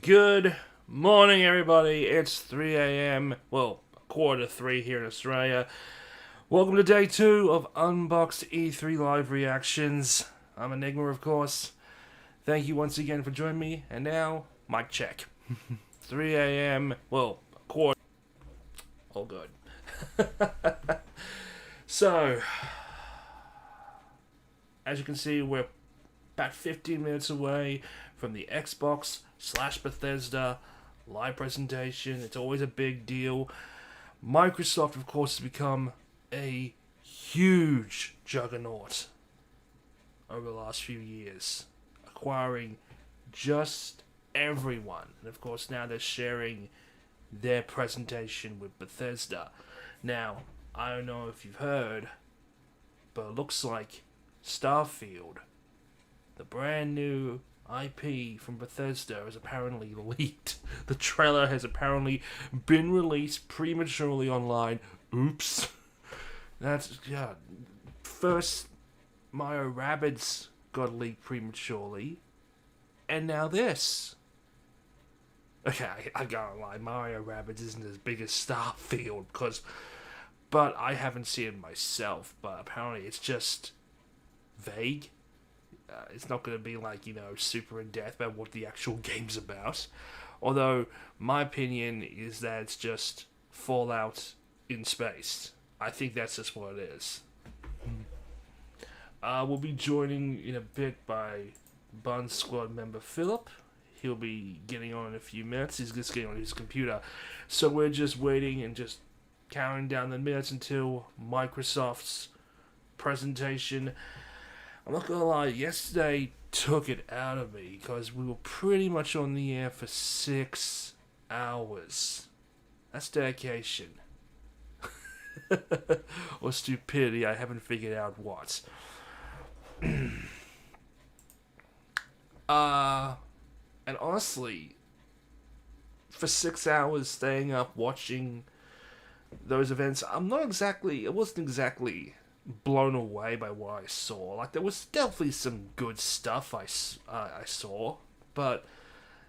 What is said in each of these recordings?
Good morning, everybody. It's 3 a.m. Well, 2:45 here in Australia. Welcome to day 2 of UnboxE3 live reactions. I'm Enigma, of course. Thank you once again for joining me. And now, mic check. 3 a.m. Well, quarter. All good. So, as you can see, we're about 15 minutes away from the Xbox/Bethesda live presentation. It's always a big deal. Microsoft, of course, has become a huge juggernaut over the last few years, acquiring just everyone. And of course, now they're sharing their presentation with Bethesda. Now, I don't know if you've heard, but it looks like Starfield, the brand new IP from Bethesda, is apparently leaked. The trailer has apparently been released prematurely online. Oops. That's, yeah. First, Mario Rabbids got leaked prematurely, and now this. Okay, I gotta lie, Mario Rabbids isn't as big as Starfield, but I haven't seen it myself, but apparently it's just vague. It's not going to be like, super in-depth about what the actual game's about. Although, my opinion is that it's just Fallout in space. I think that's just what it is. We'll be joining in a bit by Bun Squad member Philip. He'll be getting on in a few minutes. He's just getting on his computer. So we're just waiting and just counting down the minutes until Microsoft's presentation. I'm not gonna lie, yesterday took it out of me because we were pretty much on the air for 6 hours. That's dedication. Or stupidity, I haven't figured out what. And honestly, for 6 hours staying up watching those events, it wasn't exactly blown away by what I saw. Like, there was definitely some good stuff I saw, but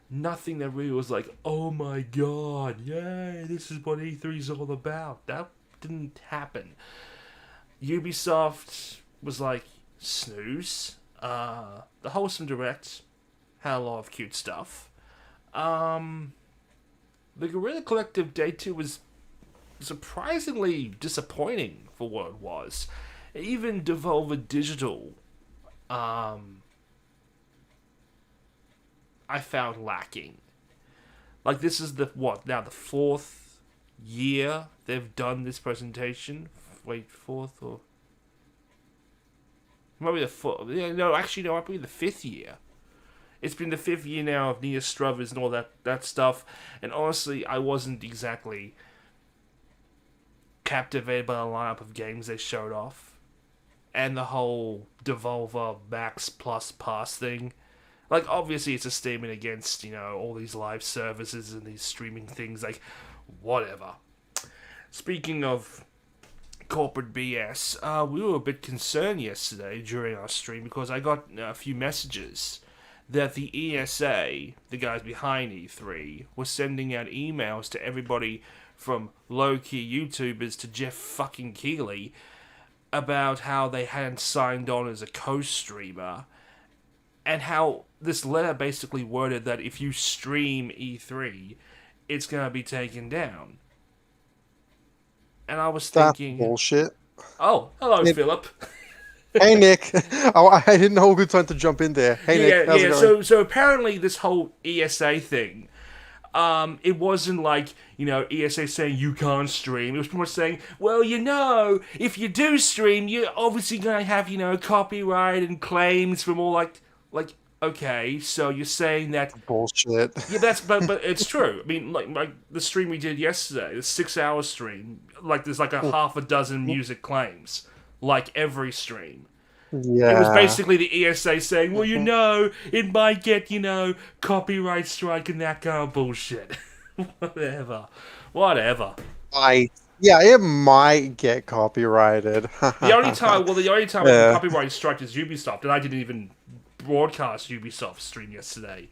nothing that really was like, oh my god, yay, this is what E3 is all about. That didn't happen. Ubisoft was like, snooze. The Wholesome Direct had a lot of cute stuff. The Guerrilla Collective Day 2 was surprisingly disappointing for what it was. Even Devolver Digital, I found lacking. Like, this is the 4th year they've done this presentation. Wait, 4th or... Maybe the 4th. Yeah, no, actually, no, it might be the 5th year. It's been the 5th year now of Nia Struthers and all that stuff. And honestly, I wasn't exactly captivated by the lineup of games they showed off. And the whole Devolver Max Plus Pass thing. Like, obviously it's a statement against, all these live services and these streaming things. Like, whatever. Speaking of corporate BS, we were a bit concerned yesterday during our stream because I got a few messages that the ESA, the guys behind E3, were sending out emails to everybody from low-key YouTubers to Jeff fucking Keighley about how they hadn't signed on as a co-streamer, and how this letter basically worded that if you stream E3, it's going to be taken down. And I was thinking... That's bullshit. Oh, hello, Philip. Hey, Nick. I didn't know a good time to jump in there. Hey, Nick. How's it going? So apparently this whole ESA thing, it wasn't like, ESA saying you can't stream. It was pretty much saying, well, if you do stream, you're obviously going to have, copyright and claims from all, like, okay, so you're saying that... Bullshit. Yeah, but it's true. I mean, like the stream we did yesterday, the 6-hour stream, like, there's like a half a dozen music claims, like every stream. Yeah. It was basically the ESA saying, well, it might get, copyright strike and that kind of bullshit. Whatever. Yeah, it might get copyrighted. The only time I got copyright strike is Ubisoft, and I didn't even broadcast Ubisoft stream yesterday.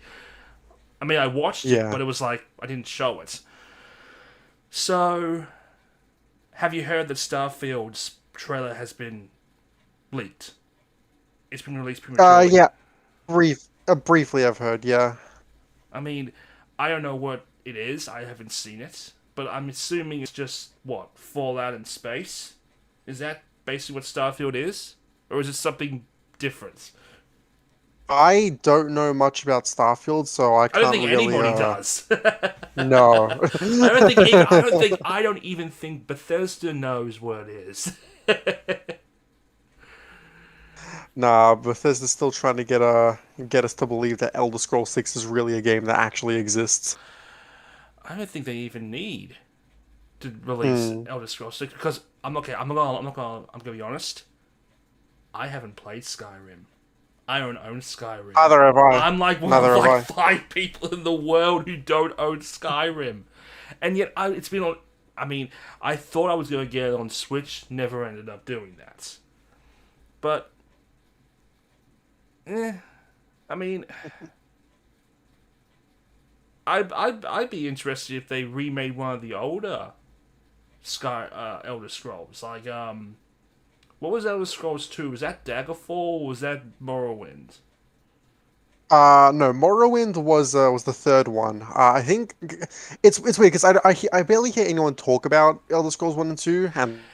I mean, I watched it, Yeah. but it was like I didn't show it. So, have you heard that Starfield's trailer has been leaked? It's been released prematurely. Yeah. Briefly, I've heard. Yeah. I mean, I don't know what it is. I haven't seen it, but I'm assuming it's just what Fallout in space. Is that basically what Starfield is, or is it something different? I don't know much about Starfield, so I I don't can't think really. anybody does. No. I don't even think Bethesda knows what it is. Nah, Bethesda's still trying to get us to believe that Elder Scrolls 6 is really a game that actually exists. I don't think they even need to release Hmm. Elder Scrolls 6 because I'm gonna be honest. I haven't played Skyrim. I don't own Skyrim. Neither have I. I'm like one Neither of have like I. five people in the world who don't own Skyrim, and yet it's been on. I mean, I thought I was gonna get it on Switch. Never ended up doing that. But, I mean, I'd be interested if they remade one of the older Elder Scrolls. Like what was Elder Scrolls 2? Was that Daggerfall or was that Morrowind? No, Morrowind was the third one. I think it's weird because I barely hear anyone talk about Elder Scrolls 1 and 2, and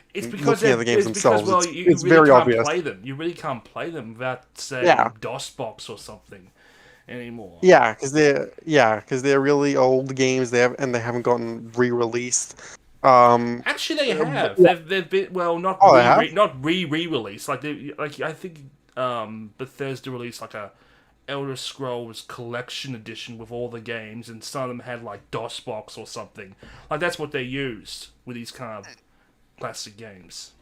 looking at the games It's because themselves, well you it's really very can't obvious. play them. You really can't play them without Yeah. say DOSBox or something anymore. Because they're really old games. They haven't gotten re-released. Actually, they have. Yeah. They've been well, Oh, they have? not re-released. Like I think Bethesda released like a Elder Scrolls Collection Edition with all the games, and some of them had like DOSBox or something. Like that's what they used with these kind of classic games.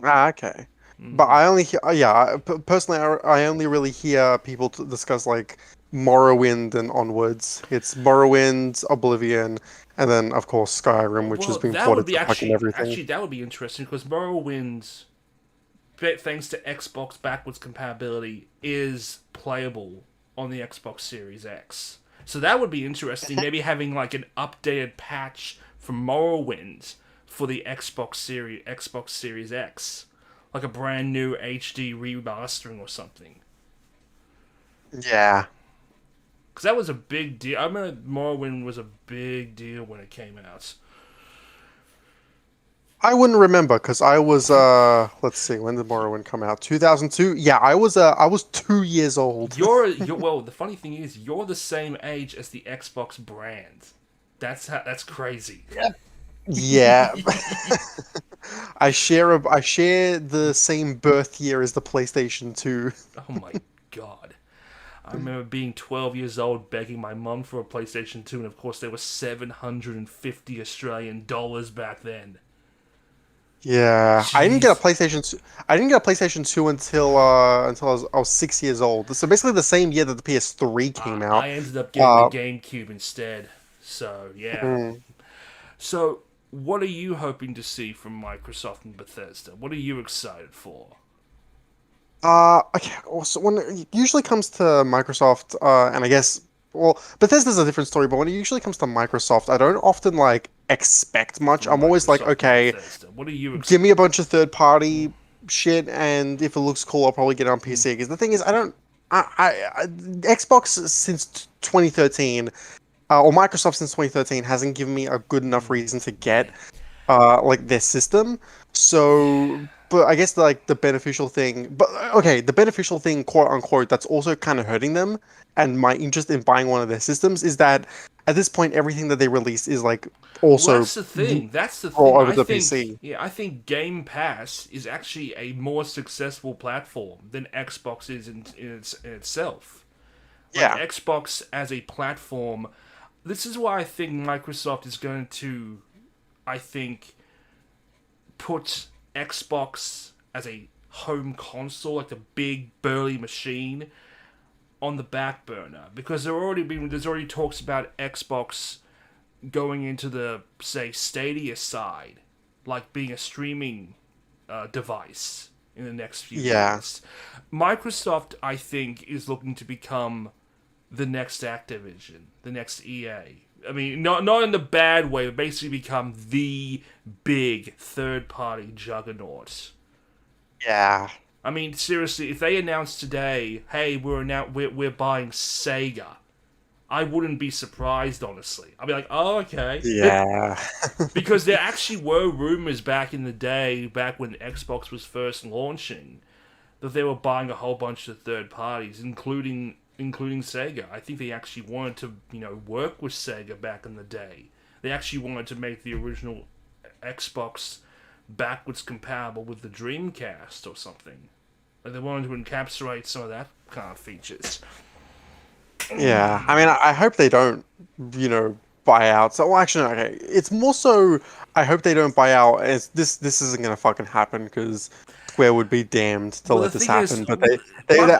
Ah, okay. But I only hear, personally, I only really hear people discuss like Morrowind and onwards. It's Morrowind, Oblivion, and then of course Skyrim, which has Well, been that would ported be to fucking everything. actually that would be interesting because Morrowind, thanks to Xbox backwards compatibility, is playable on the Xbox Series X. So that would be interesting. Maybe having like an updated patch for Morrowind for the Xbox Series X, like a brand new HD remastering or something. Yeah. Because that was a big deal. I remember Morrowind was a big deal when it came out. I wouldn't remember because I was let's see, when did Morrowind come out? 2002? Yeah, I was 2 years old. You're well. The funny thing is, you're the same age as the Xbox brand. That's crazy. Yeah. I share the same birth year as the PlayStation 2. Oh my god. I remember being 12 years old begging my mum for a PlayStation 2, and of course they were 750 Australian dollars back then. Yeah, I didn't get a Jeez. PlayStation 2. I didn't get a PlayStation 2 until I was 6 years old. So basically the same year that the PS3 came I out. ended up getting the Uh, GameCube instead. So, yeah. mm, So, what are you hoping to see from Microsoft and Bethesda? What are you excited for? okay. So when it usually comes to Microsoft, and I guess, well, Bethesda's a different story, but when it usually comes to Microsoft, I don't often like expect much. From I'm always like, Microsoft and okay, Bethesda? What are you give me excited a bunch of third party shit, and if it looks cool, I'll probably get it on PC. Because the thing is, I don't. Xbox since 2013, or Microsoft since 2013 hasn't given me a good enough reason to get like their system. So, but I guess like the beneficial thing, but okay, the beneficial thing, quote unquote, that's also kind of hurting them and my interest in buying one of their systems is that at this point, everything that they release is like Well, also that's the thing. That's the all thing. over the PC. I think Game Pass is actually a more successful platform than Xbox is in itself. Like Yeah, Xbox as a platform, this is why I think Microsoft is going to, I think, put Xbox as a home console, like the big burly machine, on the back burner because there's already talks about Xbox going into the say Stadia side, like being a streaming device in the next few yeah, years. Microsoft, I think, is looking to become the next Activision, the next EA. I mean, not in the bad way, but basically become the big third-party juggernaut. Yeah. I mean, seriously, if they announced today, "Hey, we're buying Sega," I wouldn't be surprised, honestly. I'd be like, "Oh, okay." Yeah. Because there actually were rumors back in the day, back when Xbox was first launching, that they were buying a whole bunch of third parties, including Sega. I think they actually wanted to, work with Sega back in the day. They actually wanted to make the original Xbox backwards compatible with the Dreamcast or something. Like they wanted to encapsulate some of that kind of features. Yeah. I mean, I hope they don't, buy out. So, well, actually, no, okay. It's more so. I hope they don't buy out. As this isn't gonna fucking happen because Square would be damned to Well, let the this thing is, happen. But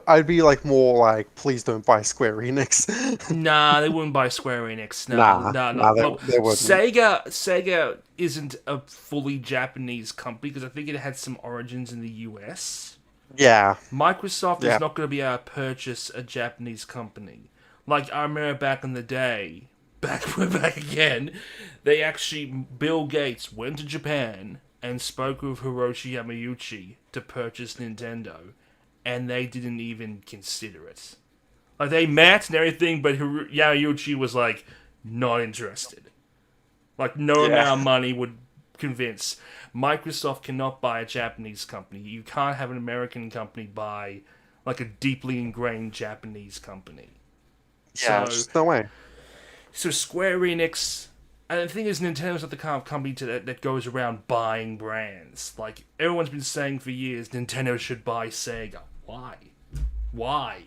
I'd be like more like, please don't buy Square Enix. nah, they wouldn't buy Square Enix. Nah, No. they, Look, they wouldn't. Sega isn't a fully Japanese company because I think it had some origins in the US. Yeah, Microsoft yeah. is not going to be able to purchase a Japanese company. Like I remember back in the day, back again, they actually Bill Gates went to Japan and spoke with Hiroshi Yamauchi to purchase Nintendo, and they didn't even consider it. Like they met and everything, but Yamauchi was like not interested. Like no Yeah. amount of money would convince. Microsoft cannot buy a Japanese company. You can't have an American company buy like a deeply ingrained Japanese company. Yeah, So just no way. Square Enix, and the thing is, Nintendo's not the kind of company that goes around buying brands. Like everyone's been saying for years, Nintendo should buy Sega. Why? Why?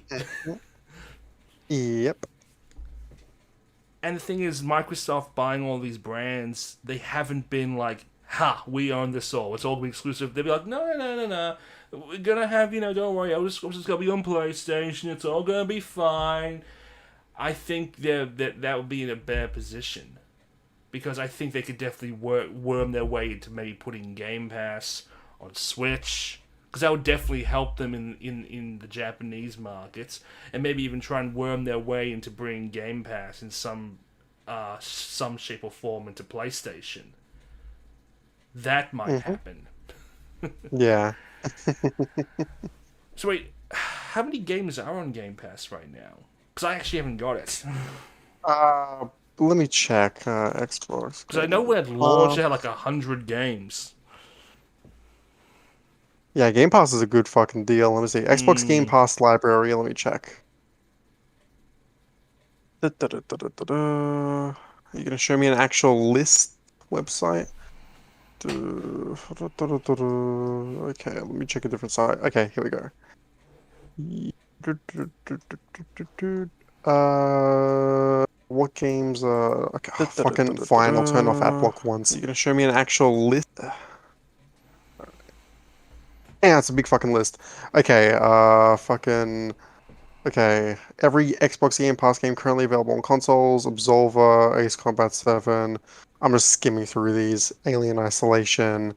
Yep. And the thing is, Microsoft buying all these brands, they haven't been like, "Ha, we own this all. It's all gonna be exclusive." They'll be like, "No. We're gonna have, don't worry. I'm just gonna be on PlayStation. It's all gonna be fine." I think that would be in a better position because I think they could definitely worm their way into maybe putting Game Pass on Switch, because that would definitely help them in the Japanese markets, and maybe even try and worm their way into bringing Game Pass in some shape or form into PlayStation. That might happen. Yeah. So wait, how many games are on Game Pass right now? Because I actually haven't got it. Let me check. Xbox. Because I know when it launched, it had like 100 games. Yeah, Game Pass is a good fucking deal. Let me see. Xbox Game Pass library. Let me check. Are you gonna show me an actual list website? Okay, let me check a different site. Okay, here we go. What games? Okay, fucking fine. I'll turn off Adblock once. You're gonna show me an actual list? Yeah, it's a big fucking list. Okay, fucking. Okay, every Xbox Game Pass game currently available on consoles: Absolver, Ace Combat 7. I'm just skimming through these. Alien Isolation,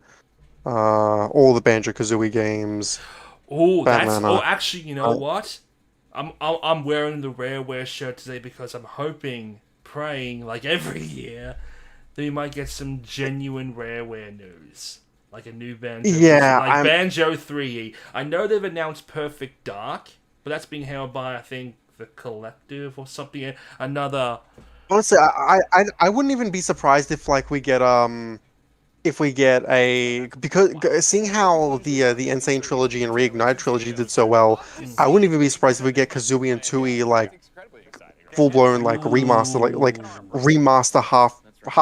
all the Banjo-Kazooie games. Oh, Batman. actually, you know what? I'm wearing the Rareware shirt today because I'm hoping, praying, like every year, that we might get some genuine Rareware news. Like a new Banjo. Yeah, like Banjo 3. I know they've announced Perfect Dark, but that's being held by, I think, the Collective or something. Another. Honestly, I wouldn't even be surprised if we get a, because seeing how the Insane trilogy and Reignite trilogy did so well, I wouldn't even be surprised if we get Kazooie and Tooie like full blown like remaster, like remaster half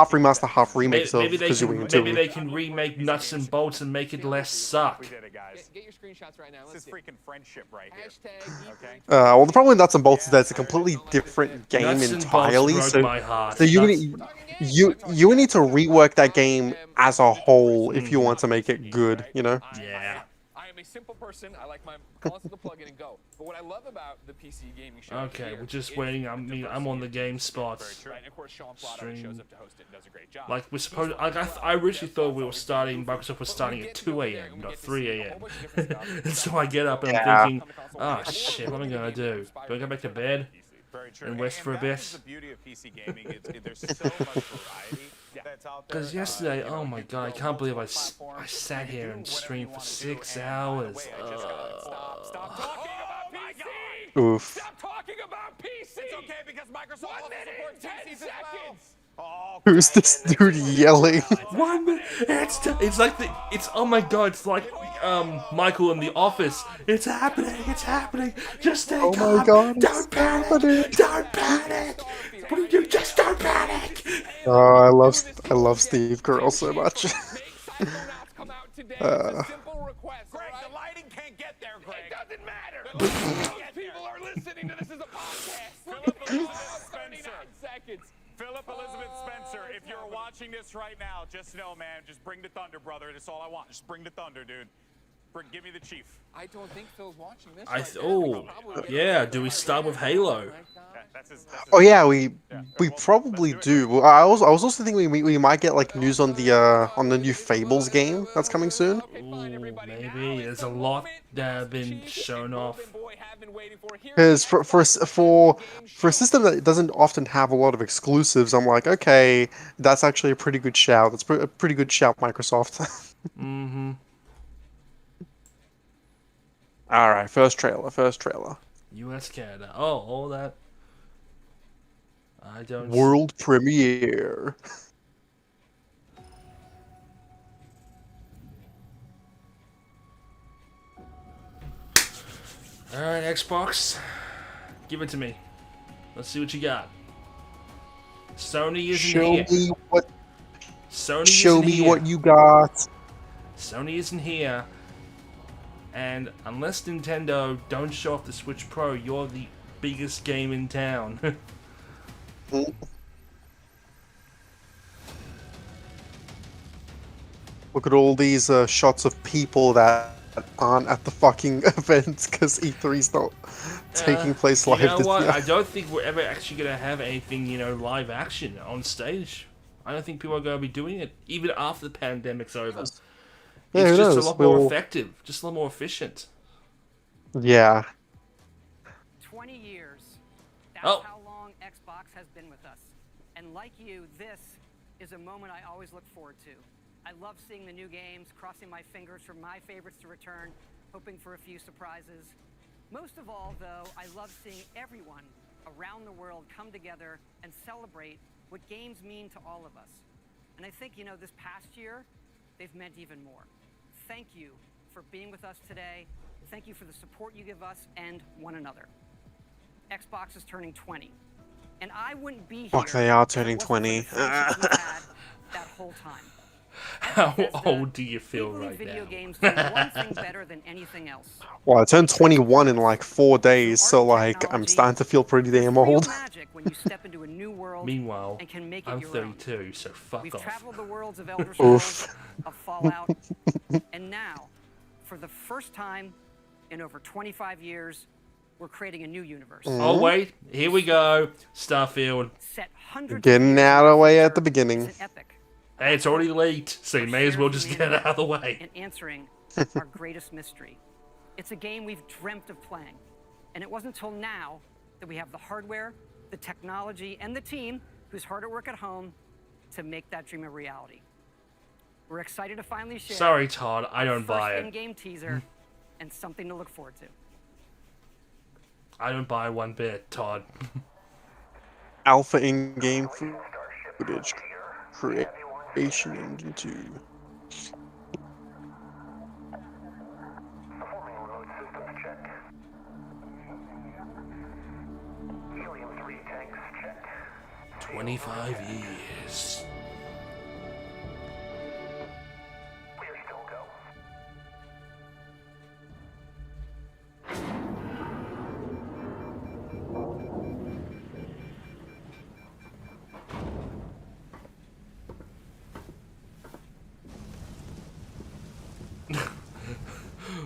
remaster half remakes of Kazooie and Maybe Tooie. they can remake Nuts and Bolts and make it less suck. We did it, guys. Get your screenshots right now. This is freaking friendship right here. Okay. Well, the problem with Nuts and Bolts is that it's a completely different game Nuts and entirely. Bolts broke my heart. So you need to rework that game as a whole if you want to make it good. Yeah. I'm a simple person. I like my console to plug in and go. But what I love about the PC gaming show Okay, here we're just is waiting. the I'm on the game spot. Right, and of course, Sean Plotto shows up to host it and does a great job. Like we're supposed. I originally thought we were starting. Microsoft was starting at 2 a.m. not 3 a.m. And so I get up and I'm thinking, ah, shit, what am I gonna do? Do I go back to bed Very true. and rest for a that is bit? the beauty of PC gaming. There's so much variety that's out there. Because yesterday, You know, oh my you can god, I go can't believe I multiple platforms. sat here You and do whatever streamed you for wanna do. 6 And by the hours. way, I just gotta stop talking about PC. Oof. Stop talking about PC. It's okay because Microsoft 1 minute and 10 seconds. Oh, Who's this dude yelling? 1 minute. It's like it's oh my god, it's like Michael in the office. It's happening. It's happening. Just stay Oh calm. my god, it's Don't panic. happening. Don't panic. What do you do? Just don't panic. Oh, I love Steve Carell so much. Make Psychonauts come out today. It's a simple request. Greg, all right? the lighting can't get there, Greg. It doesn't matter. Those people are listening to this as a podcast. Look at me. 39 seconds. Philip Elizabeth Spencer, if you're watching this right now, just know, man, just bring the thunder, brother. That's all I want. Just bring the thunder, dude. Give me the chief. I don't think Phil's watching this. Yeah. Do we start with Halo? That's his, Oh yeah, we probably do. I was also thinking we might get like news on the new Fables game that's coming soon. Ooh, maybe. There's a lot that have been shown off. Because for a system that doesn't often have a lot of exclusives, I'm like, okay, that's actually a pretty good shout. That's a pretty good shout, Microsoft. Mm-hmm. All right, first trailer. U.S. Canada. Oh, all that. I don't. World premiere. All right, Xbox. Give it to me. Let's see what you got. Sony isn't Show here. me what. Sony Show isn't me here. what you got. Sony isn't here. And unless Nintendo don't show off the Switch Pro, you're the biggest game in town. Look at all these shots of people that aren't at the fucking event because E3's not taking place live You know this what? year. I don't think we're ever actually going to have anything, live action on stage. I don't think people are going to be doing it, even after the pandemic's over. Yeah, It's who just knows? a lot more effective, just a lot more efficient. Yeah. 20 years. That's Oh. how long Xbox has been with us. And like you, this is a moment I always look forward to. I love seeing the new games, crossing my fingers for my favorites to return, hoping for a few surprises. Most of all, though, I love seeing everyone around the world come together and celebrate what games mean to all of us. And I think, this past year, they've meant even more. Thank you for being with us today. Thank you for the support you give us and one another. Xbox is turning 20. And I wouldn't be here. Fuck, they are if it turning wasn't for 20. the friendships we've had that whole time. How Bethesda, old do you feel we believe right video now? games do one thing better than anything else. Well, I turned 21 in like 4 days, so like I'm starting to feel pretty damn There's real old. magic when you step into a new world Meanwhile, and can make it I'm your own. 32, so fuck We've off. traveled the worlds of Elder Scrolls, Oof. of Fallout, and now, for the first time in over 25 years, we're creating a new universe. Oh wait, here we go. Starfield. Set hundreds Getting of years out in of the way future. at the beginning. It's an epic. Hey, it's already late, so you may as well just get it out of the way. And answering our greatest mystery. It's a game we've dreamt of playing. And it wasn't until now that we have the hardware, the technology, and the team who's hard at work at home to make that dream a reality. We're excited to finally share Sorry, Todd, I don't first buy it. in-game teaser and something to look forward to. I don't buy one bit, Todd. Alpha in-game footage. Creation Engine 2. Performing remote systems check. Helium-3 tanks check. 25 years. Clear still go.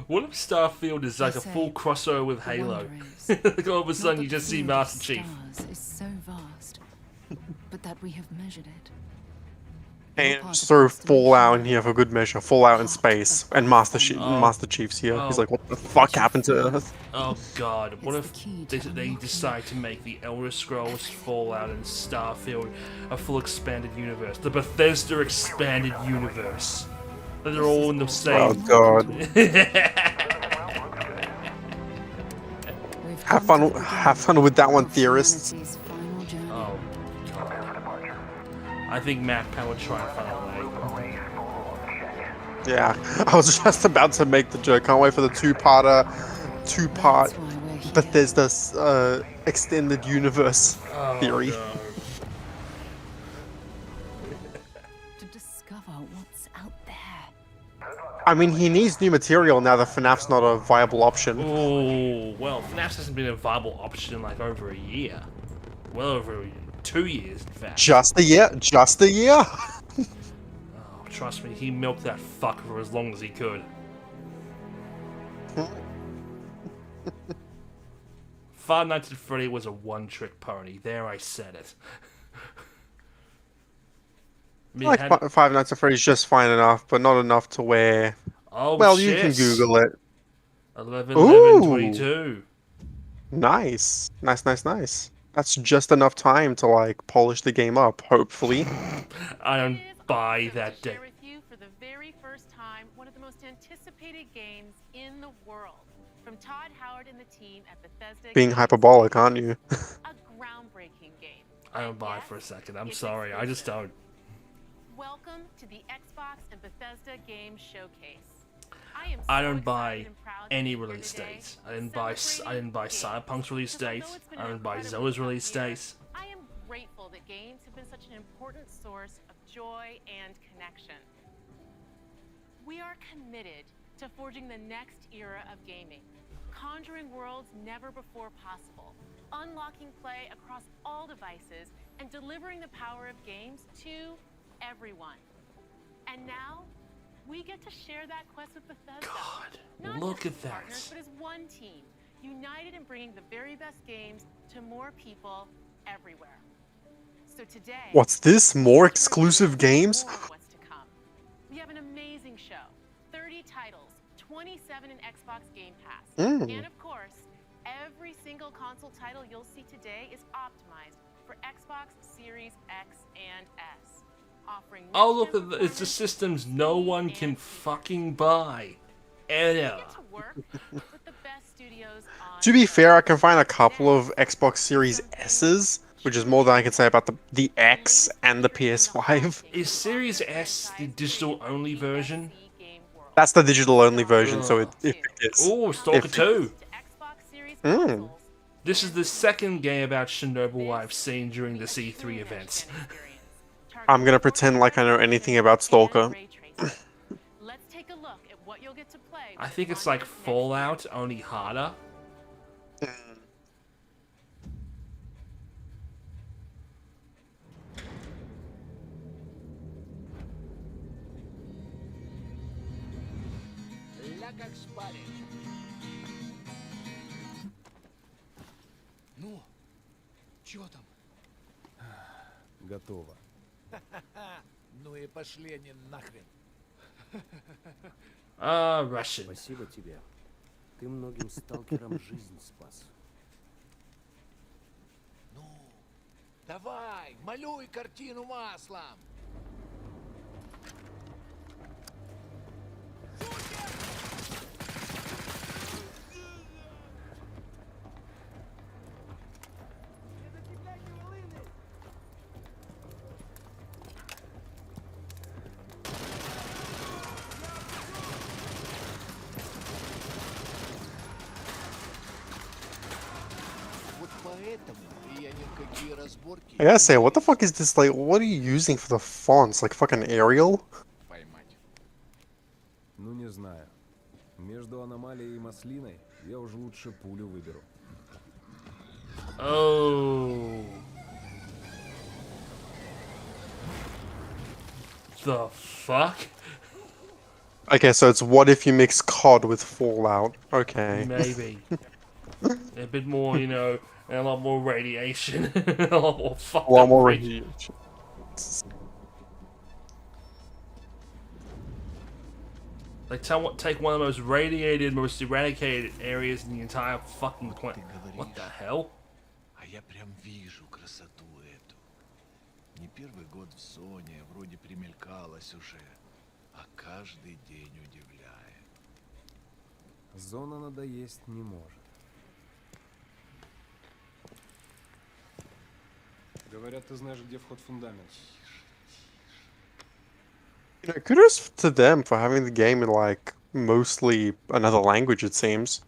What if Starfield is like a full crossover with Halo? Like all of a sudden you just see Master Chief. Stars is so vast, but that we have measured it. And just throw Fallout in here for good measure. Fallout in space. And Master Chief's here. He's like, what the fuck happened to Earth? Oh god, what if they decide to make the Elder Scrolls, Fallout, and Starfield a full expanded universe? The Bethesda expanded universe. That they're all in the same... Oh god. Have fun with that one, theorists. Oh god. I think Matt Power would try and find a way. Yeah, I was just about to make the joke. Can't wait for the two-part Bethesda extended universe theory. No. To discover what's out there. I mean, he needs new material now that FNAF's not a viable option. Oh, well, FNAF hasn't been a viable option in like over a year. Well over 2 years, in fact. Just a year. Oh, trust me, he milked that fucker for as long as he could. Five Nights at Freddy was a one-trick pony. There, I said it. I mean, Like had... Five Nights at Freddy's just fine enough, but not enough to where... Oh, well, shit. you can Google it. 11, Ooh. 22. Nice. That's just enough time to, like, polish the game up, hopefully. I don't buy that day. Share with you for the very first time one of the most anticipated games in the world. From Todd Howard and the team at Bethesda. Being hyperbolic, aren't you? A groundbreaking game. I don't buy it for a second. I'm sorry. I just don't. Welcome to the Xbox and Bethesda Game Showcase. I don't buy any release dates. I didn't buy Cyberpunk's release date. I didn't buy Zelda's release date. I am grateful that games have been such an important source of joy and connection. We are committed to forging the next era of gaming, conjuring worlds never before possible, unlocking play across all devices, and delivering the power of games to everyone. And now, we get to share that quest with Bethesda. God, Not look just at that. partners, but as one team, united in bringing the very best games to more people everywhere. So today, What's this? More exclusive games? more of what's to come. We have an amazing show. 30 titles, 27 in Xbox Game Pass. And of course, every single console title you'll see today is optimized for Xbox Series X and S. Offering Oh, look at it's the systems no one can fucking buy. Ever. To be fair, I can find a couple of Xbox Series S's, which is more than I can say about the X and the PS5. Is Series S the digital-only version? That's the digital-only version, so it is. Oh, Stalker 2. Mm. This is the second game about Chernobyl I've seen during the C3 events. I'm gonna pretend like I know anything about Stalker. I think it's like Fallout, only harder. Ну, чё там? Готово. Ну и пошли они нахрен. Russian. Спасибо тебе. Ты многим сталкерам жизнь спас. Ну, давай, малюй картину маслом. I gotta say, what the fuck is this, like, what are you using for the fonts? Like fucking Arial? Ну не знаю. Между аномалией и маслиной я уже лучше пулю выберу. Oh. The fuck? Okay, so it's what if you mix COD with Fallout? Okay. Maybe. A bit more, you know, and a lot more radiation. A lot more fucked A lot up more radiation. radiation. Like, take one of the most radiated, most eradicated areas in the entire fucking planet. What the hell? А я прям вижу красоту эту. Не первый год в зоне, вроде примелькалась уже, а каждый день удивляет. Зона надоесть не может. Говорят, ты знаешь, где вход в фундамент. You know, kudos to them for having the game in like mostly another language. It seems,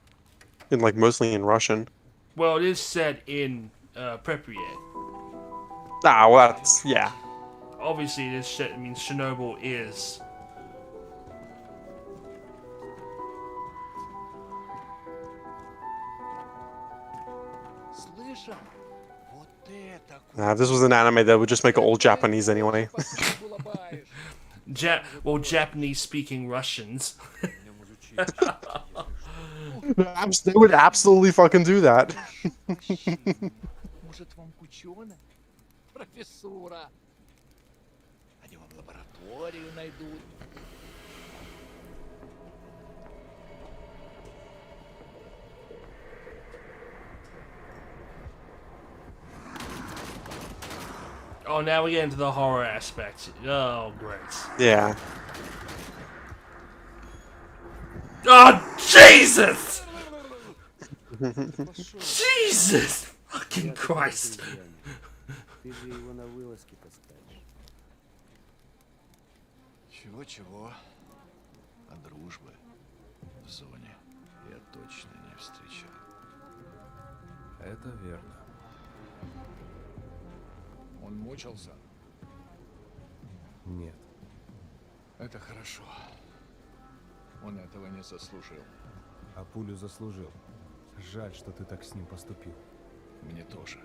in like mostly in Russian. Well, it is set in Pripyat. Ah, well, that's yeah. Obviously, it is set. I mean, Chernobyl is. Слышал? Вот это Nah, if this was an anime, that would just make it all Japanese anyway. Well, Japanese-speaking Russians. They would absolutely fucking do that. Может, вам ученых? Профессура. Они вам лабораторию найдут. Oh, now we get into the horror aspect. Oh, great. Yeah. Oh, Jesus! Jesus! Fucking Christ. Ты же его на вылазке таскаешь. Чего-чего, а дружбы в зоне я точно не встречал. Это верно. Он мучился? Нет. Это хорошо. Он этого не заслужил. А пулю заслужил. Жаль, что ты так с ним поступил. Мне тоже.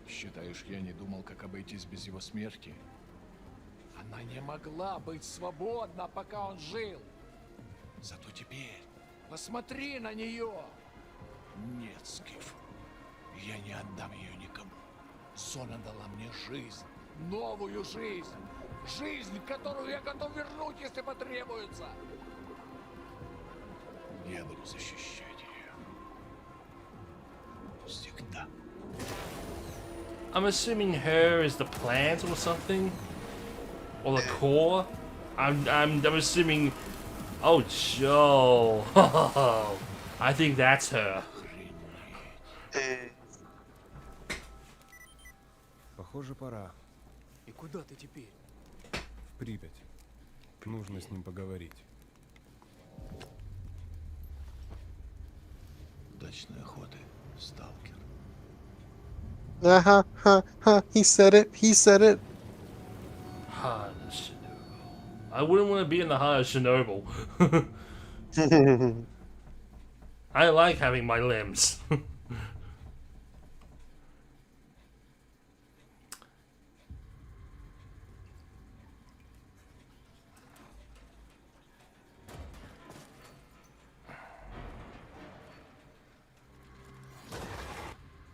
Считаешь, я не думал, как обойтись без его смерти? Она не могла быть свободна, пока он жил. Зато теперь посмотри на нее. Нет, Скиф, я не отдам ее никому. Зона дала мне жизнь, новую жизнь. Жизнь, которую я готов вернуть, если потребуется. Я буду защищать ее. Всегда. I'm assuming her is the plant or something, or the core. I'm assuming. Oh, Joe. I think that's her. Похоже, пора. И куда ты теперь? В Припять. Нужно с ним поговорить. Удачной охоты, сталкер. Uh-huh, huh. He said it. He said it. Heart of Chernobyl. I wouldn't want to be in the heart of Chernobyl. I like having my limbs.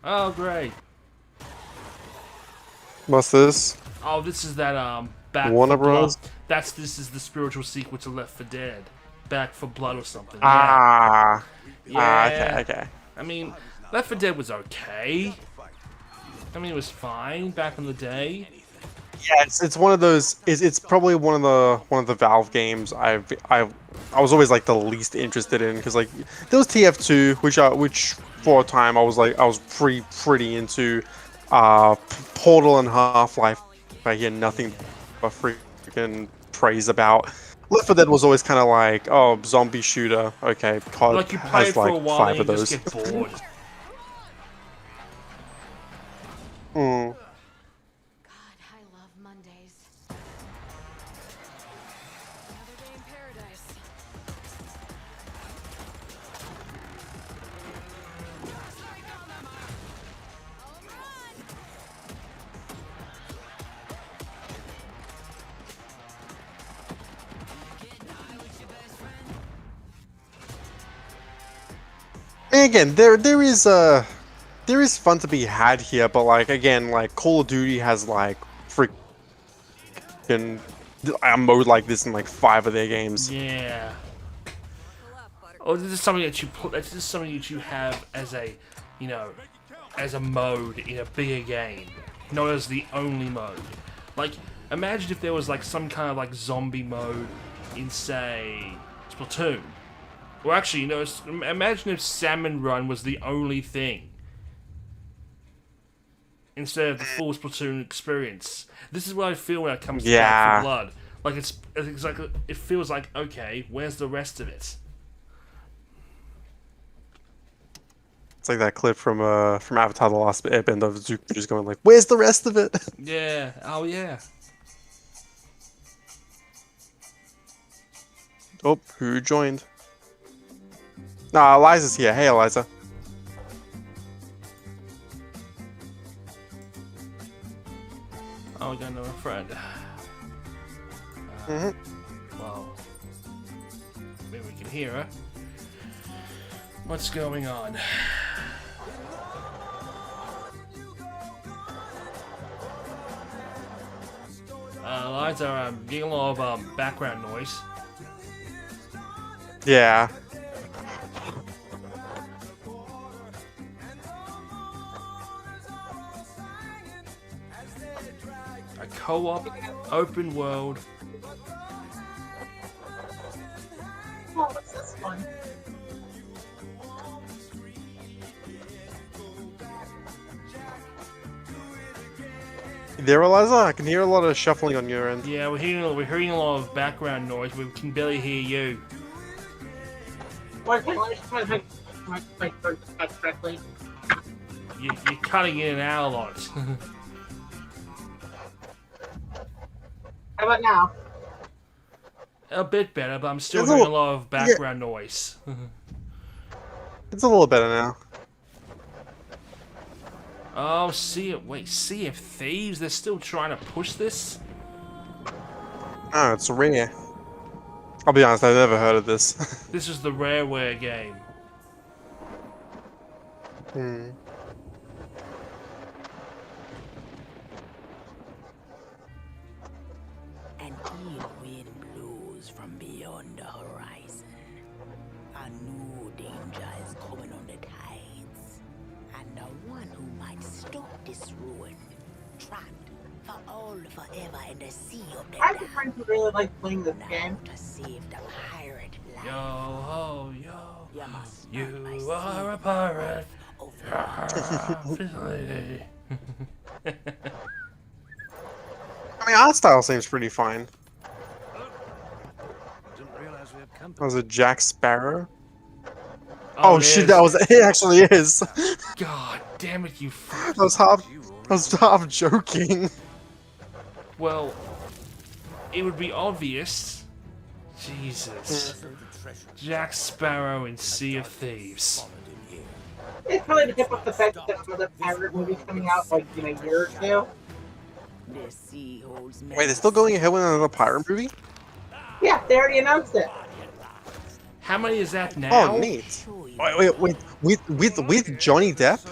Oh, great. What's this? Oh, this is that Back Warner for Blood. Bros? This is the spiritual sequel to Left 4 Dead. Back for Blood or something. Ah. Yeah. Ah, Yeah. okay. I mean, Left 4 Dead was okay. I mean, it was fine back in the day. Yeah, it's one of those. It's probably one of the Valve games I was always like the least interested in, because like there was TF2, which for a time I was pretty into. Portal and Half-Life, I hear nothing but freaking praise about. Left 4 Dead was always kind of like, oh, zombie shooter. Okay, COD Like you play has it for like a while 5 and of you those. just get bored. Mm. God, I love Mondays. Another day in paradise. mean, again, there is fun to be had here, but like again, like Call of Duty has like freaking a mode like this in like 5 of their games. Yeah. Oh, this is something that this is something that you have as a, you know, as a mode in a bigger game, not as the only mode. Like, imagine if there was like some kind of like zombie mode in, say, Splatoon. Or actually, you know, imagine if Salmon Run was the only thing instead of the full Splatoon experience. This is what I feel when it comes to Back 4 Blood. Like it's like it feels like, okay, where's the rest of it? It's like that clip from Avatar: The Last Airbender of Zuko just going like, "Where's the rest of it?" Yeah. Oh yeah. Oh, who joined? Nah, Eliza's here. Hey, Eliza. Oh, we got another friend. Well, maybe we can hear her. What's going on? Eliza, I'm getting a lot of background noise. Yeah. A co-op, open world. Oh, what's this one? There, Eliza? I can hear a lot of shuffling on your end. Yeah, we're hearing a lot of background noise. We can barely hear you. Let me try to make my phone correctly. You're cutting in and out a lot. How about now? A bit better, but I'm still It's hearing a little- lot of background noise. It's a little better now. Oh, Sea of Thieves? They're still trying to push this? Oh, it's rare. I'll be honest, I've never heard of this. This is the Rareware game. Hmm. An ill wind blows from beyond the horizon. A new danger is coming on the tides. And the one who might stop this ruin, trapped for all forever in the sea of the I have a friend who really likes playing this game. to save the pirate life. Yo ho yo. You must You are a pirate. I mean, art style seems pretty fine. Didn't realize we had company. Was it Jack Sparrow? Oh, Oh shit, that was it. Actually is. God damn it, you I was half joking. Well, it would be obvious. Jesus. Jack Sparrow in Sea of Thieves. It's probably to hip up the fact that there's another pirate movie coming out like in a year or two. The sea holds Wait, they're still going ahead with another pirate movie? Yeah, they already announced it. How many is that now? Oh, neat. Wait, with Johnny Depp?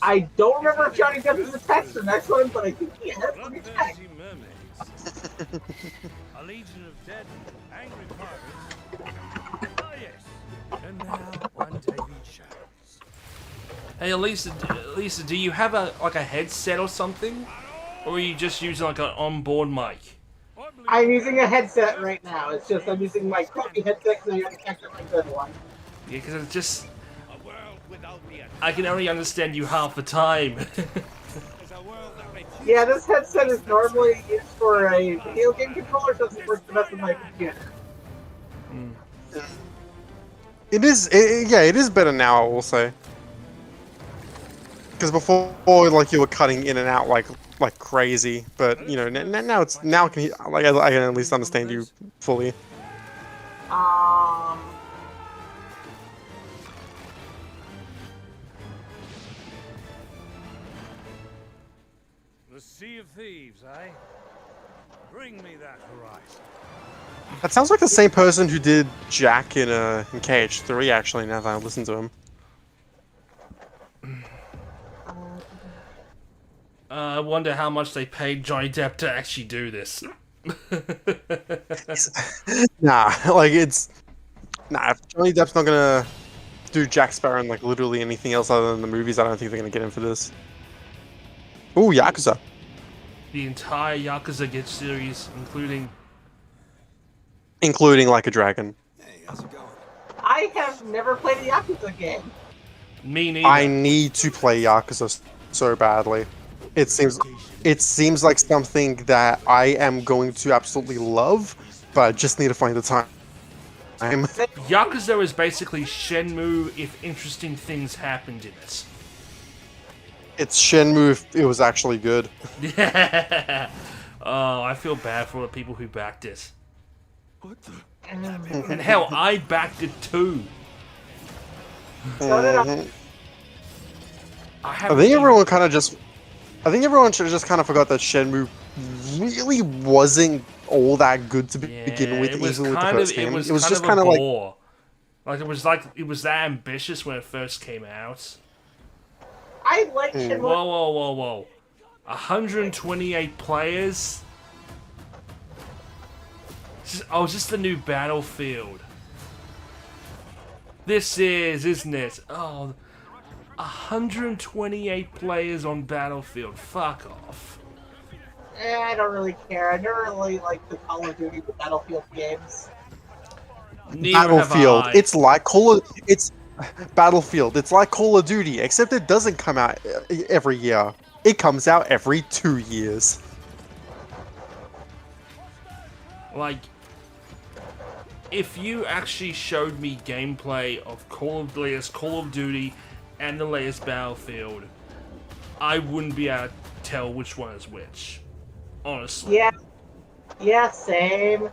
I don't remember if Johnny Depp is attached to the next one, but I think he has. Let me check. A legion of dead, angry pirates. Oh yes. And now one TV shows. Hey, Lisa, do you have a headset or something, or are you just using like an onboard mic? I'm using a headset right now. It's just I'm using my crappy headset because I haven't connected my good one. Yeah, because it's just I can only understand you half the time. Yeah, this headset is normally used for a video game controller, so it doesn't work the best with my computer. It is, yeah, it is better now, I will say. Because before, like, you were cutting in and out like crazy, but you know, now it's I can at least understand you fully. The Sea of Thieves, eh? Bring me that horizon. That sounds like the same person who did Jack in KH3. Actually, now that I listen to him. I wonder how much they paid Johnny Depp to actually do this. Nah, like it's If Johnny Depp's not gonna do Jack Sparrow and like literally anything else other than the movies, I don't think they're gonna get him for this. Ooh, Yakuza. The entire Yakuza Get series, Including Like a Dragon. I have never played a Yakuza game. Me neither. I need to play Yakuza so badly. It seems like something that I am going to absolutely love, but I just need to find the time. Yakuza is basically Shenmue if interesting things happened in it. It's Shenmue if it was actually good. Yeah. Oh, I feel bad for the people who backed it. What the? And hell, I backed it too. I think everyone should just kind of forgot that Shenmue really wasn't all that good to begin with, even with the first game. It was just kind of like it was that ambitious when it first came out. I like Shenmue. Whoa. 128 players? Just the new Battlefield. This isn't it? Oh, 128 players on Battlefield. Fuck off. I don't really care. I never really liked the Call of Duty Battlefield games. Battlefield. It's like Battlefield. It's like Call of Duty, except it doesn't come out every year. It comes out every 2 years. Like, if you actually showed me gameplay of Call of Duty and the latest Battlefield, I wouldn't be able to tell which one is which. Honestly. Yeah, same.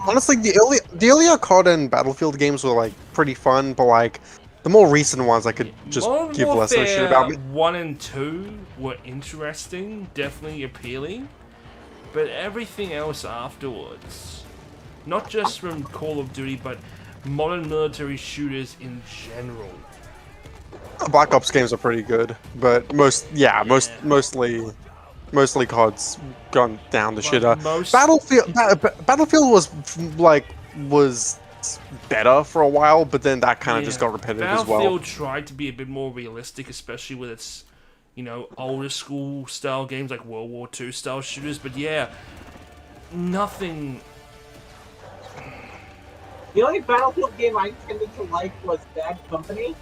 Honestly, the earlier COD and Battlefield games were like pretty fun, but like the more recent ones, I could just Modern give less of a shit about. 1 and 2 were interesting, definitely appealing, but everything else afterwards, not just from Call of Duty, but modern military shooters in general. Black Ops games are pretty good, but mostly COD's gone down the shitter. Battlefield was better for a while, but then that kind of just got repetitive as well. Battlefield tried to be a bit more realistic, especially with its, older school style games like World War II style shooters. But yeah, nothing. The only Battlefield game I tended to like was Bad Company.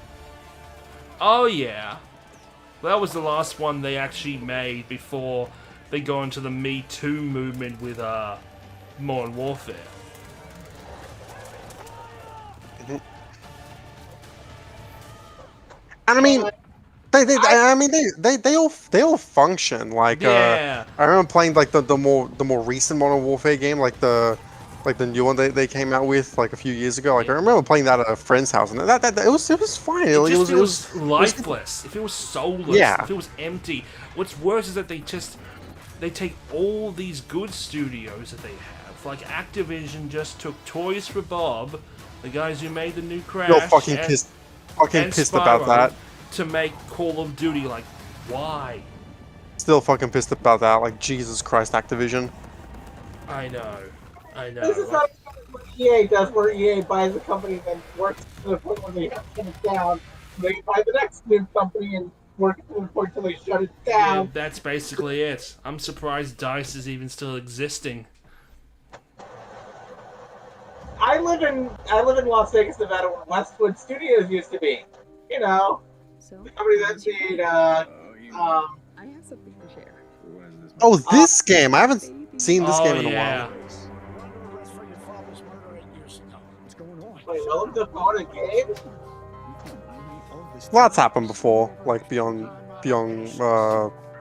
Oh yeah, that was the last one they actually made before they go into the Me Too movement with Modern Warfare. And I mean, they all function. Like, yeah. I remember playing like the more recent Modern Warfare game, like the new one they came out with like a few years ago. Like, I remember playing that at a friend's house, and that it was fine. It was lifeless. If it was soulless, if it was empty. What's worse is that they take all these good studios that they have. Like Activision just took Toys for Bob, the guys who made the new Crash. You're fucking pissed about that. To make Call of Duty, like, why? Still fucking pissed about that. Like, Jesus Christ, Activision. I know. This is not what EA does, where EA buys a company and works to the point where they have to shut it down. They buy the next new company and work to the point until they shut it down. Yeah, that's basically it. I'm surprised DICE is even still existing. I live in Las Vegas, Nevada, where Westwood Studios used to be. You know, the company that made I have something to share. Oh, this game! I haven't seen this game in a while. Wait, Willem Dafoe in a game? Lots happened before, like beyond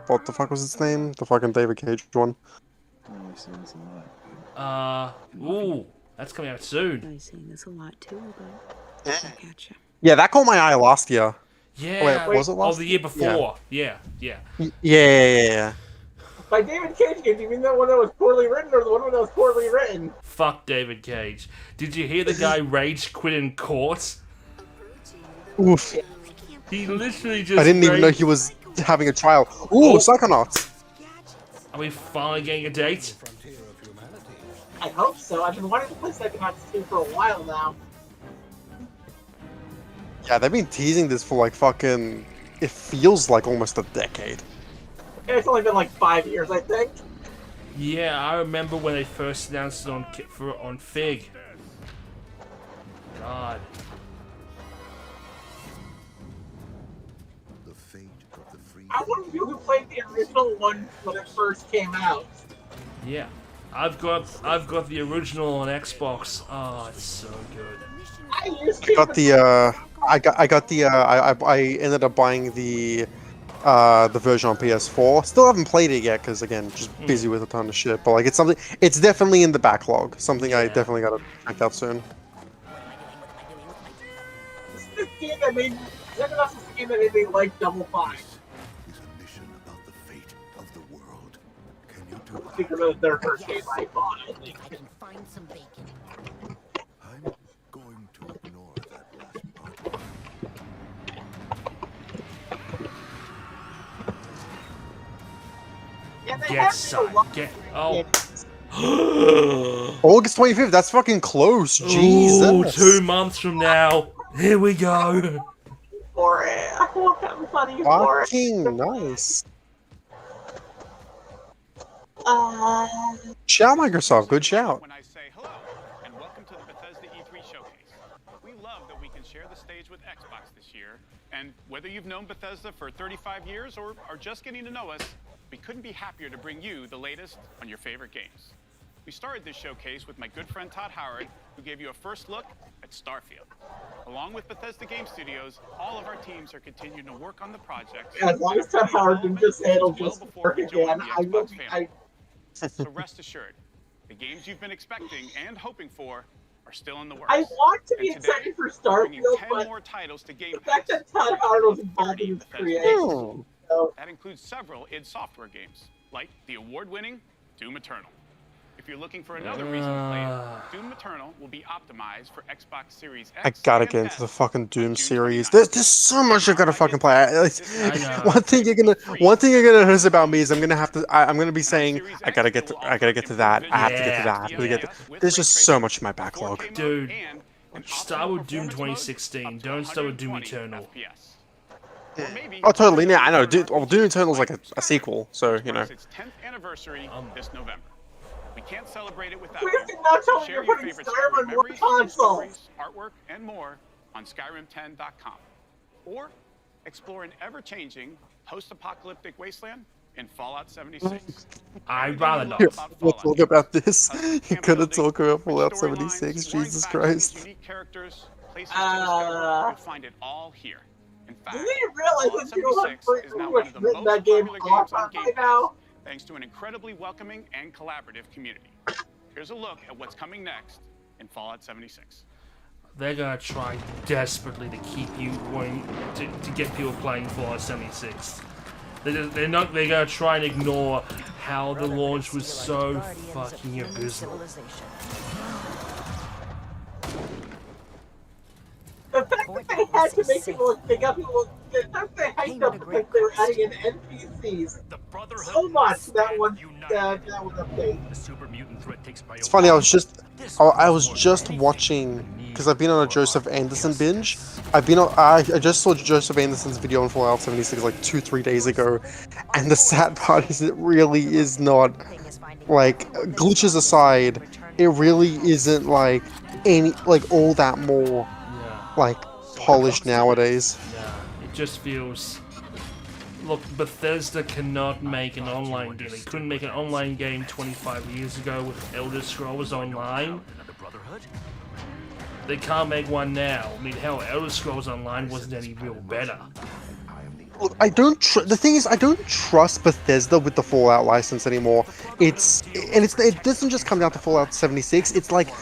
what the fuck was its name? The fucking David Cage one. Ooh, that's coming out soon. I've seen this a lot too, but I gotcha. Yeah, that caught my eye last year. Yeah. Wait, was it last? The year before. Yeah. Yeah. By David Cage games, you mean the one that was poorly written or the one that was poorly written? Fuck David Cage. Did you hear the guy rage quit in court? Oof. He literally just. I didn't even know rage- he was having a trial. Ooh, Psychonauts. Are we finally getting a date? I hope so. I've been wanting to play Psychonauts 2 for a while now. Yeah, they've been teasing this for like fucking. It feels like almost a decade. It's only been like 5 years, I think. Yeah, I remember when they first announced it on Fig. God. I want to who played the original one when it first came out. Yeah, I've got the original on Xbox. Oh, it's so good. I used I got the I ended up buying the version on PS4. Still haven't played it yet because again, just busy with a ton of shit. But like, it's definitely in the backlog. Something I definitely gotta check out soon. This is the game that made Psychonauts is the game that made me like Double Fine. Because of their first game I bought, I think. Find some bacon. I'm going to ignore that last part. Yeah, they Get have some. Get. Oh. August 25th. That's fucking close. Jesus. Ooh, 2 months from now. Here we go. For it. I want that money for it. Fucking nice. Shout Microsoft. Good shout. When I say hello and welcome to the Bethesda E3 showcase. We love that we can share the stage with Xbox this year, and whether you've known Bethesda for 35 years or are just getting to know us, we couldn't be happier to bring you the latest on your favorite games. We started this showcase with my good friend Todd Howard, who gave you a first look at Starfield. Along with Bethesda Game Studios, all of our teams are continuing to work on the project. As long as Todd Howard can just say it'll just work again, I will be. So rest assured, the games you've been expecting and hoping for are still in the works. I want to be And today, excited for we're bringing Starfield, 10 but more titles to Game the fact Pass. that Todd Howard was involved in its creation. So, That includes several id Software games, like the award-winning Doom Eternal. If you're looking for another reason to play it, Doom Eternal will be optimized for Xbox Series X. I gotta get into the fucking Doom series. There's so much I gotta fucking play. One thing you're gonna notice about me is I'm gonna be saying I gotta get to that. I have to get to that. I have to get to. There's just so much in my backlog. Dude, start with Doom 2016. Don't start with Doom Eternal. Oh, totally. Yeah, I know. Doom Eternal's like a sequel, so you know. Its 10th anniversary this November. We can't celebrate it without we you. have to not tell me Share you're your putting favorite Skyrim on more memories, consoles. stories, artwork, and more on Skyrim10.com. Or explore an ever-changing post-apocalyptic wasteland in Fallout 76. I'd rather not. We'll talk about this. You're gonna talk about Fallout 76. Jesus Christ. Unique characters, places to discover, you'll find it all here. In fact, Do they realize that people have 76 is now pretty one much of the written most that game popular off games on by Game now? Pass, thanks to an incredibly welcoming and collaborative community. Here's a look at what's coming next in Fallout 76. They're gonna try desperately to keep you wanting to get people playing Fallout 76. They're gonna try and ignore how the launch was so fucking abysmal. The fact that they had to make people look, they got people look, the fact they hyped up because they were adding in NPCs so much that one update. It's funny. I was just watching because I've been on a Joseph Anderson binge. I just saw Joseph Anderson's video on Fallout 76 like 2-3 days ago, and the sad part is it really is not like glitches aside. It really isn't like all that more like polished nowadays. Yeah, it just feels. Look, Bethesda cannot make an online game. They couldn't make an online game 25 years ago with Elder Scrolls Online. They can't make one now. I mean, hell, Elder Scrolls Online wasn't any real better. Look, the thing is, I don't trust Bethesda with the Fallout license anymore. It doesn't just come down to Fallout 76. It's like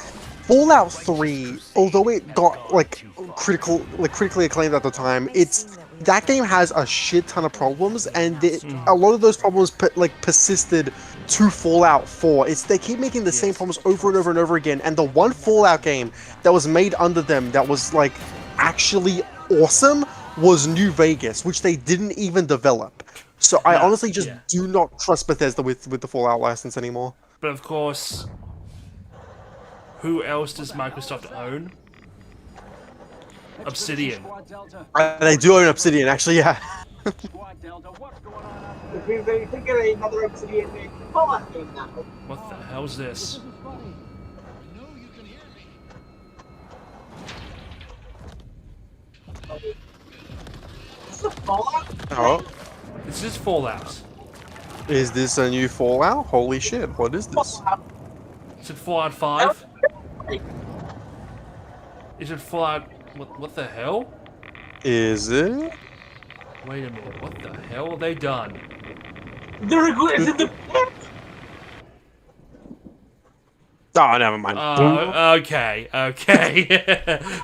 Fallout 3, although it got like critically acclaimed at the time, it's that game has a shit ton of problems, and a lot of those problems persisted to Fallout 4. They keep making the same problems over and over and over again, and the one Fallout game that was made under them that was like actually awesome was New Vegas, which they didn't even develop. So I honestly just do not trust Bethesda with the Fallout license anymore. But of course, who else does Microsoft own? Obsidian. They do own Obsidian, actually, yeah. They could get another Obsidian made Fallout game now. What the hell's this? Is this a Fallout? Oh. This is Fallout. Is this a new Fallout? Holy shit, what is this? Is it Fallout 5? Is it Fallout... What the hell? Is it? Wait a minute, what the hell have they done? Is it the pit? Oh, never mind. Okay.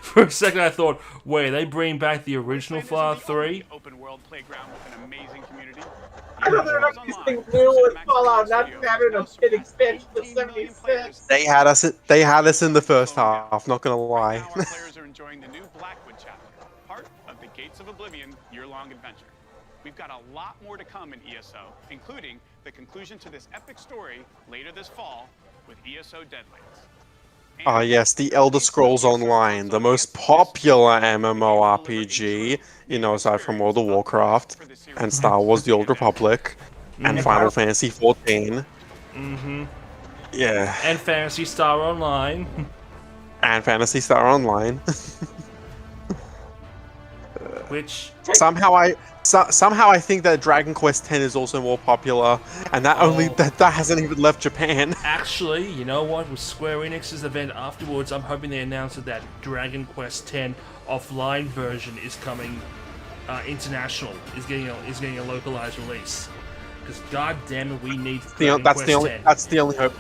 For a second I thought, wait, are they bringing back the original Fallout 3? Open world playground with an amazing community. I know they're not using new and Fallout, not having a pit expansion to 76. They had us in the first half, not gonna lie. Our players are enjoying the new Blackwood chapter, part of the Gates of Oblivion year-long adventure. We've got a lot more to come in ESO, including the conclusion to this epic story later this fall with ESO Deadlands. Ah, yes, the Elder Scrolls Online, the most popular MMORPG, you know, aside from World of Warcraft, and Star Wars The Old Republic, and Final Fantasy XIV. Mm-hmm. Yeah. And Phantasy Star Online. And Phantasy Star Online. Which... Somehow I think that Dragon Quest X is also more popular, and that hasn't even left Japan. Actually, you know what? With Square Enix's event afterwards, I'm hoping they announce that Dragon Quest X offline version is coming international. Is getting a localized release. Because god damn it, we need Dragon Quest X. That's the only hope.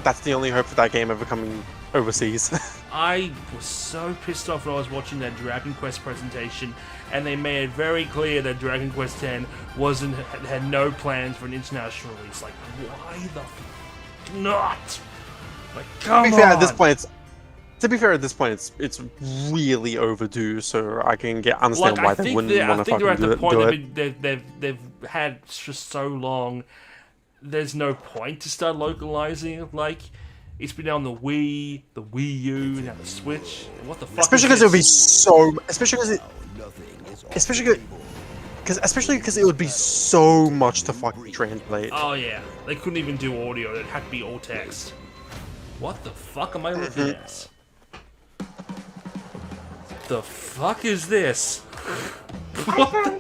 That's the only hope for that game ever coming overseas. I was so pissed off when I was watching that Dragon Quest presentation, and they made it very clear that Dragon Quest X had no plans for an international release. Like, why the f not? Like, come on. To be fair, at this point, it's really overdue. So I can understand why they wouldn't want to fucking do it. I think they're at the point they've had for so long. There's no point to start localizing it. Like, it's been on the Wii, the Wii U, now the Switch. What the fuck? Especially because it would be so. Especially because it would be so much to fucking translate. Oh yeah, they couldn't even do audio. It had to be all text. What the fuck am I looking at? The fuck is this? What the?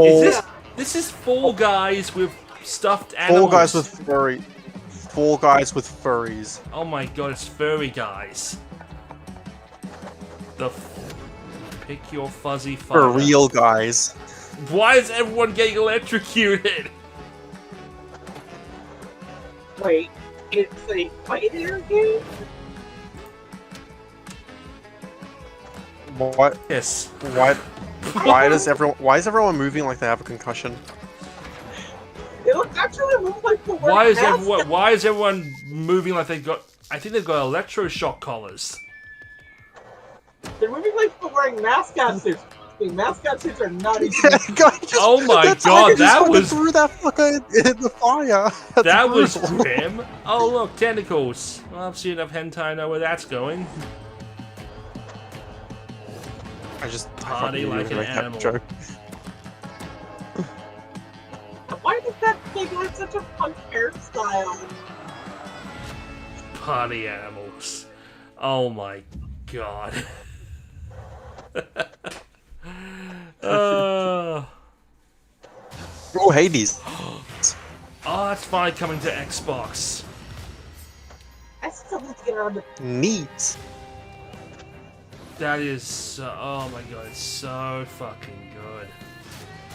Is this? This is Fall Guys with stuffed animals. Fall Guys with furries. Oh my god, it's furry guys. Pick your fuzzy father. For real guys. Why is everyone getting electrocuted? Wait, it's a fighter game? What? Yes. What? Why is everyone moving like they have a concussion? It looks like the Why is everyone moving like they've got? I think they've got electroshock collars. They're moving like they're wearing mascot suits. The mascot suits are not easy. Oh my god, that was through that fucker in the fire. That was grim. Oh look, tentacles. Well, I've seen enough hentai. I know where that's going. I just party like an animal. Joke. Why does that thing have such a punk hairstyle? Party animals. Oh my god. Oh, Hades. Oh, it's finally coming to Xbox. I still need to get around to neat. That is, oh my god, it's so fucking good.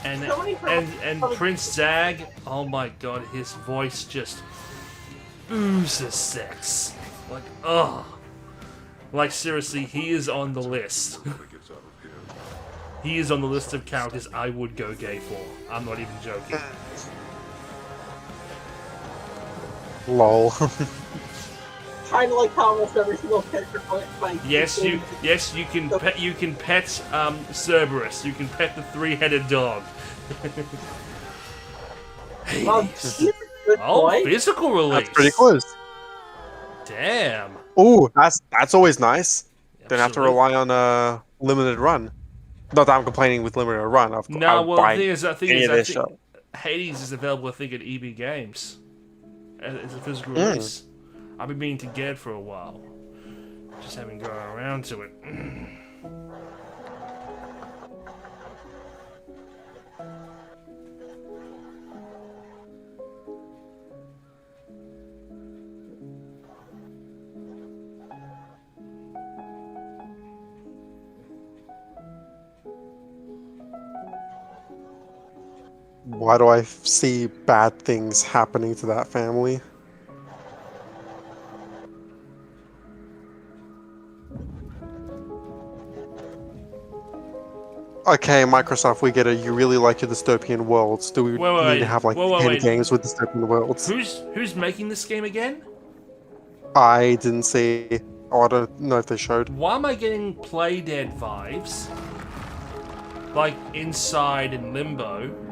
And Prince Zag, oh my god, his voice just oozes sex. Like, ugh. Like seriously, he is on the list. He is on the list of characters I would go gay for. I'm not even joking. Lol. Kind of like how almost every single character like Yes, you can pet Cerberus. You can pet the three-headed dog. Hades. Oh, physical release. That's pretty close. Damn. Ooh, that's always nice. Don't have to Absolutely. rely on a limited run. Not that I'm complaining with limited run. No, well, buy the thing any is, of I this think stuff. Hades is available, I think, at EB Games as a physical release. I've been meaning to get it for a while. Just haven't gone around to it. Why do I see bad things happening to that family? Okay, Microsoft, we get it. You really like your dystopian worlds. Do we need to have like 10 games with dystopian worlds? Who's making this game again? I didn't see. Oh, I don't know if they showed. Why am I getting Playdead vibes? Like Inside and Limbo.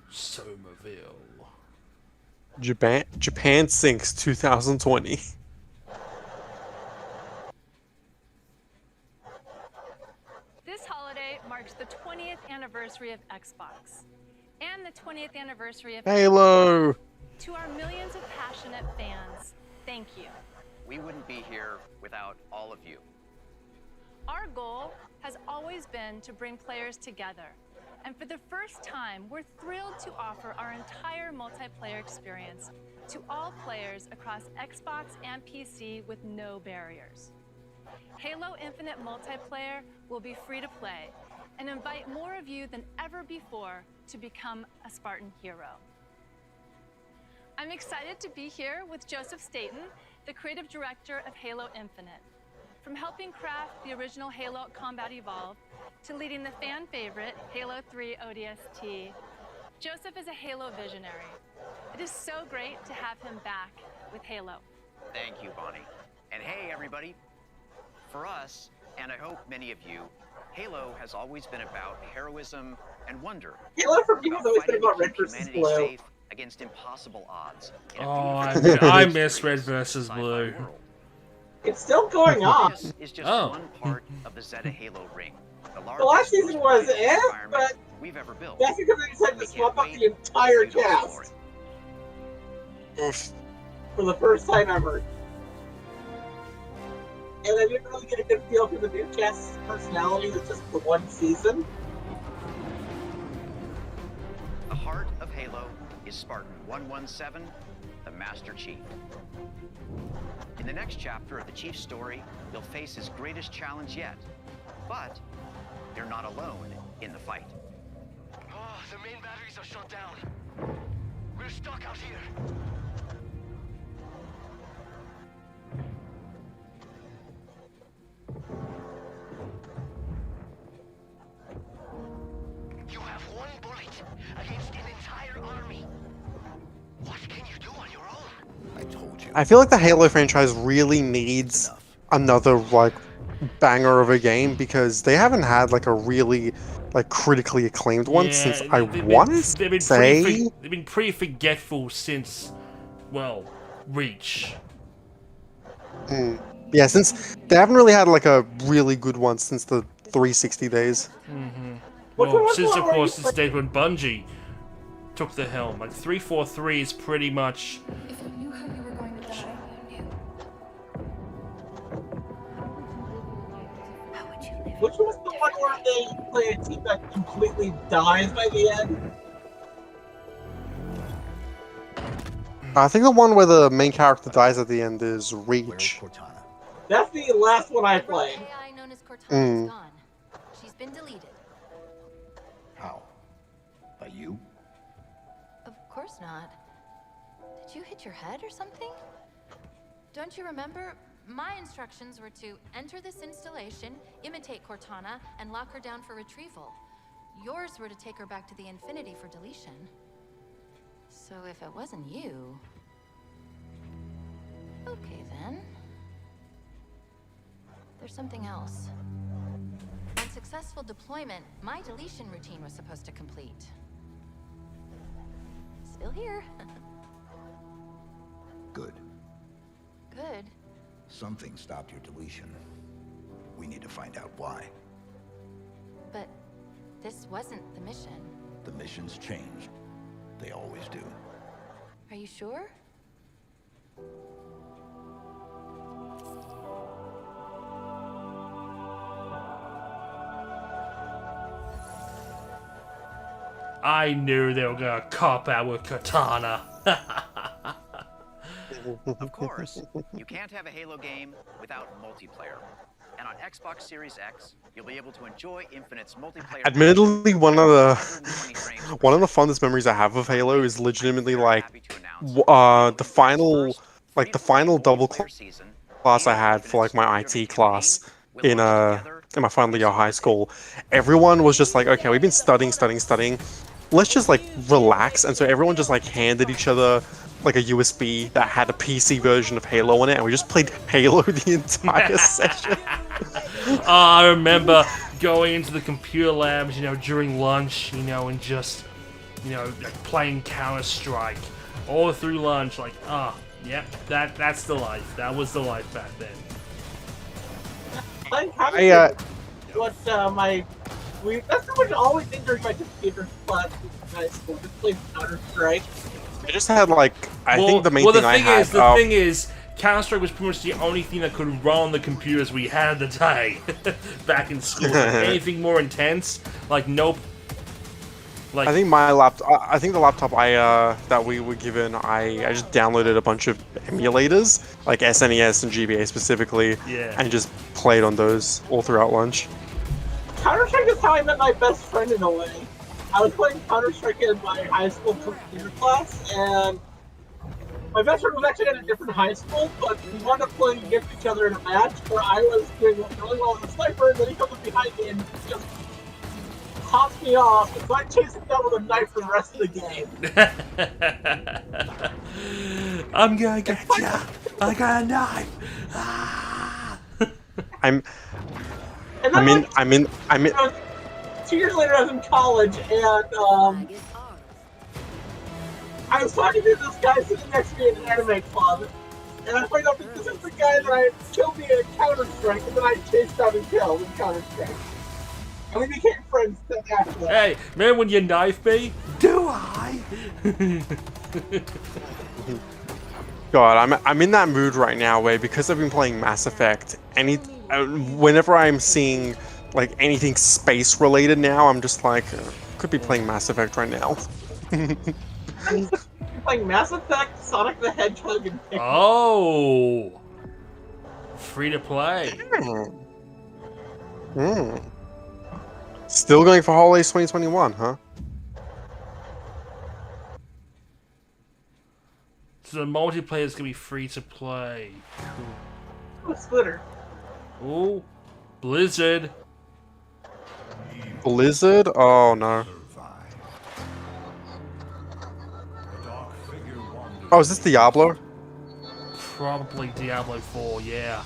Somerville. Japan sinks 2020. This holiday marks the 20th anniversary of Xbox and the 20th anniversary of Halo. To our millions of passionate fans, thank you. We wouldn't be here without all of you. Our goal has always been to bring players together. And for the first time, we're thrilled to offer our entire multiplayer experience to all players across Xbox and PC with no barriers. Halo Infinite Multiplayer will be free to play and invite more of you than ever before to become a Spartan hero. I'm excited to be here with Joseph Staten, the creative director of Halo Infinite. From helping craft the original Halo Combat Evolved to leading the fan favorite Halo 3 ODST, Joseph is a Halo visionary. It is so great to have him back with Halo. Thank you, Bonnie. And hey, everybody. For us, and I hope many of you, Halo has always been about heroism and wonder. Halo for me has always been about Red versus Humanity Blue. safe against impossible odds. Oh, I miss Red versus Blue. It's still going on. This is just one part of the Zeta Halo ring. The last season was but we've ever built. that's because they decided to swap up the entire cast. Oof. For the first time ever. And I didn't really get a good feel for the new cast's personality with just the one season. The heart of Halo is Spartan 117, the Master Chief. In the next chapter of the Chief's story, he'll face his greatest challenge yet. But you're not alone in the fight. Oh, the main batteries are shut down. We're stuck out here. You have one bullet against an entire army. What can you do on your own? I told you. I feel like the Halo franchise really needs another like banger of a game because they haven't had like a really like critically acclaimed one since I want to say they've been pretty forgetful since, well, Reach. Yeah, since they haven't really had like a really good one since the 360 days. Well, since of course this days when Bungie took the helm. Like 343 is pretty much. If you knew how you were going to die, you knew. How would you live Which was the one where they play a team that completely dies by the end? I think the one where the main character dies at the end is Reach. That's the last one I played. AI known as Cortana Mm. is gone. She's been deleted. How? By you? Of course not. Did you hit your head or something? Don't you remember? My instructions were to enter this installation, imitate Cortana, and lock her down for retrieval. Yours were to take her back to the Infinity for deletion. So if it wasn't you... Okay then. There's something else. On successful deployment, my deletion routine was supposed to complete. Still here. Good. Good. Something stopped your deletion. We need to find out why. But this wasn't the mission. The mission's changed. They always do. Are you sure? I knew they were gonna cop out with Katana. Of course, you can't have a Halo game without multiplayer. And on Xbox Series X, you'll be able to enjoy Infinite's multiplayer. Admittedly, one of the fondest memories I have of Halo is legitimately like the final double class I had for like my IT class in my final year of high school. Everyone was just like, okay, we've been studying. Let's just like relax, and so everyone just like handed each other like a USB that had a PC version of Halo on it, and we just played Halo the entire session. I remember going into the computer labs, during lunch, and just, like playing Counter-Strike all through lunch. Like, yep, that's the life. That was the life back then. That's pretty much all we did during my computer class in high school. Just played Counter-Strike. I just had like I think the main thing I had. The thing is, Counter-Strike was pretty much the only thing that could run on the computers we had at the day back in school. Like, anything more intense, like nope. Like I think my laptop. I think the laptop that we were given, I just downloaded a bunch of emulators, like SNES and GBA specifically, and just played on those all throughout lunch. Counter-Strike is how I met my best friend in a way. I was playing Counter-Strike in my high school computer class, and my best friend was actually at a different high school, but we wound up playing against each other in a match where I was doing really well as a sniper, and then he comes up behind me and just pops me off, and so I chased him down with a knife for the rest of the game. I'm gonna get ya! I got a knife! I'm 2 years later, I was in college, and I was talking to this guy sitting next to me in an anime club, and I find out that this is the guy that I killed me in Counter-Strike, and then I chased down and killed in Counter-Strike. And we became friends after that. Hey, remember when you knifed me? Do I? God, I'm in that mood right now where, because I've been playing Mass Effect, whenever I'm seeing like anything space related now, I'm just like, could be playing Mass Effect right now. You're playing Mass Effect, Sonic the Hedgehog, and Pikmin. Oh! Free to play. Still going for holidays 2021, huh? So the multiplayer is gonna be free to play. Cool. Splitter. Ooh, Blizzard. Blizzard? Oh no. Oh, is this Diablo? Probably Diablo 4, yeah.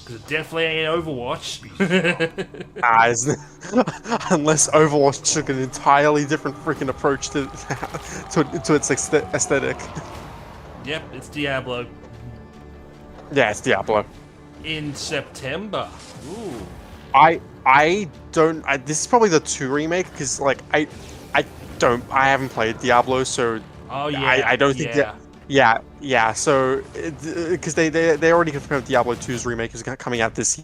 Because it definitely ain't Overwatch. Unless Overwatch took an entirely different freaking approach to its aesthetic. Yep, it's Diablo. Yeah, it's Diablo. In September. Ooh. This is probably the 2 remake, because like I haven't played Diablo, so oh yeah, I don't think so because they already confirmed Diablo 2's remake is coming out this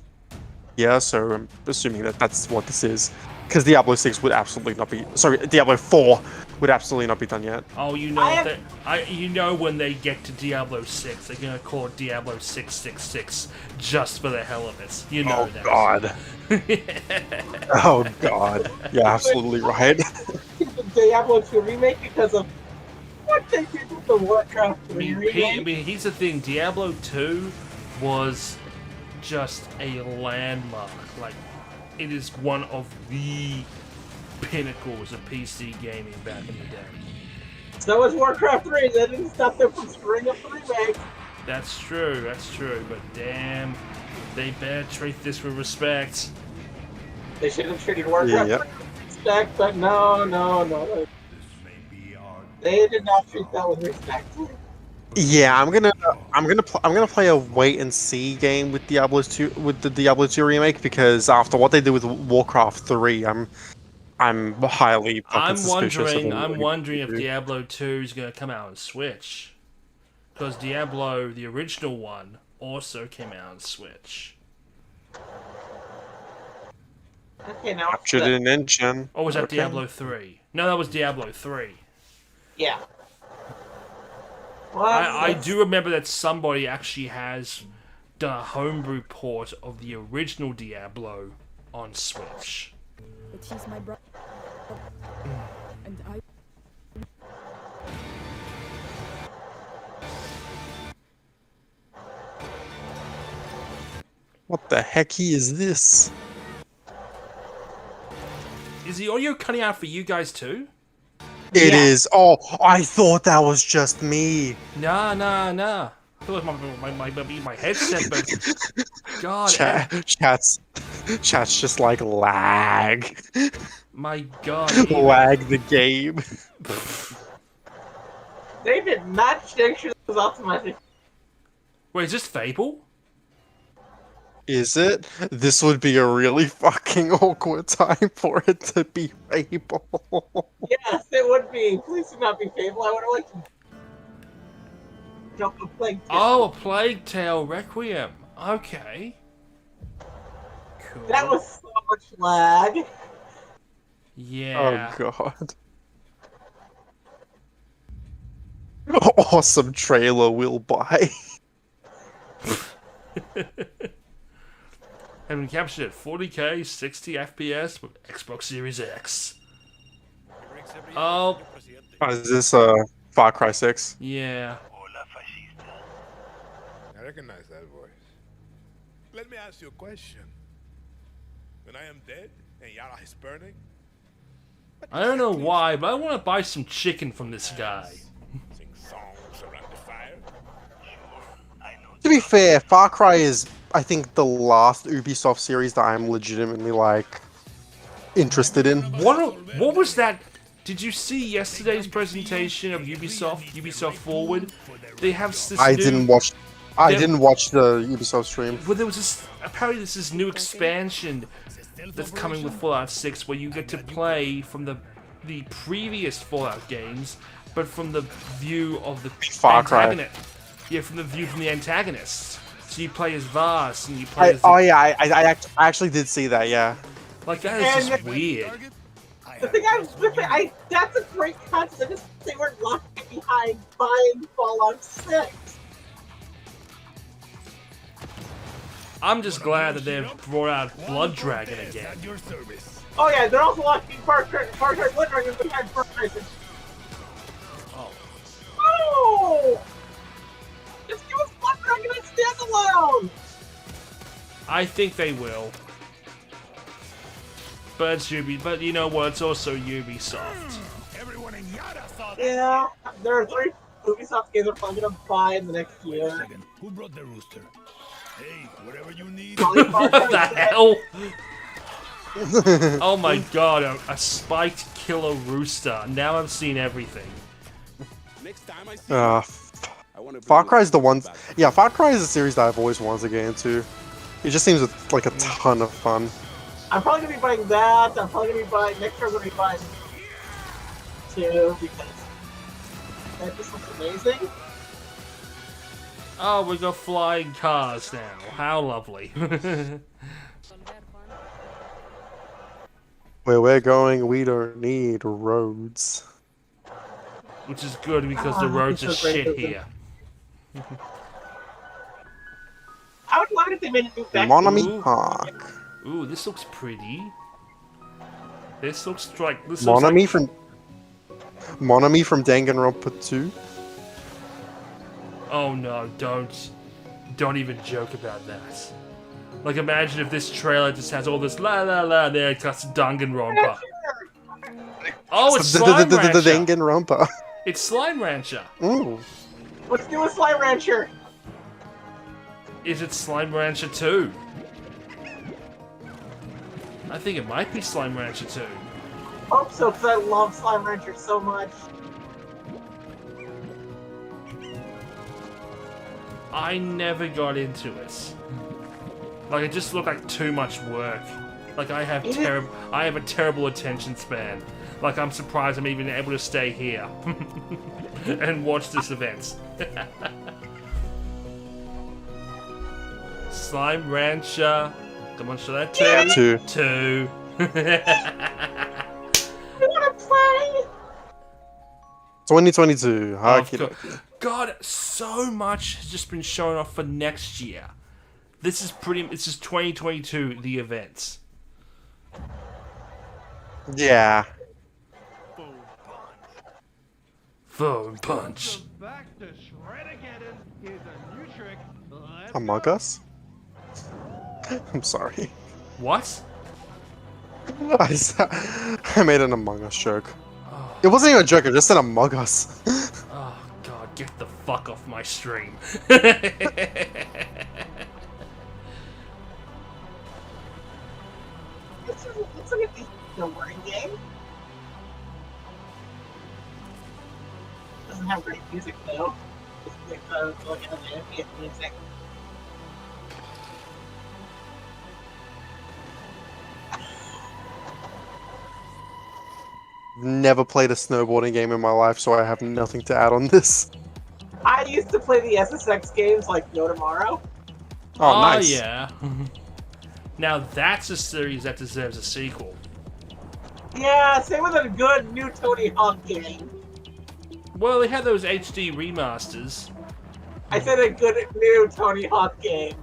Yeah, so I'm assuming that that's what this is. Because Diablo 6 would absolutely not be... Sorry, Diablo 4 would absolutely not be done yet. Oh, you know you know when they get to Diablo 6, they're gonna call it Diablo 666 just for the hell of it. You know that. God. Oh, God. You're absolutely right. The Diablo 2 remake because of what they did with the Warcraft 3 remake. I mean, here's the thing. Diablo 2 was just a landmark. Like, it is one of the pinnacles of PC gaming back in the day. So was Warcraft 3. That didn't stop them from screwing up the remake. That's true, but damn, they better treat this with respect. They should have treated Warcraft 3 with respect, but no. They did not treat that with respect. Yeah, I'm gonna play a wait and see game with Diablo 2 with the Diablo 2 remake because after what they did with Warcraft 3, I'm highly fucking suspicious of them. I'm wondering if Diablo 2 is gonna come out on Switch, because Diablo, the original one, also came out on Switch. Okay, now Captured in an engine. Or was that Diablo 3? No, that was Diablo 3. Yeah. Well, I do remember that somebody actually has done a homebrew port of the original Diablo on Switch. But he's my brother. And I... What the heck is this? Is the audio cutting out for you guys too? It is. Oh, I thought that was just me. Nah. I thought it might be my headset, but God. Chat's just like lag. My God. Lag the game. They did not make sure this was optimized. Wait, is this Fable? Is it? This would be a really fucking awkward time for it to be Fable. Yes, it would be. Please do not be Fable. I would have liked to jump a Plague Tale. Oh, a Plague Tale Requiem. Okay. Cool. That was so much lag. Yeah. Oh god. Awesome trailer will buy. Have been captured at 40k, 60 FPS with Xbox Series X. Oh. Is this Far Cry 6? Yeah. I recognize that voice. Let me ask you a question. When I am dead and Yara is burning, I don't know why, but I want to buy some chicken from this guy. sing songs around the fire. To be fair, Far Cry is, I think, the last Ubisoft series that I'm legitimately, like, interested in. What was that? Did you see yesterday's presentation of Ubisoft Forward? They have this I didn't watch the Ubisoft stream. Well, there was this, apparently there's this new expansion that's coming with Fallout 6 where you get to play from the previous Fallout games, but from the view of the Far Cry. antagonist. Yeah, from the view from the antagonists. So you play as Vars and you play as I actually did see that, yeah. Like, that is just weird. The thing that's a great concept. Just they weren't locked behind buying Fallout 6. I'm just glad that they've brought out Blood Dragon again. Oh yeah, they're also locking Far Cry Blood Dragon behind Far Cry 6. Oh! Just give us Blood Dragon and standalone! I think they will. But it's but you know what? It's also Ubisoft. Yeah, there are 3 Ubisoft games I'm probably gonna buy in the next year. Who brought the rooster? Hey, whatever you need. What the hell? Oh my god, a spiked killer rooster. Now I've seen everything. Next time I see Far Cry is the one. Yeah, Far Cry is a series that I've always wanted to get into. It just seems like a ton of fun. I'm probably gonna be buying that. I'm probably gonna be buying next year. I'm gonna be buying 2 because that just looks amazing. Oh, we got flying cars now. How lovely. Where we're going, we don't need roads. Which is good because the roads are shit here. I would love it if they made a new back. Monami Park. Ooh, this looks pretty. This looks like Monami from Danganronpa 2. Oh no, don't even joke about that. Like, imagine if this trailer just has all this la la la there, it's got Danganronpa. Oh, it's Slime The Rancher. Danganronpa. It's Slime Rancher. Ooh. Let's do a Slime Rancher. Is it Slime Rancher 2? I think it might be Slime Rancher 2. Hope so, because I love Slime Rancher so much. I never got into it. Like, it just looked like too much work. Like, I have a terrible attention span. Like, I'm surprised I'm even able to stay here and watch this event. Slime Rancher. Come on, show that two. Yeah, two. Two. I want to play. 2022. God, so much has just been shown off for next year. This is 2022, the events. Yeah. Phone punch. Among Us? I'm sorry. What? I made an Among Us joke. It wasn't even a joke, it was just an Among Us. Oh god, get the fuck off my stream. Looks like a decent wording game. Doesn't have great music though. Just looking at the ambient music. Never played a snowboarding game in my life, so I have nothing to add on this. I used to play the SSX games like No Tomorrow. Oh, nice. Yeah. Now that's a series that deserves a sequel. Yeah, same with a good new Tony Hawk game. Well, they had those HD remasters. I said a good new Tony Hawk game.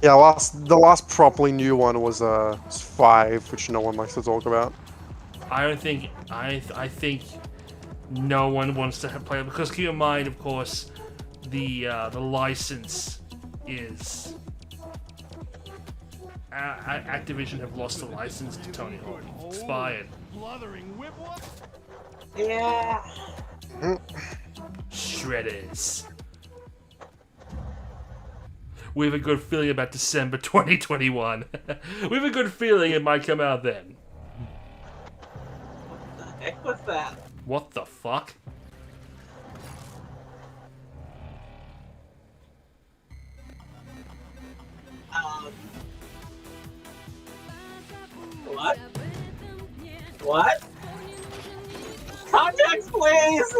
Yeah, the last properly new one was 5, which no one likes to talk about. I don't think I think no one wants to play it because keep in mind, of course, the license is Activision have lost the license to Tony Hawk. It's expired. Yeah. Shredders. We have a good feeling about December 2021. We have a good feeling it might come out then. What the heck was that? What the fuck? What? What? Context, please!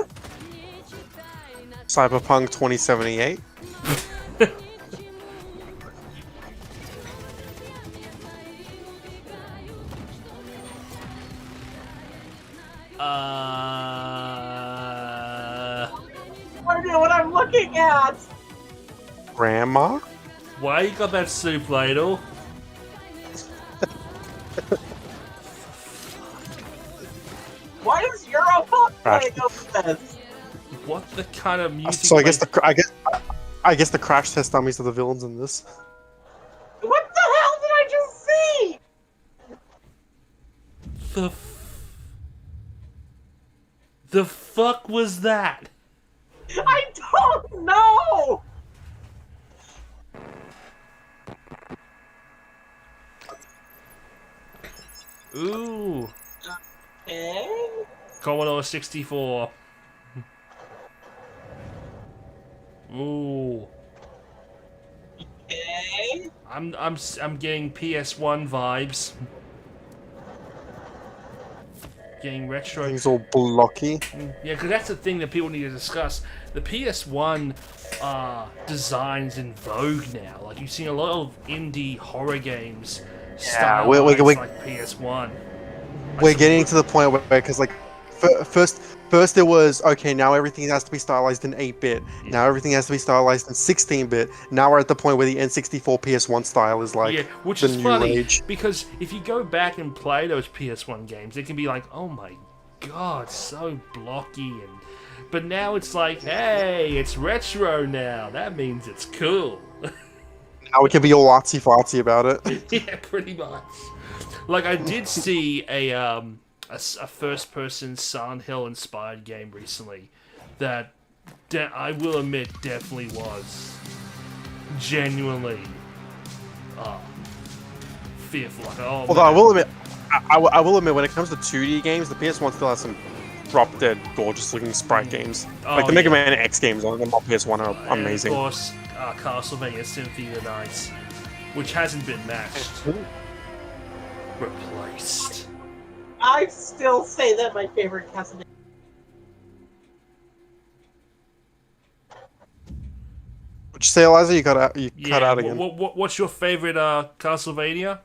Cyberpunk 2078. I don't know what I'm looking at! Grandma? Why you got that soup ladle? Why is Europop playing over this? What the kind of music? So I guess the crash test dummies are the villains in this. What the hell did I just see? The fuck was that? I don't know! Ooh. Okay. Commodore 64. Ooh. Okay. I'm getting PS1 vibes. Getting retro. Things all blocky. Yeah, because that's the thing that people need to discuss. The PS1 designs in vogue now. Like you've seen a lot of indie horror games Yeah, stylized like PS1. We're getting to the point where, because like, first it was okay. Now everything has to be stylized in 8-bit. Now everything has to be stylized in 16-bit. Now we're at the point where the N64 PS1 style is like which the is new funny age. because if you go back and play those PS1 games, it can be like, oh my god, so blocky but now it's like, hey, it's retro now. That means it's cool. Now we can be all artsy fartsy about it. Yeah, pretty much. Like I did see a first-person Silent Hill inspired game recently that I will admit definitely was genuinely fearful. Like, oh, Although I will admit, when it comes to 2D games, the PS1 still has some drop-dead gorgeous-looking sprite games. Like the Mega Man X games on the PS1 are amazing. And of course, Castlevania Symphony of the Night, which hasn't been matched. Replaced. I still say that my favorite Castlevania. What'd you say, Eliza? You cut out again. What's your favorite Castlevania?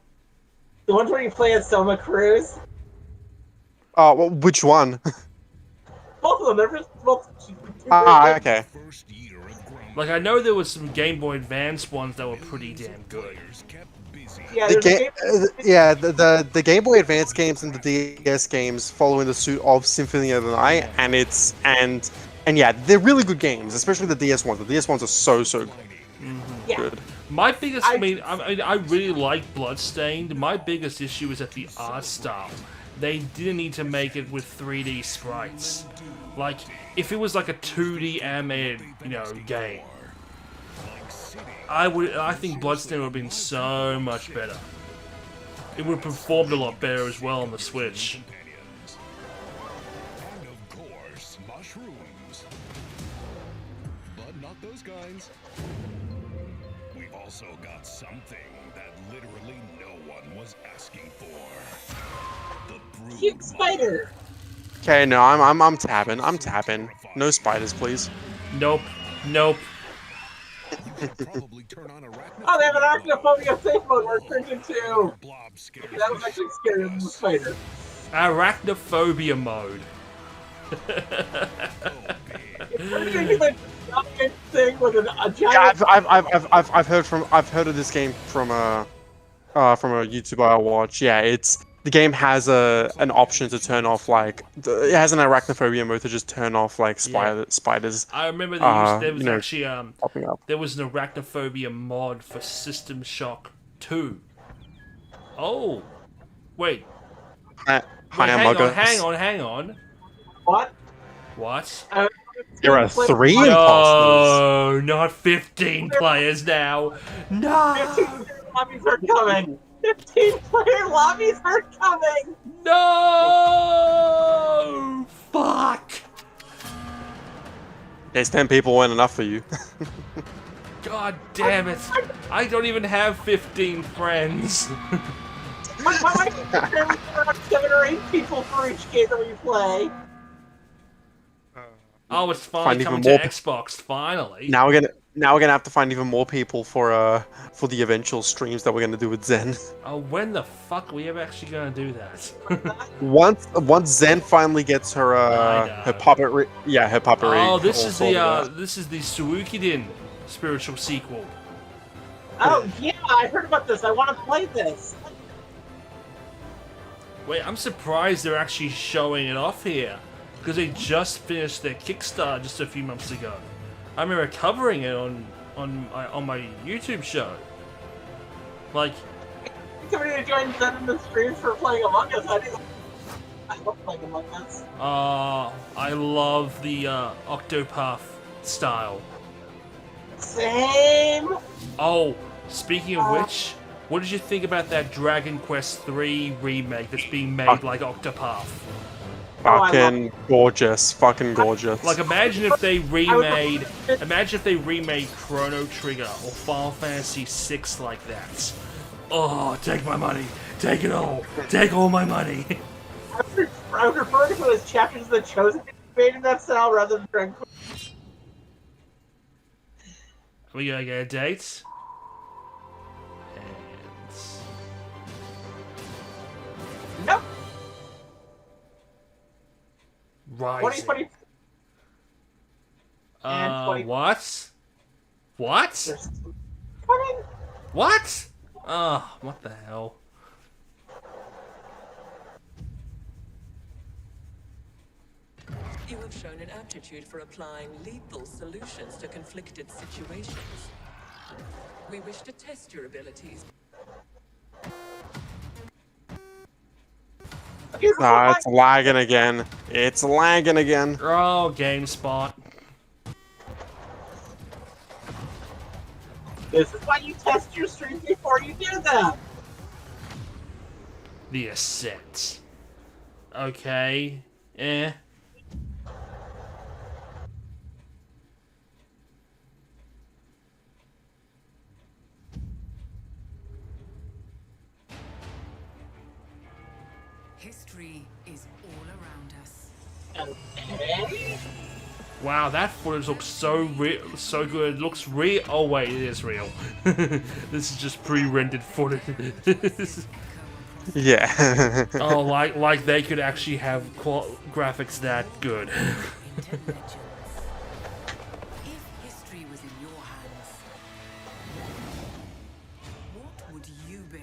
The ones where you play as Selma Cruz. Oh, well, which one? Both of them. They're just both. Okay. Like I know there was some Game Boy Advance ones that were pretty damn good. Yeah, the Game Boy Advance games and the DS games follow in the suit of Symphony of the Night, and yeah, they're really good games, especially the DS ones. The DS ones are so good. My biggest, I really like Bloodstained. My biggest issue is at the art style. They didn't need to make it with 3D sprites. Like, if it was like a 2D animated, game, I think Bloodstained would have been so much better. It would have performed a lot better as well on the Switch. And of course, mushrooms. But not those kinds. We've also got something that literally no one was asking for. The cute spider. Okay, no, I'm tapping. I'm tapping. No spiders, please. Nope. Oh, they have an arachnophobia safe mode where it turns into. That was actually scarier than the spider. Arachnophobia mode. It turns into the giant thing with a giant. Yeah, I've heard of this game from a YouTuber I watch. Yeah, the game has an option to turn off it has an arachnophobia mode to just turn off spiders. I remember there was actually popping up. There was an arachnophobia mod for System Shock 2. Oh, wait. Hang on. What? There are 3 imposters. No, not 15 players now. No. 15 lobbies are coming. 15-player lobbies are coming. No. Fuck. There's 10 people weren't enough for you. God damn it. I don't even have 15 friends. My there are 7 or 8 people for each game that we play. Oh, it's finally coming to Xbox. Finally. Now we're gonna have to find even more people for the eventual streams that we're gonna do with Zen. Oh, when the fuck are we ever actually gonna do that? once Zen finally gets her puppetry, her puppetry. Oh, this is the Suikiden spiritual sequel. Oh yeah, I heard about this. I want to play this. Wait, I'm surprised they're actually showing it off here. Because they just finished their Kickstarter just a few months ago. I remember covering it on my YouTube show. Like, somebody to join Zen in the streams for playing Among Us. I love playing Among Us. I love the Octopath style. Same. Oh, speaking of which, what did you think about that Dragon Quest III remake that's being made like Octopath? Fucking gorgeous. Like, imagine if they remade Chrono Trigger or Final Fantasy VI like that. Oh, take my money. Take it all. Take all my money. I would prefer to put as chapters of the Chosen made in that style rather than Dragon Quest. We gotta get a date. And Nope. Rising. 2020. And 20. What? What? Coming. What? Oh, what the hell? You have shown an aptitude for applying lethal solutions to conflicted situations. We wish to test your abilities. Nah, it's lagging again. It's lagging again. Oh, GameSpot. This is why you test your streams before you do them. The Ascent. Okay. Eh. History is all around us. Okay. Wow, that footage looks so real, so good. It looks real. Oh wait, it is real. This is just pre-rendered footage. Yeah. Oh, like they could actually have graphics that good. If history was in your hands, what would you build?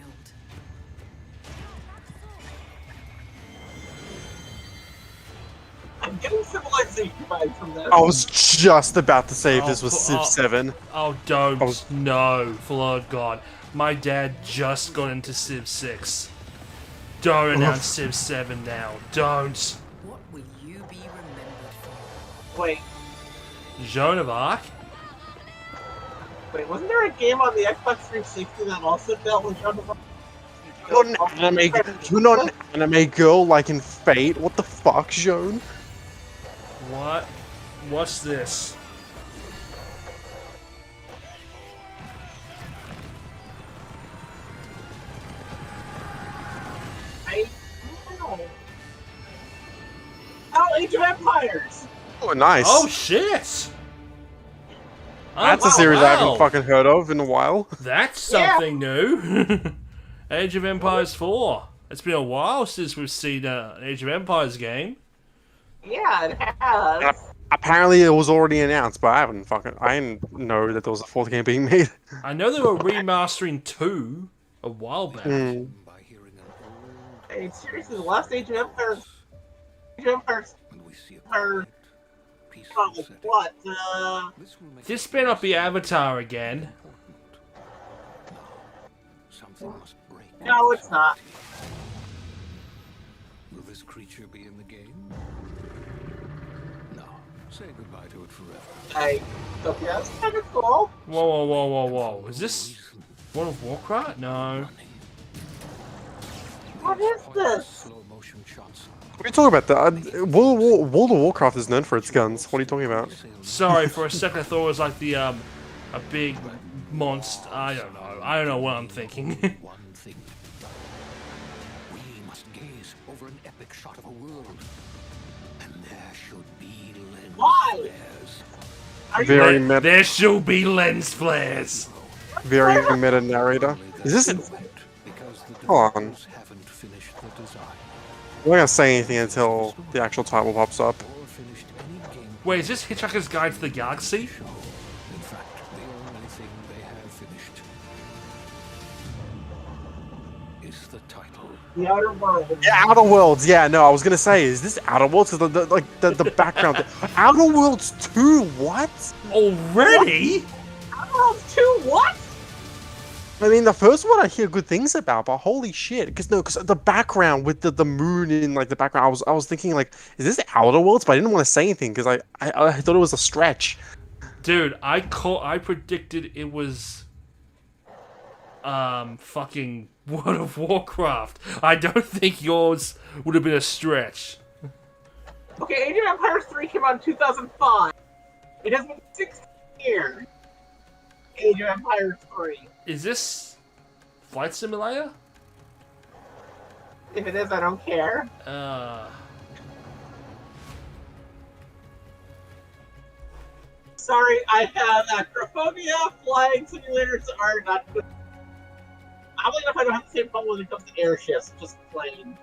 I'm getting civilization vibes from this. I was just about to say if Oh, this was Civ 7. Oh, don't. No, for the Lord of God. My dad just got into Civ 6. Don't announce Civ 7 now. Don't. What will you be remembered for? Wait, Joan of Arc? wait, wasn't there a game on the Xbox 360 that also dealt with Joan of Arc? You're not an anime girl like in Fate. What the fuck, Joan? What? What's this? I don't know. Oh, Age of Empires! Oh, nice. Oh, shit! That's Oh, a series I haven't wow. fucking heard of in a while. That's something new. Age of Empires 4. It's been a while since we've seen an Age of Empires game. Yeah, it has. Apparently it was already announced, but I didn't know that there was a fourth game being made. I know they were remastering 2 a while back. Hey, seriously, the last Age of Empires. Age of Empires. What? This better not be Avatar again. No, it's not. Will this creature be in the game? No. Say goodbye to it forever. Hey, okay, that's kind of cool. Whoa, whoa, whoa, whoa, whoa. Is this World of Warcraft? No. What is this? Slow motion shots. What are you talking about? World of Warcraft is known for its guns. What are you talking about? Sorry, for a second I thought it was like the, a big monster. I don't know. I don't know what I'm thinking. One thing. We must gaze over an epic shot of a world. And there should be lens Why? flares. Very meta. There should be lens flares. Very meta narrator. Is this? Hold on. Haven't finished the design. I'm not gonna say anything until the actual title pops up. Or finished any game. Wait, is this Hitchhiker's Guide to the Galaxy? In fact, the only thing they have finished is the title. The Outer Worlds. Yeah, Outer Worlds. Yeah, no, I was gonna say, is this Outer Worlds? Cause the background. Outer Worlds 2. What? Already? Outer Worlds 2, what? I mean, the first one I hear good things about, but holy shit! Because the background with the moon in like the background, I was thinking like, is this Outer Worlds? But I didn't want to say anything because I thought it was a stretch. Dude, I predicted it was fucking World of Warcraft. I don't think yours would have been a stretch. Okay, Age of Empires 3 came out in 2005. It has been 16 years. Age of Empires 3. Is this Flight Simulator? If it is, I don't care. Sorry, I have acrophobia. Flying simulators are not good. Oddly enough, I don't have the same problem when it comes to airships, just plain.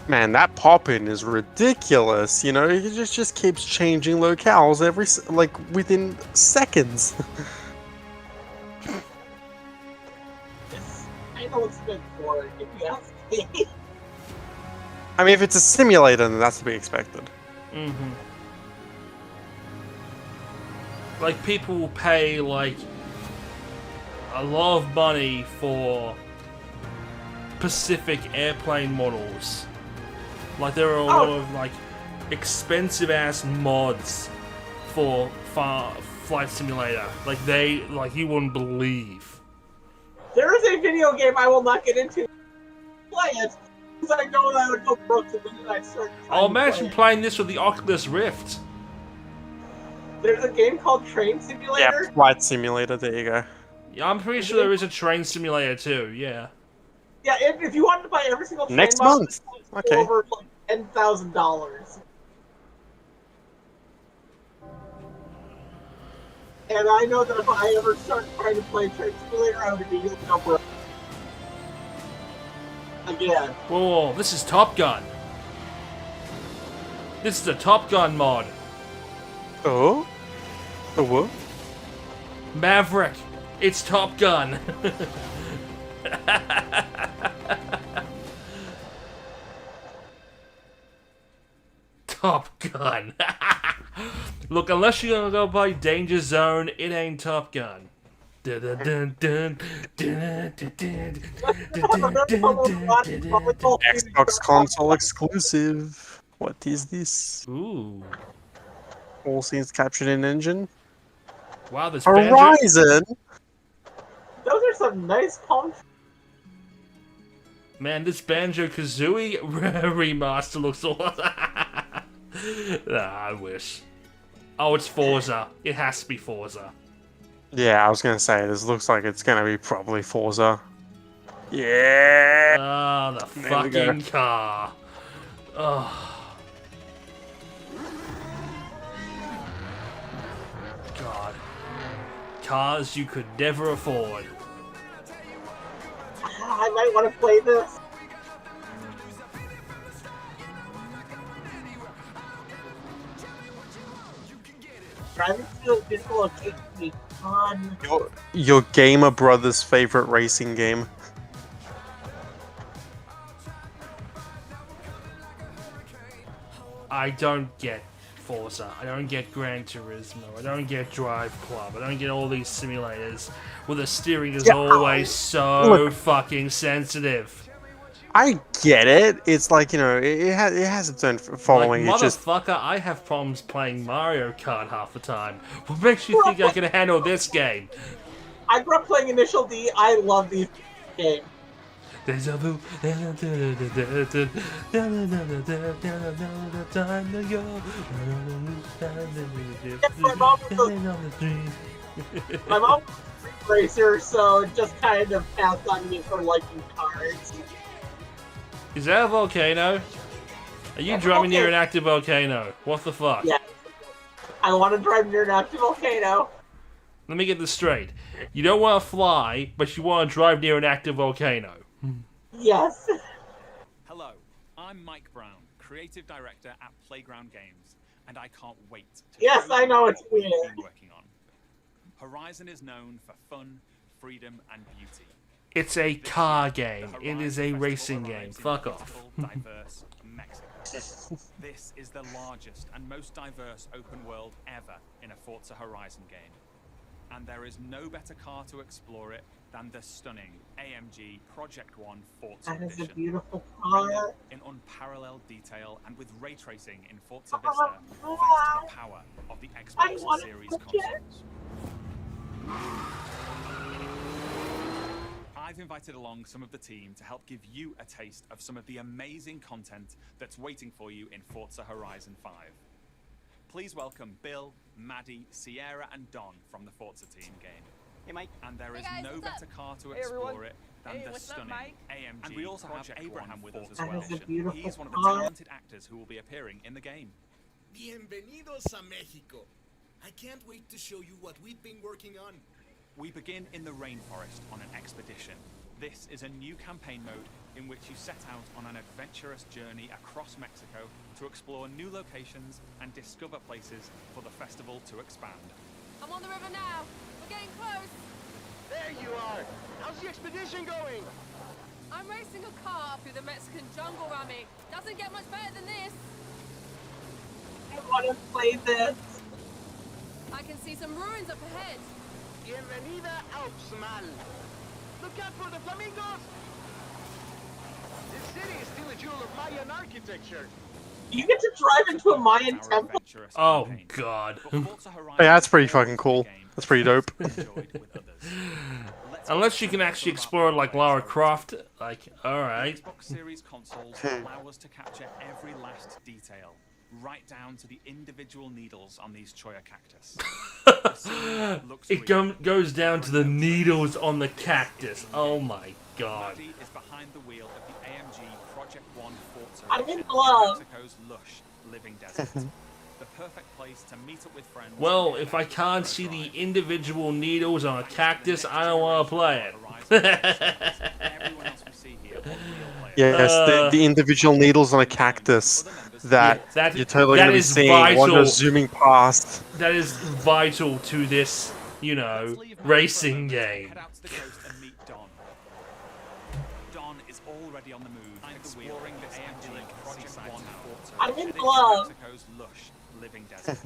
Man, that pop-in is ridiculous. You know, it just keeps changing locales like within seconds. I know it's good for it, if you ask me. I mean, if it's a simulator, then that's to be expected. Mm-hmm. Like, people will pay, like, a lot of money for Pacific airplane models. Like, there are a lot of, like, expensive-ass mods for Flight Simulator. Like, you wouldn't believe. There is a video game I will not get into. Play it, because I know that I would go broke the minute I start. Oh, imagine playing this with the Oculus Rift. There's a game called Train Simulator. Yeah, Flight Simulator, there you go. Yeah, I'm pretty sure there is a train simulator too, yeah. Yeah, if you wanted to buy every single train Next model, month. it's Okay. over like $10,000. And I know that if I ever start trying to play Train Simulator, I would immediately go broke. Again. Whoa, this is Top Gun. This is a Top Gun mod. Oh? Oh, what? Maverick, it's Top Gun. Top Gun. Look, unless you're gonna go buy Danger Zone, it ain't Top Gun. Xbox console exclusive. What is this? Ooh. All scenes captured in engine. Wow, this Horizon. Those are some nice palm. Man, this Banjo-Kazooie remaster looks awesome. I wish. Oh, it's Forza. It has to be Forza. Yeah, I was gonna say this looks like it's gonna be probably Forza. Yeah. Ah, the There we go. fucking car. Oh. God. Cars you could never afford. I might want to play this. Driving to this location would be fun. Your gamer brother's favorite racing game. I don't get Forza. I don't get Gran Turismo. I don't get Drive Club. I don't get all these simulators where the steering is always so fucking sensitive. I get it. It's like, you know, it has its own following. Like, It's just motherfucker, I have problems playing Mario Kart half the time. What makes you think I can handle this game? I grew up playing Initial D. I love these games. Deja vu. My mom was a racer, so it just kind of passed on me for liking cars. Is that a volcano? Are you driving near an active volcano? What the fuck? Yeah. I want to drive near an active volcano. Let me get this straight. You don't want to fly, but you want to drive near an active volcano. Yes. Hello, I'm Mike Brown, Creative Director at Playground Games, and I can't wait to Yes, show I you know what it's we've weird. been working on. Horizon is known for fun, freedom, and beauty. It's a car game. It is a racing game. Fuck off. Diverse Mexico. This is the largest and most diverse open world ever in a Forza Horizon game. And there is no better car to explore it than the stunning AMG Project One Forza That is a Edition. beautiful car. In unparalleled detail and with ray tracing in Forza Vista, thanks to the power of the Xbox Series consoles. I've invited along some of the team to help give you a taste of some of the amazing content that's waiting for you in Forza Horizon 5. Please welcome Bill, Maddie, Sierra, and Don from the Forza team game. Hey, Mike. And there is Hey, guys, no what's better up? car to Hey, everyone. explore it than Hey, the what's up, stunning Mike? AMG. And we also have Abraham with us as That well. is a beautiful He's one of the car. talented actors who will be appearing in the game. Bienvenidos a Mexico. I can't wait to show you what we've been working on. We begin in the rainforest on an expedition. This is a new campaign mode in which you set out on an adventurous journey across Mexico to explore new locations and discover places for the festival to expand. I'm on the river now. We're getting close. There you are. How's the expedition going? I'm racing a car through the Mexican jungle, Rami. Doesn't get much better than this. I want to play this. I can see some ruins up ahead. Bienvenida Alpsmal. Look out for the flamingos. This city is still a jewel of Mayan architecture. You get to drive into a Mayan temple. Oh god. Yeah, that's pretty fucking cool. That's pretty dope. Unless you can actually explore like Lara Croft, like, alright. Xbox Series consoles allow us to capture every last detail, right down to the individual needles on these Choya cactus. It goes down to the needles on the cactus. Oh my god. Maddie is behind the wheel of the AMG Project One Forza I'm in mission love. Mexico's lush living desert. The perfect place to meet up with friends. Well, if I can't see the individual needles on a cactus, I don't want to play it. Everyone else we see here are real players. Yes, the individual needles on a cactus that, you're totally going to be seeing while you're zooming past. That is vital to this, you know, racing game. Head out to the coast and meet Don. Don is already on the move, exploring the AMG Project One Forza. I'm in love. Mexico's lush living desert.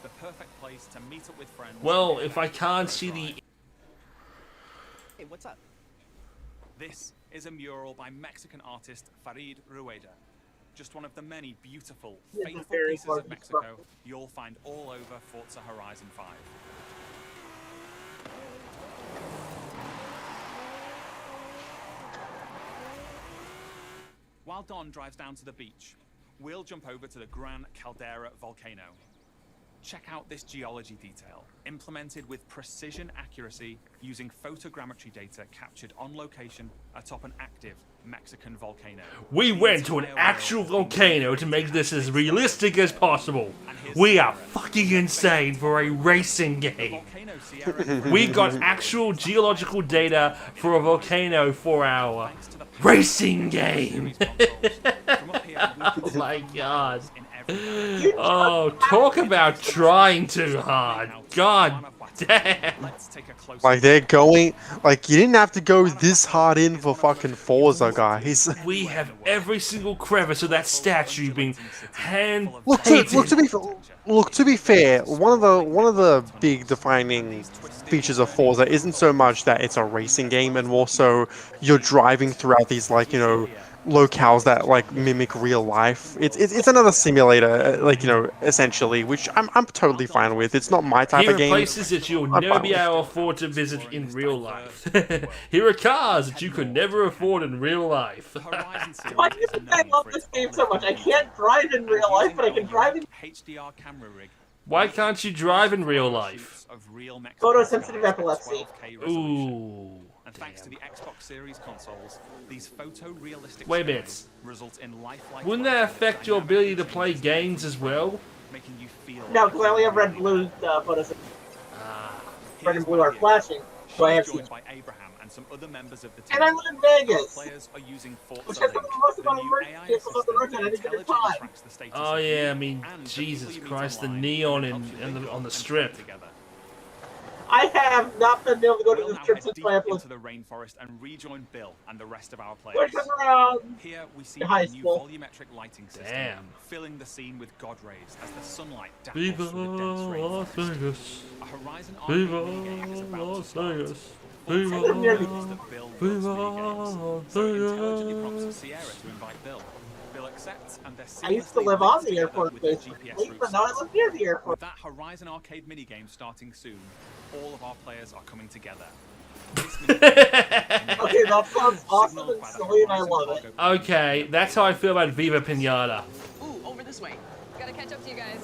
The perfect place to meet up with friends. Well, if I can't see the... Hey, what's up? This is a mural by Mexican artist Farid Rueda. Just one of the many beautiful, This is faithful very pieces of gorgeous Mexico stuff. you'll find all over Forza Horizon 5. While Don drives down to the beach, we'll jump over to the Gran Caldera volcano. Check out this geology detail, implemented with precision accuracy using photogrammetry data captured on location atop an active Mexican volcano. We went to an actual volcano to make this as realistic as possible. We are fucking insane for a racing game. We got actual geological data for a volcano for our racing game. Oh my god. Oh, talk about trying too hard. God damn. Like, they're going... Like, you didn't have to go this hard in for fucking Forza, guys. We have every single crevice of that statue being hand Look, to be fair, one of the big defining features of Forza isn't so much that it's a racing game, and more so you're driving throughout these, like, you know, locales that like mimic real life. It's another simulator, like, you know, essentially, which I'm totally fine with. It's not my type Here of are game. places that you'll never be able to afford to visit in real life. Here are cars that you could never afford in real life. Why do you think I love this game so much? I can't drive in real life, but I can drive in HDR camera rig. Why can't you drive in real life? photosensitive epilepsy. Ooh. And thanks to the Xbox Series consoles, these photorealistic Wait a minute. scenarios result in lifelike. Wouldn't that affect your ability to play games as well? Making you feel No, because I only have red and blue photosensitive. Red and blue are flashing, so I have seen. by Abraham and some other members of the team. And I live in Vegas, Players are using Forza which has some of the most amount of emergency vehicles on the road at any given time. Oh yeah, I mean, Jesus Christ, the neon on the strip. I have not been able to go to the strip since my into the rainforest and rejoin Bill and the rest of our players. Come around Here we see high a new school. volumetric lighting system, Damn. filling the scene with God rays as the sunlight dapples Viva through the dense Las rainforest. Vegas. A Horizon Viva arcade minigame is about to Las start. Vegas. Forza Viva knows that Bill loves Viva minigames, so it intelligently prompts Sierra to invite Bill. Bill accepts, and they're I used to seamlessly live on linked the together airport with the base, GPS route but now I set. live near the airport. With that Horizon arcade minigame starting soon, all of our players are coming together. Okay, that sounds awesome and silly, and I love it. Okay, that's how I feel about Viva Pinata. Ooh, over this way. Gotta catch up to you guys.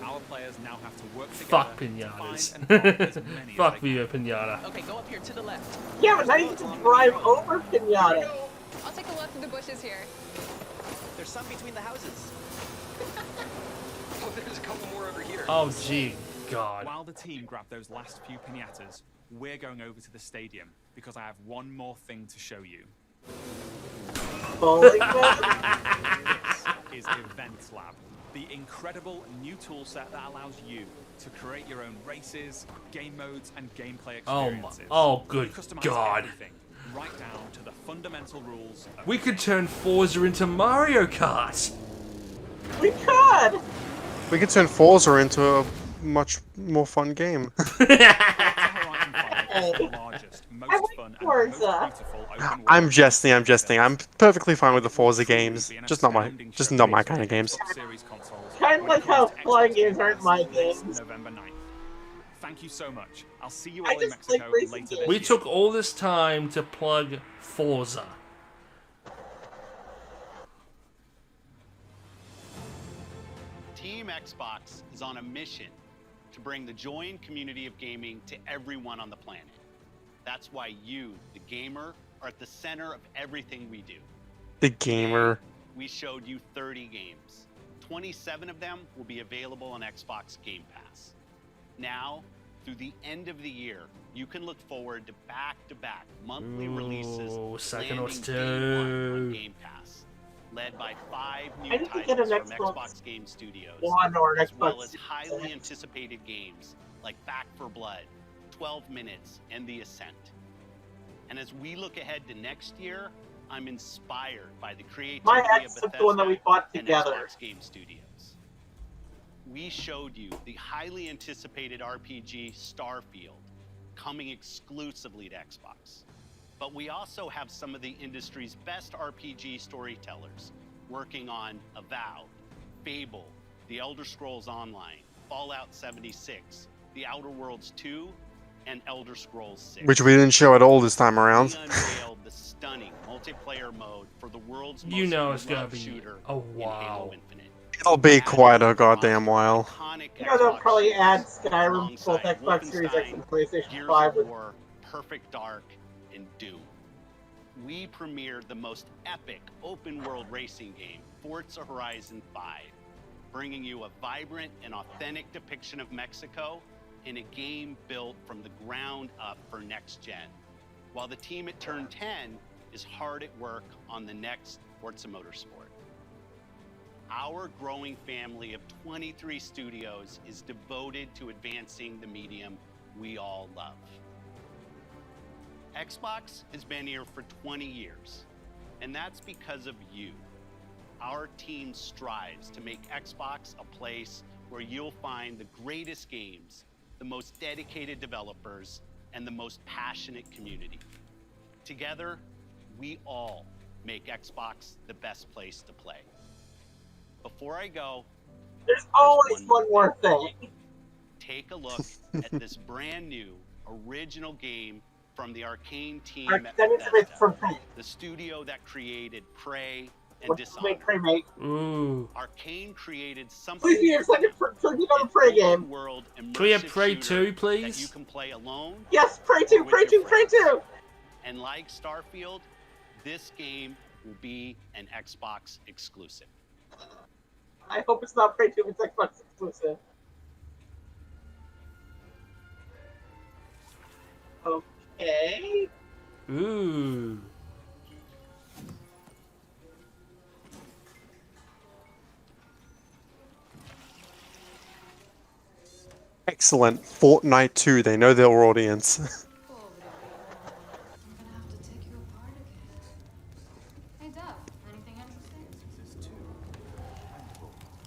Our players now have to work together. Fuck find pinatas. and farm as many as Fuck they video pinata. Okay, go up here to the left. Yeah, but now you can drive over pinata. I'll take a look through the bushes here. There's some between the houses. Oh, there's a couple more over here. Oh, gee, God. While the team grab those last few pinatas, we're going over to the stadium because I have one more thing to show you. Bowling This is Events Lab, the incredible new tool set that allows you to create your own races, game modes, and gameplay experiences. Oh, good You customize God. everything, right down to the fundamental rules of We could turn Forza into Mario Kart. We could! We could turn Forza into a much more fun game. I'm jesting. I'm perfectly fine with the Forza games. Just not my kind of games. Kind of like how flying games aren't my games. November 9th. Thank you so much. I'll see you I all in just like Mexico racing later games. this We year. took all this time to plug Forza. Team Xbox is on a mission to bring the joy and community of gaming to everyone on the planet. That's why you, the gamer, are at the center of everything we do. The gamer. We showed you 30 games. 27 of them will be available on Xbox Game Pass. Now, through the end of the year, you can look forward to back-to-back monthly releases Psychonauts landing day one 2. on Game Pass, led by 5 I new need to get an titles from Xbox Xbox Game Studios, One or an as well Xbox as highly anticipated games like Back 4 Blood, 12 Minutes, and The Ascent. And as we look ahead to next year, I'm inspired by the creativity My of ex took the one that we Bethesda bought and together. Xbox Game Studios. We showed you the highly anticipated RPG Starfield coming exclusively to Xbox. But we also have some of the industry's best RPG storytellers working on Avowed, Fable, The Elder Scrolls Online, Fallout 76, The Outer Worlds 2, and Elder Scrolls 6. Which we didn't show at all this time around. We unveiled the stunning multiplayer mode for the world's You most know it's gonna beloved be shooter a in wow. Halo Infinite. It'll be quite a goddamn while. You know, they'll probably add Skyrim, Alongside both Xbox Series X Wolfenstein, and PlayStation Gears 5. of War, Perfect Dark, and Doom. We premiered the most epic open-world racing game, Forza Horizon 5, bringing you a vibrant and authentic depiction of Mexico in a game built from the ground up for next gen, while the team at Turn 10 is hard at work on the next Forza Motorsport. Our growing family of 23 studios is devoted to advancing the medium we all love. Xbox has been here for 20 years, and that's because of you. Our team strives to make Xbox a place where you'll find the greatest games, the most dedicated developers, and the most passionate community. Together, we all make Xbox the best place to play. Before I go, there's always one more thing. Take a look at this brand new original game from the Arcane team at That means it's from Prey. the studio that created Prey and What Dishonored. Prey make? Ooh. Arcane created something Please be a second for a Prey game. world Can we have immersive Prey shooter 2, please? that you can play alone. Yes, Prey 2, or Prey with 2, your Prey friends. 2! And like Starfield, this game will be an Xbox exclusive. I hope it's not Prey 2, it's Xbox exclusive. Okay. Ooh. Excellent. Fortnite 2, they know their audience. Hey, Dev, anything interesting? This is 2. And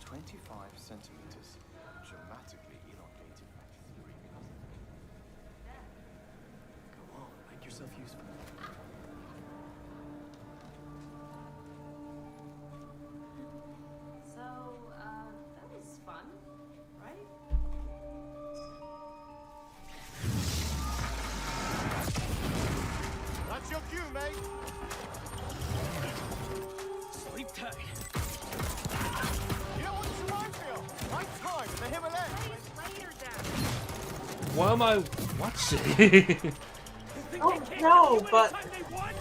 25 centimeters, dramatically elongated by 3 Go on, make yourself useful. So, that was fun, right? That's your cue, mate. Sleep tight. You know what this reminds me of? My time in the Himalayas. Why am I... What? Oh, no, but... What?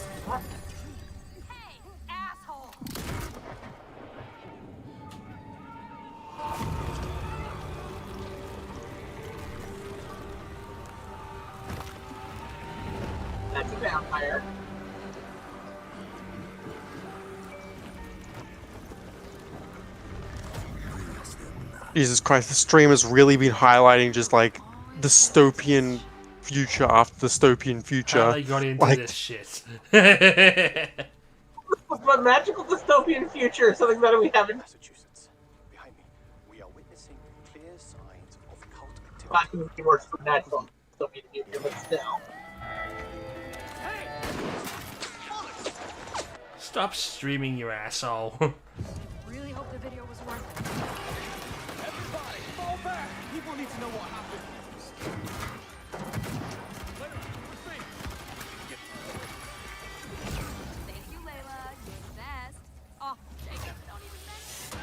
That's a vampire. Jesus Christ, the stream has really been highlighting just like dystopian future after dystopian future. How they got into like, this shit. But magical dystopian future is something that we haven't. Massachusetts. Behind me, we are witnessing clear signs of cult activity. Not going to be more supernatural dystopian future, but still. Stop streaming, you asshole. Really hope the video was worth it. Everybody, fall back! People need to know what happened. Thank you, Layla. You're the best. Oh, Jacob, don't even mention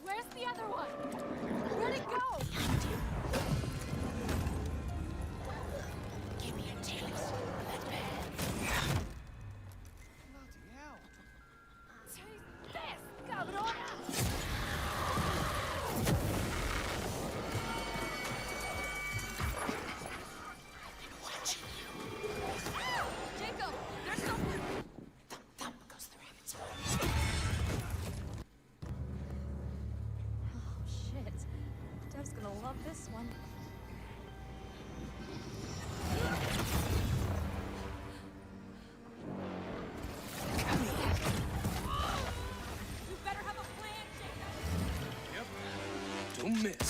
Where's the other one? Where'd it go? Give me a taste. Bloody hell. Taste this, cabrón! Jacob, there's something. Thump goes the rabbit's Oh, shit. Dev's gonna love this one. You better have a plan, Jacob. Don't miss.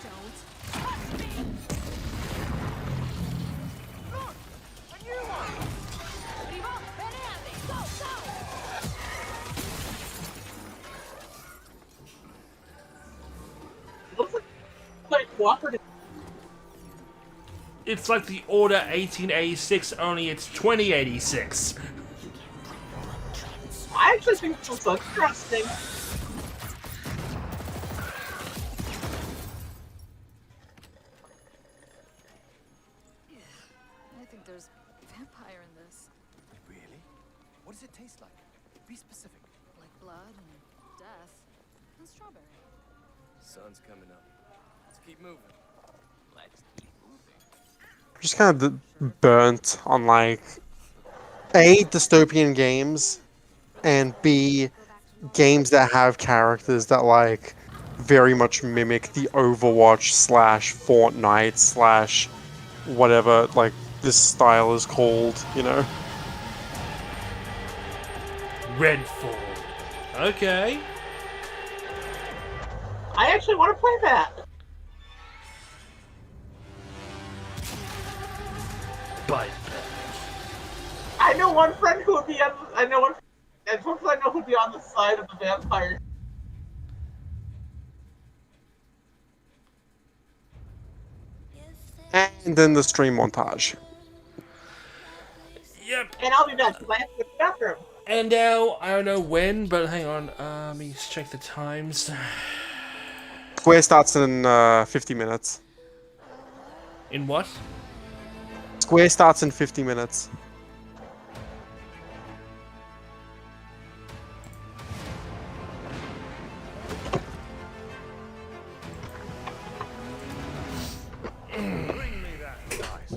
Don't touch me! Look! A new one! Primo, peleate! Go, It looks like cooperative. It's like the Order 1886, only it's 2086. I actually think this looks interesting. I think there's vampire in this. Really? What does it taste like? Be specific. Like blood and death. And strawberry. Sun's coming up. Let's keep moving. Let's keep moving. just kind of burnt on like A, dystopian games, and B, games that have characters that like very much mimic the Overwatch / Fortnite / whatever like this style is called, you know. Redfall. Okay. I actually want to play that. But I know one friend who would be on. I know one. And one friend I know who would be on the side of the vampire. And then the stream montage. Yep. And I'll be back because I have to go to the bathroom. And now, I don't know when, but hang on, let me just check the times. Square starts in 50 minutes. In what? Square starts in 50 minutes. Bring me that device.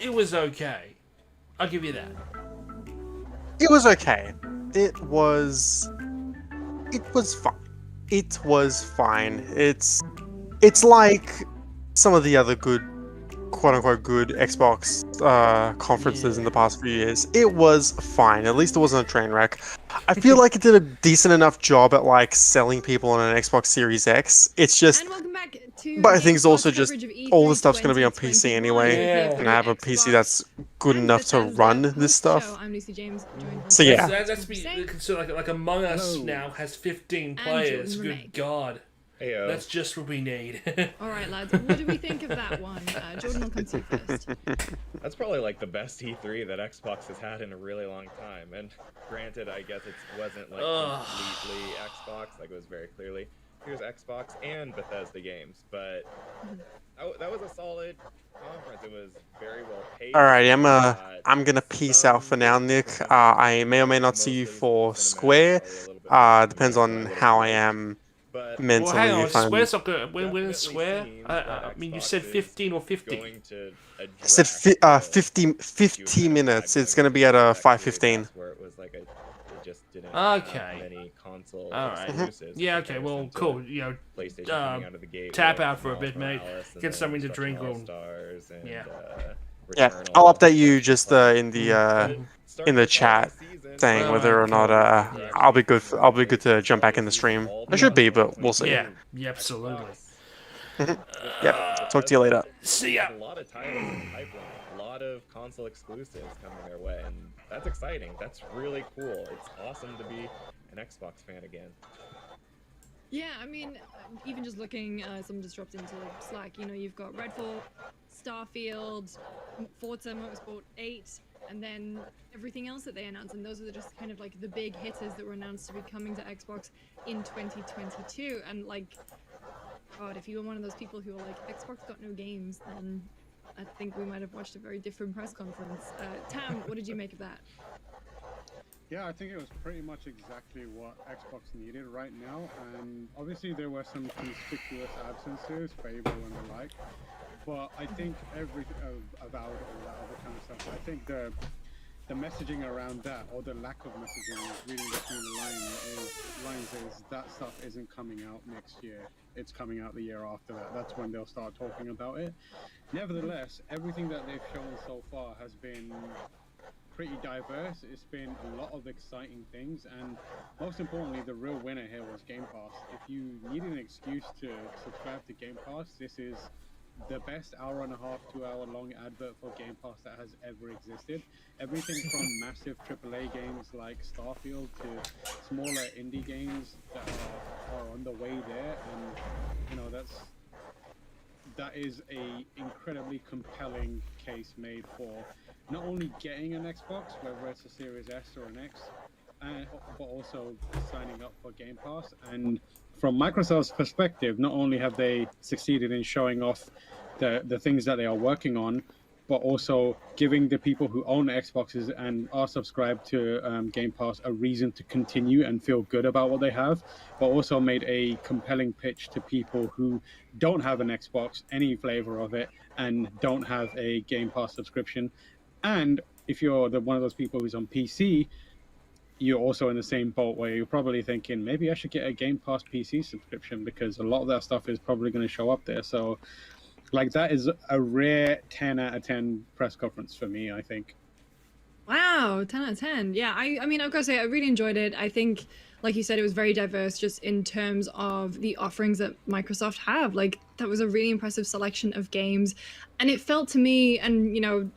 It was okay. I'll give you that. It was okay. It was fine. It was fine. It's like some of the other good, quote unquote, good Xbox conferences in the past few years. It was fine. At least it wasn't a train wreck. I feel like it did a decent enough job at like selling people on an Xbox Series X. It's just, And welcome back to but I think it's also Xbox just coverage of E3 all the stuff's going to be on PC 2021. anyway, We're here for and I have a the PC that's good and enough to Bethesda run this post-show. stuff. I'm Lucy James, joined by So yeah. That's considered like Among Us now has 15 players. Jordan Good God. Heyo. That's just what we need. All right, lads. What do we think of that one? Jordan will come to you first. That's probably like the best E3 that Xbox has had in a really long time. And granted, I guess it wasn't like completely Xbox, like it was very clearly. Here's Xbox and Bethesda games, but that was a solid conference. It was very well paced. Alright, I'm gonna peace out for now, Nick. I may or may not see you for Square. Depends on how I am mentally. Well, hang on. If I'm... Square's not good. When Square? I mean, you said 15 or 50. I said 50 minutes. It's gonna be at 5:15. Okay. All right. Yeah. Okay. Well, cool. You know, tap out for a bit, mate. Get something to drink. Or yeah. Yeah, I'll update you just in the chat saying whether or not I'll be good. I'll be good to jump back in the stream. I should be, but we'll see. Yeah. Yeah. Absolutely. Yep. Talk to you later. See ya. A lot of titles in the pipeline, a lot of console exclusives coming their way, and that's exciting. That's really cool. It's awesome to be an Xbox fan again. Yeah, I mean, even just looking, someone just dropped into Slack, you know, you've got Redfall, Starfield, Forza Motorsport 8, and then everything else that they announced, and those are just kind of like the big hitters that were announced to be coming to Xbox in 2022, and like, God, if you were one of those people who were like, Xbox got no games, then I think we might have watched a very different press conference. Tam, what did you make of that? Yeah, I think it was pretty much exactly what Xbox needed right now, and obviously there were some conspicuous absences, Fable and the like, but I think about all that other kind of stuff, I think the messaging around that, or the lack of messaging, reading between the lines is that stuff isn't coming out next year, it's coming out the year after that. That's when they'll start talking about it. Nevertheless, everything that they've shown so far has been pretty diverse. It's been a lot of exciting things, and most importantly, the real winner here was Game Pass. If you need an excuse to subscribe to Game Pass, this is the best hour-and-a-half, 2-hour-long advert for Game Pass that has ever existed. Everything from massive AAA games like Starfield to smaller indie games that are on the way there, and you know that is a incredibly compelling case made for not only getting an Xbox, whether it's a Series S or an X, but also signing up for Game Pass. And from Microsoft's perspective, not only have they succeeded in showing off the things that they are working on, but also giving the people who own Xboxes and are subscribed to Game Pass a reason to continue and feel good about what they have, but also made a compelling pitch to people who don't have an Xbox, any flavor of it, and don't have a Game Pass subscription. And if you're one of those people who's on PC, you're also in the same boat where you're probably thinking, maybe I should get a Game Pass PC subscription because a lot of that stuff is probably going to show up there. So, like, that is a rare 10 out of 10 press conference for me, I think. Wow, 10 out of 10. Yeah, I mean, I've got to say, I really enjoyed it. I think, like you said, it was very diverse just in terms of the offerings that Microsoft have. Like, that was a really impressive selection of games. And it felt to me, and, you know,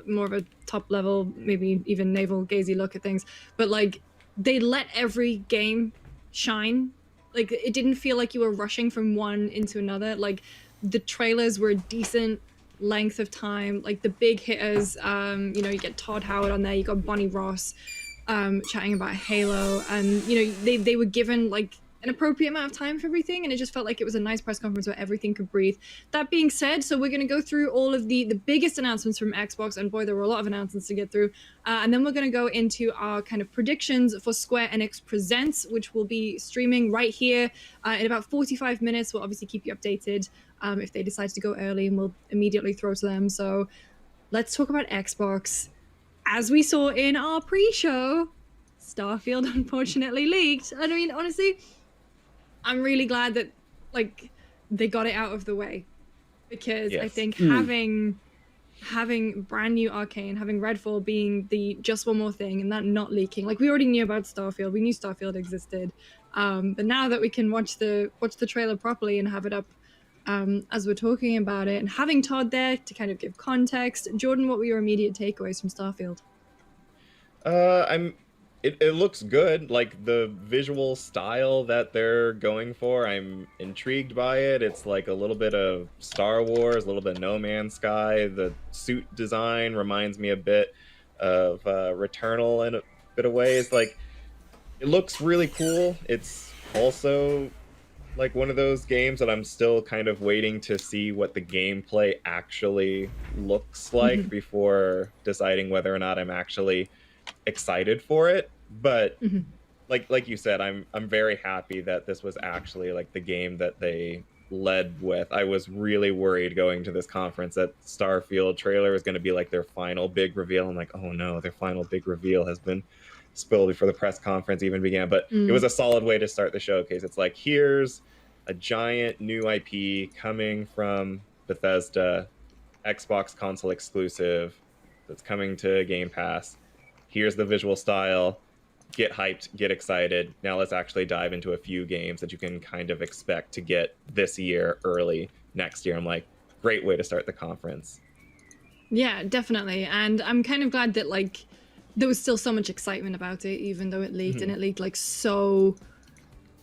more of a top level, maybe even navel gazy look at things, but like they let every game shine. Like it didn't feel like you were rushing from one into another. Like the trailers were a decent length of time. Like the big hitters, you know, you get Todd Howard on there, you got Bonnie Ross chatting about Halo, and you know they were given like an appropriate amount of time for everything, and it just felt like it was a nice press conference where everything could breathe. That being said, so we're going to go through all of the biggest announcements from Xbox, and boy, there were a lot of announcements to get through, and then we're going to go into our kind of predictions for Square Enix Presents, which will be streaming right here in about 45 minutes. We'll obviously keep you updated if they decide to go early, and we'll immediately throw to them. So let's talk about Xbox. As we saw in our pre-show, Starfield unfortunately leaked. And I mean, honestly, I'm really glad that like they got it out of the way, because I think having brand new Arcane, having Redfall being the just one more thing, and that not leaking. Like, we already knew about Starfield, we knew Starfield existed, but now that we can watch the trailer properly and have it up as we're talking about it, and having Todd there to kind of give context. Jordan, what were your immediate takeaways from Starfield? It looks good, like the visual style that they're going for. I'm intrigued by it. It's like a little bit of Star Wars, a little bit of No Man's Sky. The suit design reminds me a bit of Returnal in a bit of ways. Like, it looks really cool. It's also like one of those games that I'm still kind of waiting to see what the gameplay actually looks like before deciding whether or not I'm actually excited for it. But like you said, I'm very happy that this was actually like the game that they led with. I was really worried going to this conference that Starfield trailer was going to be like their final big reveal. I'm like, oh no, their final big reveal has been spilled before the press conference even began. But it was a solid way to start the showcase. It's like, here's a giant new IP coming from Bethesda, Xbox console exclusive, that's coming to Game Pass. Here's the visual style. Get hyped, get excited. Now let's actually dive into a few games that you can kind of expect to get this year, early next year. I'm like, great way to start the conference. Yeah, definitely. And I'm kind of glad that like there was still so much excitement about it, even though it leaked, and it leaked like so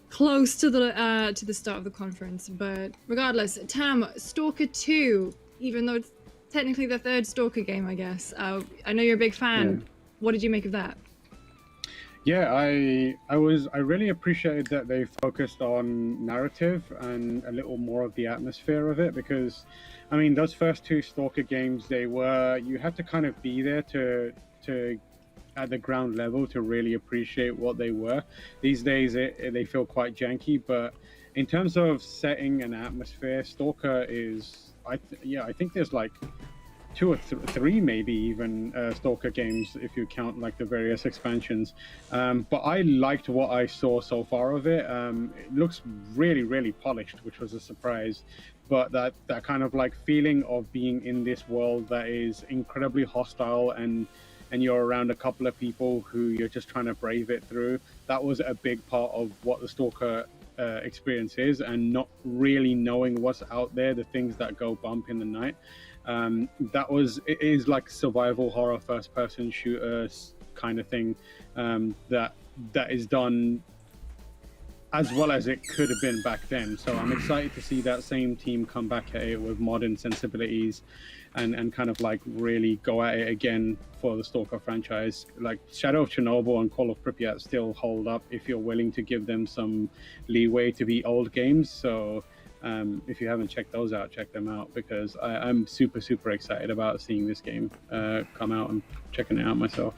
close to the start of the conference. But regardless, Tam, Stalker 2, even though it's technically the third Stalker game, I guess. I know you're a big fan. Yeah. What did you make of that? Yeah, I really appreciated that they focused on narrative and a little more of the atmosphere of it, because I mean, those first two Stalker games, you had to kind of be there to at the ground level to really appreciate what they were. These days they feel quite janky, but in terms of setting and atmosphere, Stalker is I think there's like 2 or 3 maybe even Stalker games if you count like the various expansions, but I liked what I saw so far of it. It looks really polished, which was a surprise, but that kind of like feeling of being in this world that is incredibly hostile, and you're around a couple of people who you're just trying to brave it through, that was a big part of what the Stalker experience is, and not really knowing what's out there, the things that go bump in the night. It is like survival horror, first person shooter kind of thing, that is done as well as it could have been back then. So I'm excited to see that same team come back at it with modern sensibilities and kind of like really go at it again for the Stalker franchise. Like Shadow of Chernobyl and Call of Pripyat still hold up if you're willing to give them some leeway to be old games. So if you haven't checked those out, check them out, because I'm super excited about seeing this game come out and checking it out myself.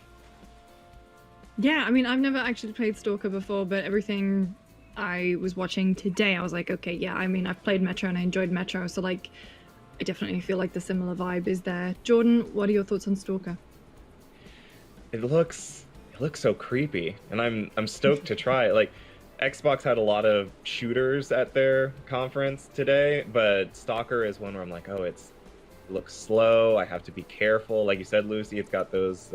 Yeah, I mean, I've never actually played Stalker before, but everything I was watching today, I was like, okay, yeah, I mean, I've played Metro and I enjoyed Metro, so like, I definitely feel like the similar vibe is there. Jordan, what are your thoughts on Stalker? It looks so creepy, and I'm stoked to try it. Like, Xbox had a lot of shooters at their conference today, but Stalker is one where I'm like, oh, it looks slow. I have to be careful. Like you said, Lucy, it's got those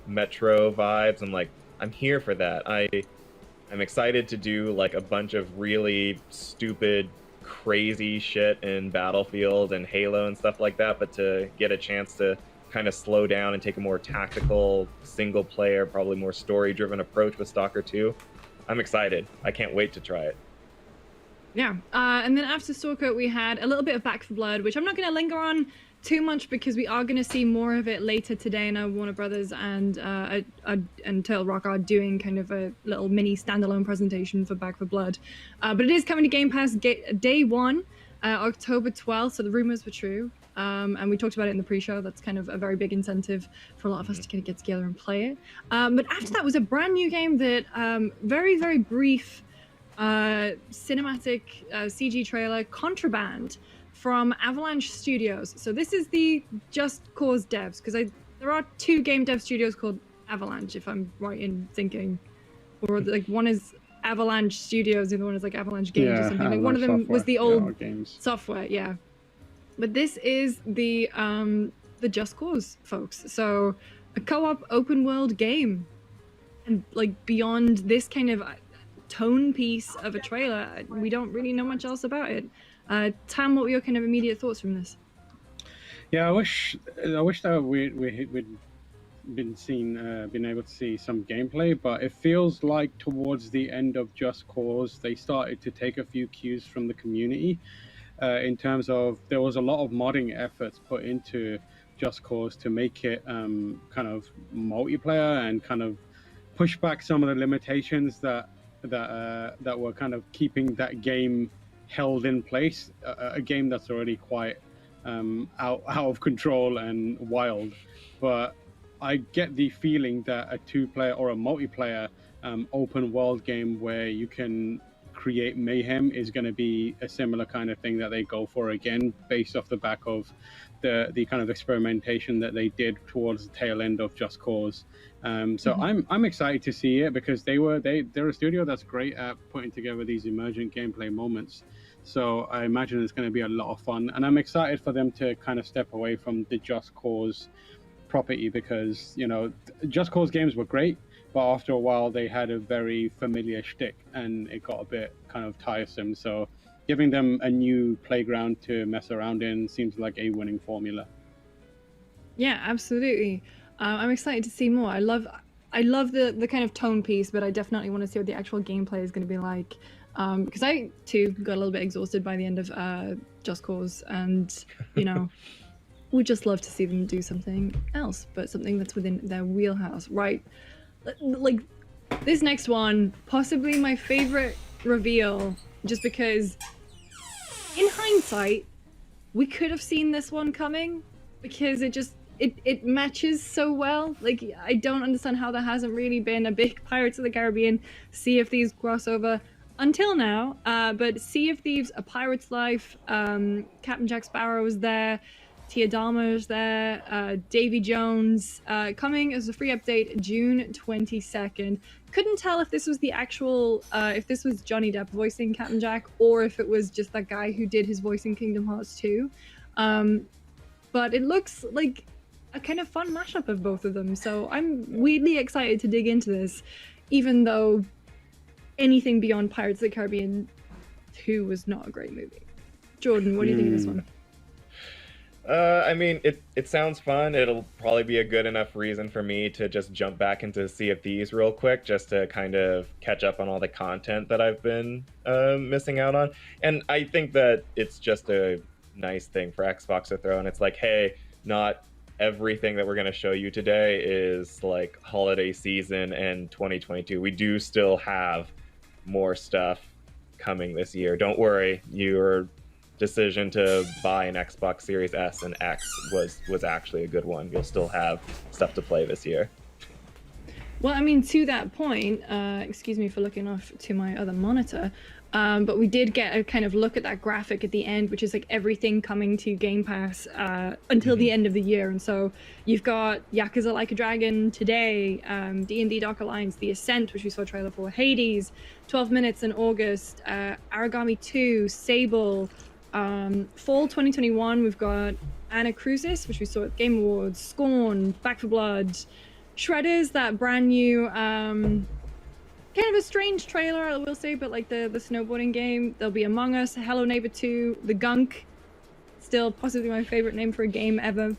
Metro vibes. I'm like, I'm here for that. I'm excited to do like a bunch of really stupid, crazy shit in Battlefield and Halo and stuff like that, but to get a chance to kind of slow down and take a more tactical, single player, probably more story driven approach with Stalker 2. I'm excited. I can't wait to try it. Yeah, and then after Stalker, we had a little bit of Back 4 Blood, which I'm not going to linger on too much because we are going to see more of it later today. I know Warner Brothers and Turtle Rock are doing kind of a little mini standalone presentation for Back 4 Blood. But it is coming to Game Pass day 1, October 12th, so the rumors were true. And we talked about it in the pre-show. That's kind of a very big incentive for a lot of us to kind of get together and play it. But after that was a brand new game that very brief cinematic CG trailer, Contraband, from Avalanche Studios. So this is the Just Cause devs, because there are 2 game dev studios called Avalanche, if I'm right in thinking, or like one is Avalanche Studios, the other one is like Avalanche Games or something. Like one of them was the old software, yeah. But this is the Just Cause folks. So a co-op open world game, and like beyond this kind of tone piece of a trailer, we don't really know much else about it. Tam, what were your kind of immediate thoughts from this? Yeah, I wish that we'd been able to see some gameplay, but it feels like towards the end of Just Cause, they started to take a few cues from the community, in terms of there was a lot of modding efforts put into Just Cause to make it kind of multiplayer and kind of push back some of the limitations that were kind of keeping that game held in place. A game that's already quite out of control and wild, but I get the feeling that a 2-player or a multiplayer open world game where you can create mayhem is going to be a similar kind of thing that they go for again, based off the back of the kind of experimentation that they did towards the tail end of Just Cause. So I'm excited to see it, because they're a studio that's great at putting together these emergent gameplay moments. So I imagine it's going to be a lot of fun, and I'm excited for them to kind of step away from the Just Cause property, because Just Cause games were great, but after a while they had a very familiar shtick and it got a bit kind of tiresome. So giving them a new playground to mess around in seems like a winning formula. Yeah, absolutely. I'm excited to see more. I love the kind of tone piece, but I definitely want to see what the actual gameplay is going to be like. Because I too got a little bit exhausted by the end of Just Cause, and would just love to see them do something else, but something that's within their wheelhouse, right? Like this next one, possibly my favorite reveal, just because in hindsight, we could have seen this one coming, because it matches so well. Like, I don't understand how there hasn't really been a big Pirates of the Caribbean Sea of Thieves crossover until now, but Sea of Thieves, A Pirate's Life, Captain Jack Sparrow is there, Tia Dalma is there, Davy Jones, coming as a free update June 22nd. Couldn't tell if this was the actual, if this was Johnny Depp voicing Captain Jack, or if it was just that guy who did his voice in Kingdom Hearts 2. But it looks like a kind of fun mashup of both of them, so I'm weirdly excited to dig into this, even though anything beyond Pirates of the Caribbean 2 was not a great movie. Jordan, what do you think of this one? I mean, it sounds fun. It'll probably be a good enough reason for me to just jump back into Sea of Thieves real quick, just to kind of catch up on all the content that I've been missing out on. And I think that it's just a nice thing for Xbox to throw, and it's like, hey, not everything that we're going to show you today is like holiday season and 2022. We do still have more stuff coming this year. Don't worry, your decision to buy an Xbox Series S and X was actually a good one. You'll still have stuff to play this year. Well, I mean, to that point, excuse me for looking off to my other monitor, but we did get a kind of look at that graphic at the end, which is like everything coming to Game Pass until the end of the year. And so you've got Yakuza Like a Dragon today, D&D Dark Alliance, The Ascent, which we saw a trailer for, Hades, 12 Minutes in August, Aragami 2, Sable, fall 2021, we've got Anna Crucis, which we saw at Game Awards, Scorn, Back 4 Blood, Shredders, that brand new, kind of a strange trailer, I will say, but like the snowboarding game. There'll be Among Us, Hello Neighbor 2, The Gunk, still possibly my favorite name for a game ever.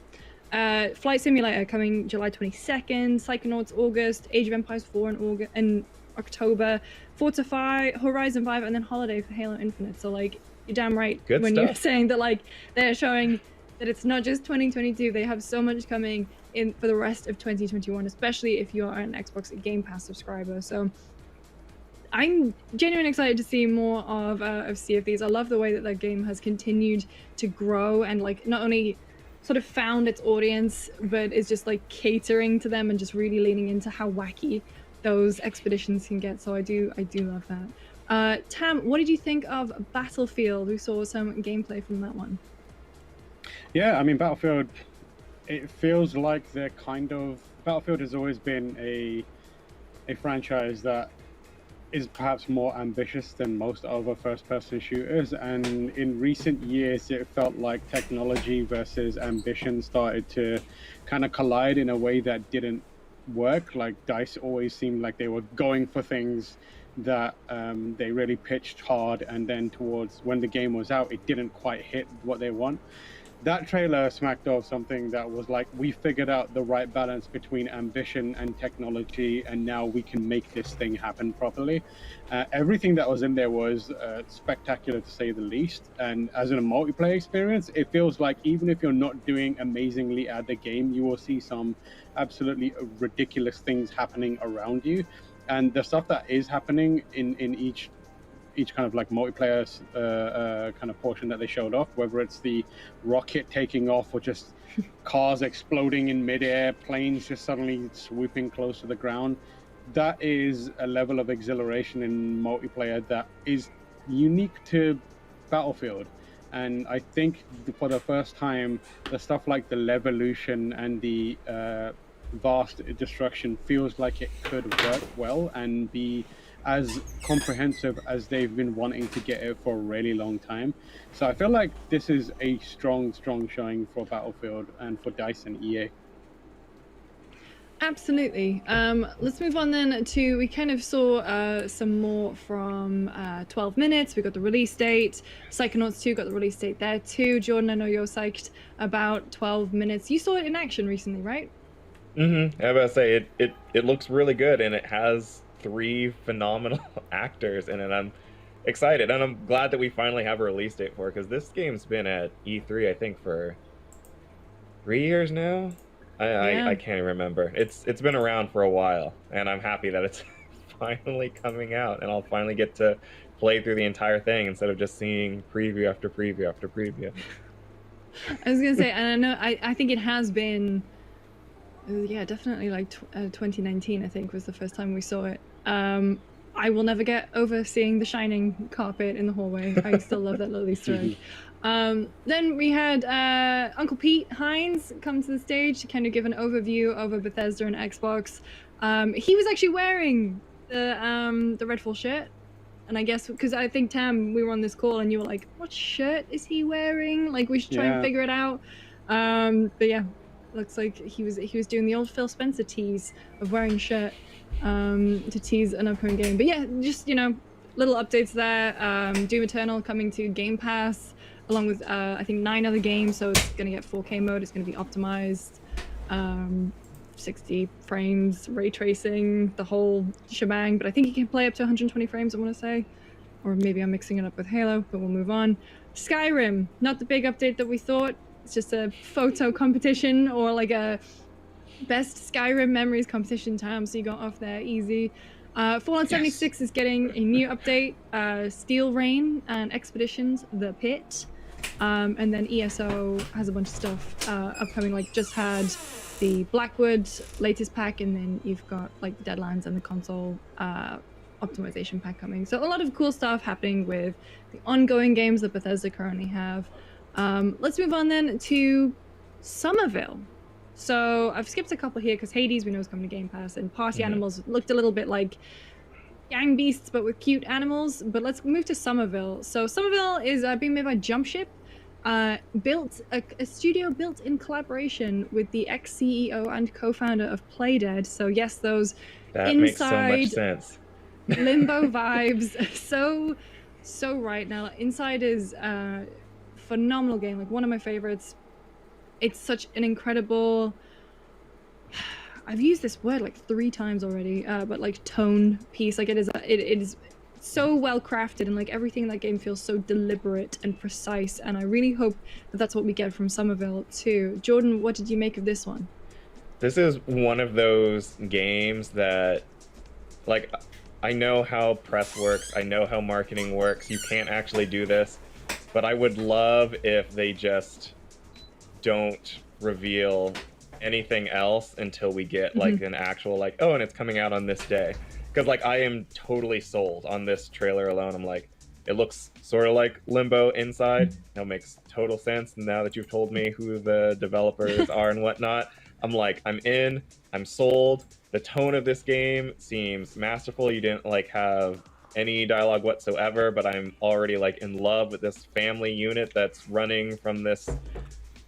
Flight Simulator coming July 22nd, Psychonauts August, Age of Empires 4 in October, Forza 5, Horizon 5, and then Holiday for Halo Infinite. So like, you're damn right Good when stuff. You're saying that like they're showing that it's not just 2022, they have so much coming in for the rest of 2021, especially if you are an Xbox Game Pass subscriber. So I'm genuinely excited to see more of Sea of Thieves. I love the way that game has continued to grow and like not only sort of found its audience, but is just like catering to them and just really leaning into how wacky those expeditions can get. So I do love that. Tam, what did you think of Battlefield? We saw some gameplay from that one. Yeah, I mean, Battlefield, it feels like they're kind of... Battlefield has always been a franchise that is perhaps more ambitious than most other first-person shooters, and in recent years it felt like technology versus ambition started to kind of collide in a way that didn't work. Like DICE always seemed like they were going for things that they really pitched hard, and then towards when the game was out, it didn't quite hit what they want. That trailer smacked of something that was like, we figured out the right balance between ambition and technology, and now we can make this thing happen properly. Everything that was in there was spectacular, to say the least. And as in a multiplayer experience, it feels like even if you're not doing amazingly at the game, you will see some absolutely ridiculous things happening around you. And the stuff that is happening in each kind of like multiplayer kind of portion that they showed off, whether it's the rocket taking off or just cars exploding in midair, planes just suddenly swooping close to the ground, that is a level of exhilaration in multiplayer that is unique to Battlefield. And I think for the first time, the stuff like the Levolution and the vast destruction feels like it could work well and be as comprehensive as they've been wanting to get it for a really long time. So I feel like this is a strong showing for Battlefield and for DICE and EA. Absolutely. Let's move on then to, we kind of saw some more from 12 minutes. We got the release date. Psychonauts 2 got the release date there too. Jordan, I know you're psyched about 12 minutes. You saw it in action recently, right? Mm-hmm. I was about to say, it looks really good, and it has 3 phenomenal actors in it. I'm excited, and I'm glad that we finally have a release date for it, because this game's been at E3, I think, for 3 years now. I can't even remember. It's been around for a while, and I'm happy that it's finally coming out, and I'll finally get to play through the entire thing instead of just seeing preview after preview after preview. I was gonna say, and I know I think it has been, yeah, definitely like 2019. I think was the first time we saw it. I will never get over seeing the shining carpet in the hallway. I still love that little Easter egg. Then we had Uncle Pete Hines come to the stage to kind of give an overview over Bethesda and Xbox. He was actually wearing the Redfall shirt, and I guess because I think Tam, we were on this call and you were like, "What shirt is he wearing? Like, we should try and figure it out." But yeah, looks like he was doing the old Phil Spencer tease of wearing a shirt to tease an upcoming game. But yeah, just, you know, little updates there. Doom Eternal coming to Game Pass along with I think 9 other games, so it's gonna get 4K mode. It's gonna be optimized, 60 frames, ray tracing, the whole shebang. But I think you can play up to 120 frames, I want to say, or maybe I'm mixing it up with Halo. But we'll move on. Skyrim, not the big update that we thought. It's just a photo competition, or like a best Skyrim memories competition, Tam, so you got off there easy. Fallout 76 is getting a new update, Steel Rain and Expeditions, The Pit, and then ESO has a bunch of stuff upcoming, like just had the Blackwood latest pack, and then you've got like the Deadlands and the console optimization pack coming. So a lot of cool stuff happening with the ongoing games that Bethesda currently have. Let's move on then to Somerville. So I've skipped a couple here because Hades we know is coming to Game Pass, and Party Animals looked a little bit like Gang Beasts but with cute animals. But let's move to Somerville. So Somerville is being made by Jumpship, built a studio built in collaboration with the ex-CEO and co-founder of Playdead. So yes, those that inside makes so much sense. Limbo vibes. So right now. Inside is phenomenal game, like one of my favorites. It's such an incredible, I've used this word like 3 times already, but like tone piece. Like it is so well crafted, and like everything in that game feels so deliberate and precise, and I really hope that that's what we get from Somerville too. Jordan, what did you make of this one? This is one of those games that, like, I know how press works, I know how marketing works, you can't actually do this, but I would love if they just don't reveal anything else until we get like an actual, like, oh, and it's coming out on this day. because like I am totally sold on this trailer alone. I'm like, it looks sort of like Limbo inside. That makes total sense now that you've told me who the developers are and whatnot. I'm like, I'm in, I'm sold. The tone of this game seems masterful. You didn't like have any dialogue whatsoever, but I'm already like in love with this family unit that's running from this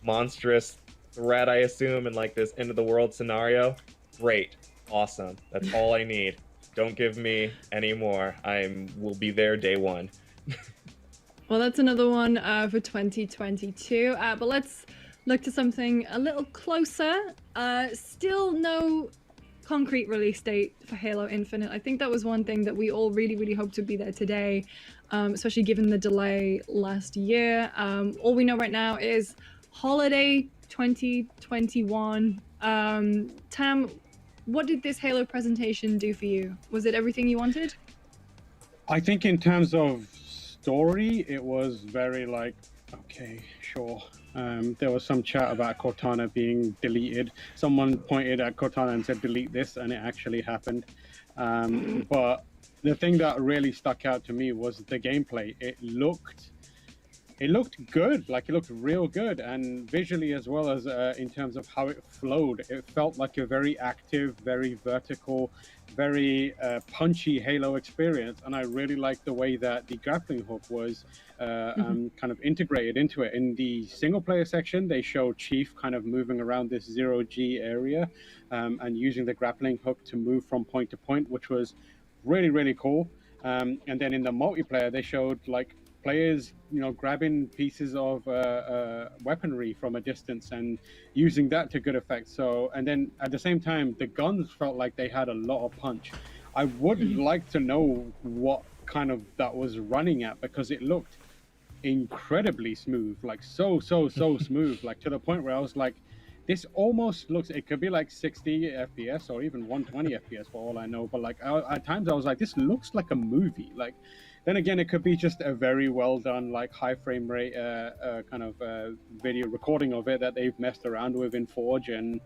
monstrous threat, I assume, in like this end of the world scenario. Great, awesome. That's all I need. Don't give me any more. Will be there day one. Well, that's another one for 2022. But let's look to something a little closer. Still no concrete release date for Halo Infinite. I think that was one thing that we all really, really hoped would be there today, especially given the delay last year. All we know right now is holiday 2021. Tam, what did this Halo presentation do for you? Was it everything you wanted? I think in terms of story, it was very like, okay, sure. There was some chat about Cortana being deleted. Someone pointed at Cortana and said, delete this, and it actually happened. But the thing that really stuck out to me was the gameplay. It looked good, like it looked real good, and visually as well as in terms of how it flowed. It felt like a very active, very vertical, very punchy Halo experience, and I really liked the way that the grappling hook was kind of integrated into it. In the single player section, they show Chief kind of moving around this 0G area and using the grappling hook to move from point to point, which was really, really cool. And then in the multiplayer, they showed like players, grabbing pieces of weaponry from a distance and using that to good effect. So, and then at the same time, the guns felt like they had a lot of punch. I would like to know what kind of that was running at, because it looked incredibly smooth, like so smooth, like to the point where I was like, this almost looks, it could be like 60 FPS or even 120 FPS for all I know, but like at times I was like, this looks like a movie. Like, then again, it could be just a very well done, like high frame rate kind of video recording of it that they've messed around with in Forge, and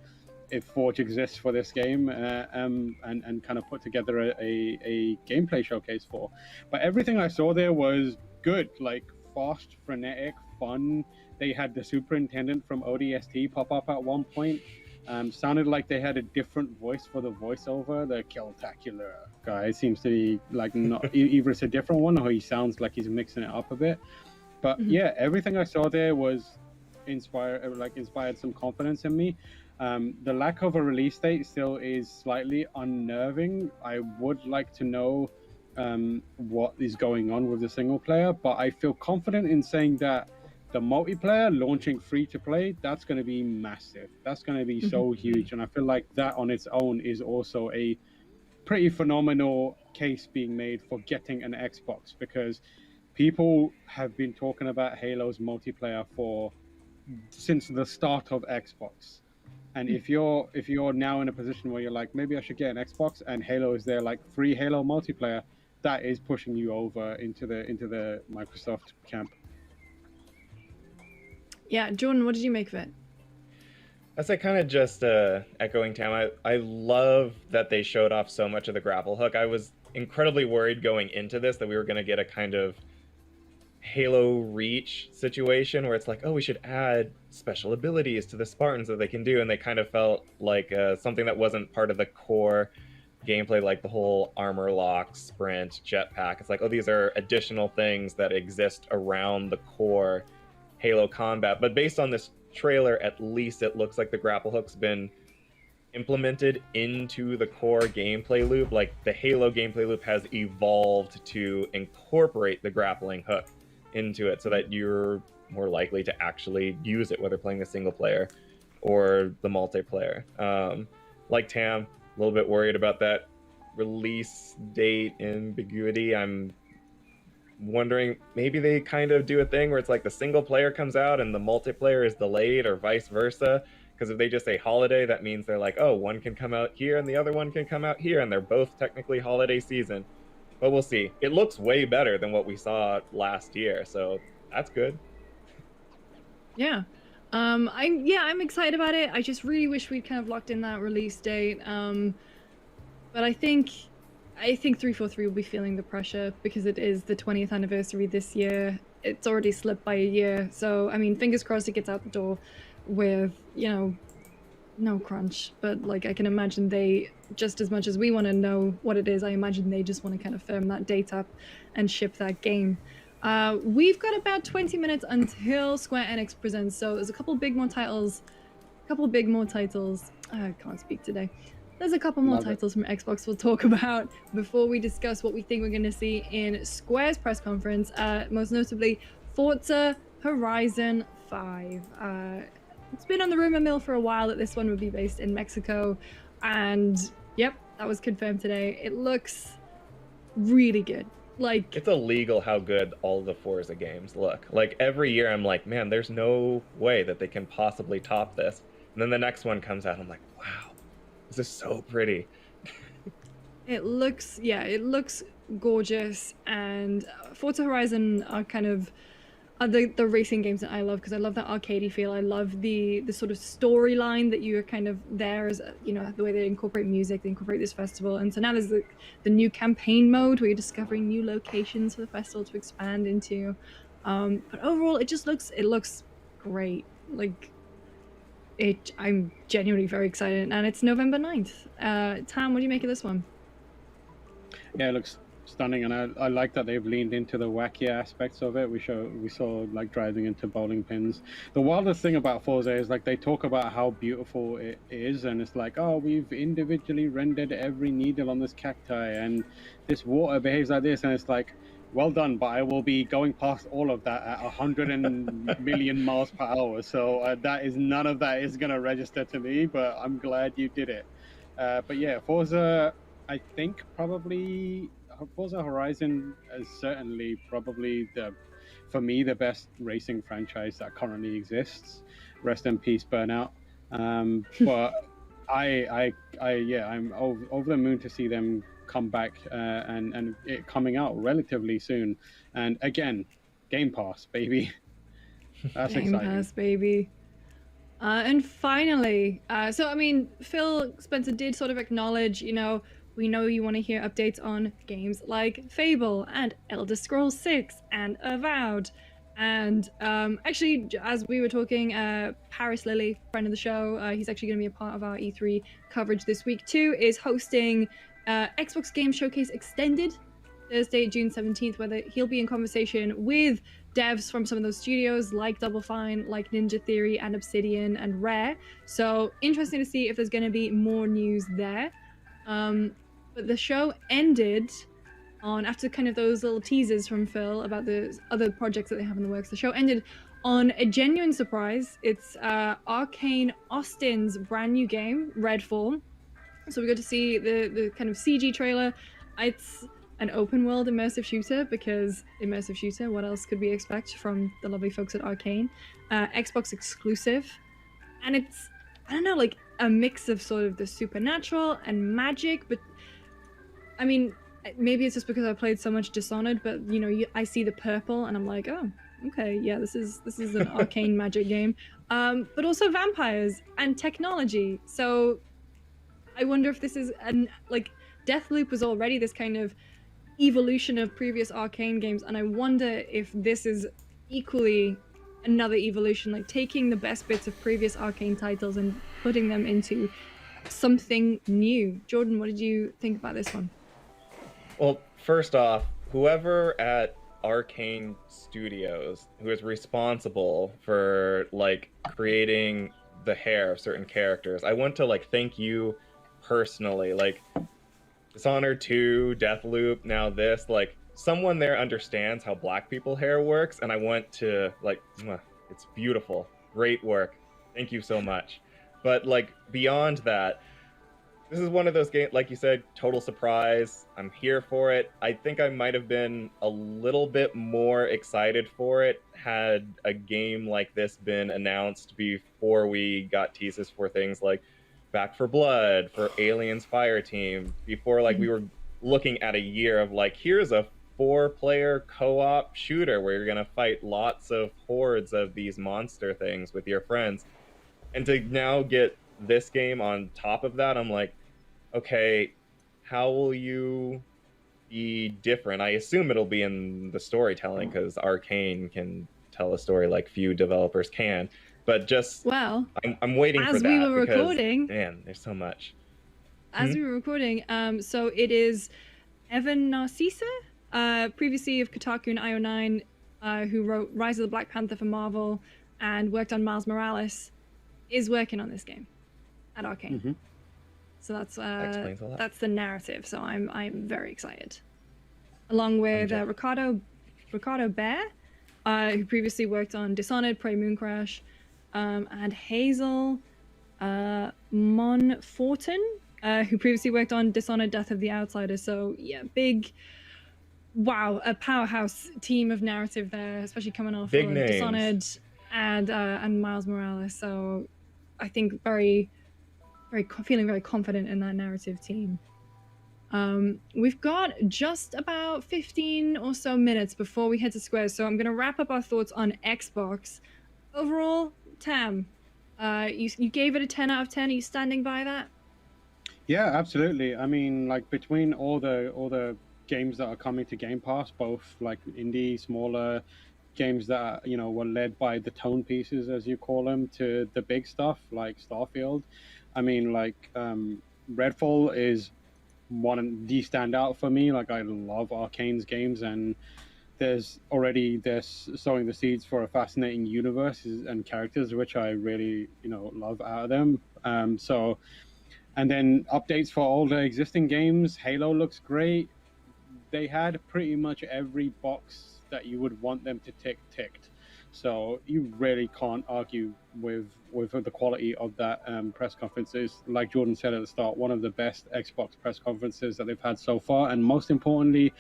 if Forge exists for this game, and kind of put together a gameplay showcase for. But everything I saw there was good, like fast, frenetic, fun. They had the superintendent from ODST pop up at one point. Sounded like they had a different voice for the voiceover. The Keltacular guy seems to be like not either it's a different one or he sounds like he's mixing it up a bit. But yeah, everything I saw there was inspired some confidence in me. The lack of a release date still is slightly unnerving. I would like to know what is going on with the single player, but I feel confident in saying that the multiplayer launching free to play, that's going to be massive. That's going to be so huge. And I feel like that on its own is also a pretty phenomenal case being made for getting an Xbox, because people have been talking about Halo's multiplayer since the start of Xbox. And if you're now in a position where you're like, maybe I should get an Xbox, and Halo is there, like free Halo multiplayer, that is pushing you over into the Microsoft camp. Yeah, Jordan, what did you make of it? That's like kind of just echoing Tam. I love that they showed off so much of the grapple hook. I was incredibly worried going into this that we were going to get a kind of Halo Reach situation where it's like, oh, we should add special abilities to the Spartans that they can do, and they kind of felt like something that wasn't part of the core gameplay, like the whole armor lock, sprint, jetpack. It's like, oh, these are additional things that exist around the core Halo combat. But based on this trailer, at least it looks like the grapple hook's been implemented into the core gameplay loop. Like the Halo gameplay loop has evolved to incorporate the grappling hook into it so that you're more likely to actually use it, whether playing the single player or the multiplayer. Like Tam, a little bit worried about that release date ambiguity. I'm wondering, maybe they kind of do a thing where it's like the single player comes out and the multiplayer is delayed, or vice versa. Because if they just say holiday, that means they're like, oh, one can come out here and the other one can come out here, and they're both technically holiday season. But we'll see. It looks way better than what we saw last year, so that's good. Yeah. I'm excited about it. I just really wish we'd kind of locked in that release date. But I think I think 343 will be feeling the pressure because it is the 20th anniversary this year. It's already slipped by a year, so I mean, fingers crossed it gets out the door with, you know, no crunch. But like, I can imagine they, just as much as we want to know what it is, I imagine they just want to kind of firm that date up and ship that game. We've got about 20 minutes until Square Enix presents, so there's a couple big more titles. I can't speak today. There's a couple more titles from Xbox we'll talk about before we discuss what we think we're going to see in Square's press conference, most notably Forza Horizon 5. It's been on the rumor mill for a while that this one would be based in Mexico, and yep, that was confirmed today. It looks really good. Like, it's illegal how good all the Forza games look. Like, every year I'm like, man, there's no way that they can possibly top this. And then the next one comes out, I'm like, wow, this is so pretty. it looks gorgeous, and Forza Horizon are kind of the racing games that I love, because I love that arcadey feel. I love the sort of storyline that you're kind of there as, you know, the way they incorporate music, they incorporate this festival. And so now there's the new campaign mode where you're discovering new locations for the festival to expand into. But overall, it looks great. Like, I'm genuinely very excited, and it's November 9th. Tam, what do you make of this one? Yeah, it looks stunning, and I like that they've leaned into the wacky aspects of it. We saw like driving into bowling pins. The wildest thing about Forza is like they talk about how beautiful it is, and it's like, oh, we've individually rendered every needle on this cacti, and this water behaves like this, and it's like, well done, but I will be going past all of that at 100 million miles per hour. So none of that is gonna register to me, but I'm glad you did it. But yeah, Forza, I think probably Forza Horizon is certainly probably for me, the best racing franchise that currently exists. Rest in peace, Burnout. But I'm over the moon to see them come back and it coming out relatively soon. And again, Game Pass, baby. That's Game exciting. Pass, baby. And finally, so I mean, Phil Spencer did sort of acknowledge, you know, we know you want to hear updates on games like Fable and Elder Scrolls 6 and Avowed. And actually, as we were talking, Paris Lilly, friend of the show, he's actually going to be a part of our E3 coverage this week too, is hosting Xbox Game Showcase Extended Thursday, June 17th, where he'll be in conversation with devs from some of those studios like Double Fine, like Ninja Theory and Obsidian and Rare. So interesting to see if there's going to be more news there. But the show ended after kind of those little teasers from Phil about the other projects that they have in the works. The show ended on a genuine surprise. It's Arcane Austin's brand new game, Redfall. So we got to see the kind of CG trailer. It's an open world immersive shooter, because immersive shooter, what else could we expect from the lovely folks at Arcane? Xbox exclusive. And it's, I don't know, like a mix of sort of the supernatural and magic, but I mean, maybe it's just because I played so much Dishonored, but you know, I see the purple and I'm like, oh, okay, yeah, this is an Arcane magic game. But also vampires and technology. So I wonder if this is like Deathloop was already this kind of evolution of previous Arcane games, and I wonder if this is equally another evolution, like taking the best bits of previous Arcane titles and putting them into something new. Jordan, what did you think about this one? Well, first off, whoever at Arcane Studios who is responsible for like creating the hair of certain characters, I want to like thank you personally. Like Dishonored 2, Deathloop, now this, like someone there understands how black people hair works, and I want to like, it's beautiful, great work, thank you so much. But like beyond that, this is one of those games, like you said, total surprise. I'm here for it. I think I might have been a little bit more excited for it had a game like this been announced before we got teases for things like Back 4 Blood, for Aliens Fireteam, before like we were looking at a year of like, here's a 4-player co-op shooter where you're gonna fight lots of hordes of these monster things with your friends. And to now get this game on top of that, I'm like, okay, how will you be different? I assume it'll be in the storytelling because Arcane can tell a story like few developers can. But just Well, I'm waiting for as that we were because recording, man, there's so much. as we were recording, so it is Evan Narcissa, previously of Kotaku and IO9, who wrote Rise of the Black Panther for Marvel and worked on Miles Morales, is working on this game at Arcane. So that's explains a lot. that's the narrative. So I'm very excited. Along with Ricardo Bear, who previously worked on Dishonored, Prey Mooncrash, and Hazel Monforton, who previously worked on Dishonored, Death of the Outsider. So yeah, a powerhouse team of narrative there, especially coming off Big of names. Dishonored and Miles Morales. So I think feeling very confident in that narrative team. We've got just about 15 or so minutes before we head to Square, so I'm going to wrap up our thoughts on Xbox. Overall, Tam, you gave it a 10 out of 10. Are you standing by that? Yeah, absolutely. I mean, like between all the games that are coming to Game Pass, both like indie, smaller games that were led by the tone pieces, as you call them, to the big stuff like Starfield. I mean, like Redfall is the standout for me. Like I love Arcane's games, and they're sowing the seeds for a fascinating universe and characters, which I really love out of them. And then updates for all the existing games. Halo looks great. They had pretty much every box that you would want them to ticked. So you really can't argue with the quality of that press conference. It's, like Jordan said at the start, one of the best Xbox press conferences that they've had so far, and most importantly,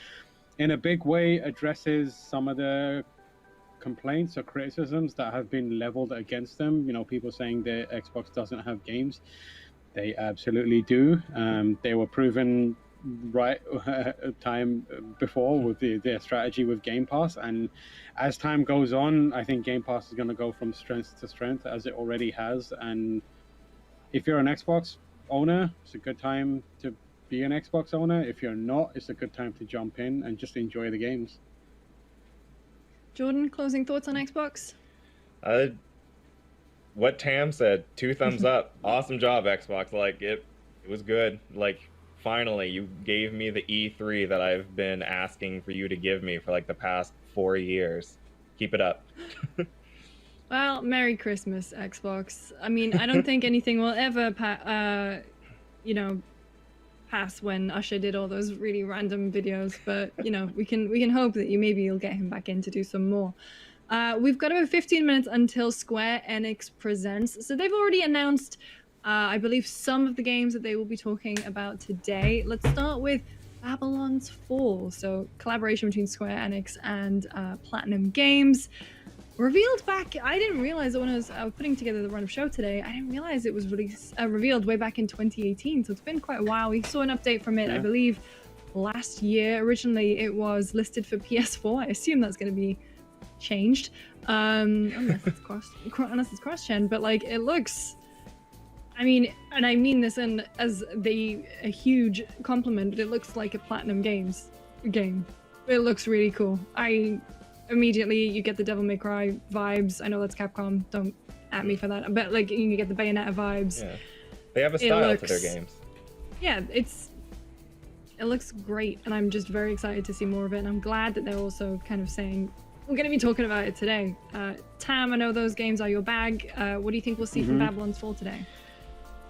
in a big way, addresses some of the complaints or criticisms that have been leveled against them. People saying that Xbox doesn't have games. They absolutely do. They were proven right time before with their strategy with Game Pass, and as time goes on, I think Game Pass is going to go from strength to strength, as it already has. And if you're an Xbox owner, it's a good time to be an Xbox owner. If you're not, it's a good time to jump in and just enjoy the games. Jordan, closing thoughts on Xbox? What Tam said, 2 thumbs up. Awesome job, Xbox. Like it was good. Like finally, you gave me the E3 that I've been asking for you to give me for like the past 4 years. Keep it up. Well, Merry Christmas, Xbox. I mean, I don't think anything will ever pass when Usher did all those really random videos, but we can hope that you'll get him back in to do some more. We've got about 15 minutes until Square Enix presents. So they've already announced, I believe, some of the games that they will be talking about today. Let's start with Babylon's Fall. So collaboration between Square Enix and Platinum Games. Revealed back, I didn't realize that when I was putting together the run of show today, I didn't realize it was revealed way back in 2018. So it's been quite a while. We saw an update from it, I believe, last year. Originally, it was listed for PS4. I assume that's going to be changed, unless it's cross-gen. But like, it looks, I mean, and I mean this as a huge compliment, but it looks like a Platinum Games game. It looks really cool. Immediately you get the Devil May Cry vibes. I know that's Capcom, don't at me for that, but like you get the Bayonetta vibes. Yeah, they have a style to their games. Yeah, it looks great, and I'm just very excited to see more of it, and I'm glad that they're also kind of saying we're going to be talking about it today. Tam, I know those games are your bag. What do you think we'll see from Babylon's Fall today?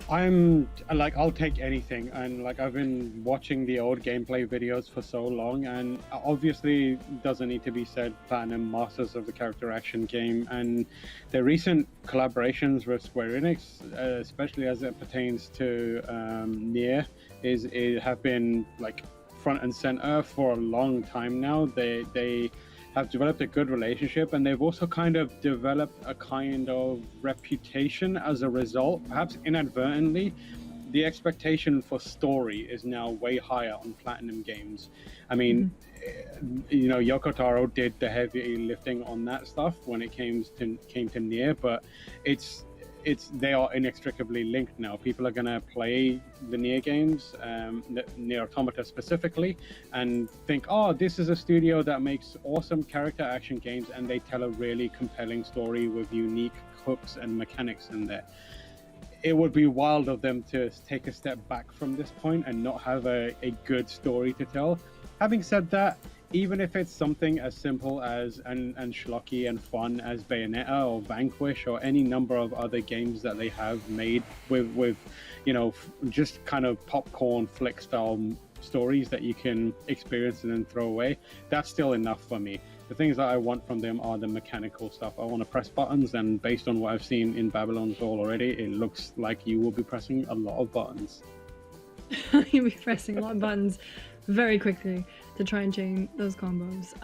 I'm like, I'll take anything, and like I've been watching the old gameplay videos for so long, and obviously doesn't need to be said, Platinum, masters of the character action game, and the recent collaborations with Square Enix, especially as it pertains to Nier, have been like front and center for a long time now. They have developed a good relationship, and they've also kind of developed a kind of reputation as a result, perhaps inadvertently. The expectation for story is now way higher on Platinum Games. I mean, Yoko Taro did the heavy lifting on that stuff when it came to Nier, but it's they are inextricably linked now. People are gonna play the Nier games, Nier Automata specifically, and think, oh, this is a studio that makes awesome character action games, and they tell a really compelling story with unique hooks and mechanics in there. It would be wild of them to take a step back from this point and not have a good story to tell. Having said that, even if it's something as simple as and schlocky and fun as Bayonetta or Vanquish or any number of other games that they have made with just kind of popcorn flick style stories that you can experience and then throw away, that's still enough for me. The things that I want from them are the mechanical stuff. I want to press buttons, and based on what I've seen in Babylon's Fall already, it looks like you will be pressing a lot of buttons. You'll be pressing a lot of buttons very quickly to try and chain those combos.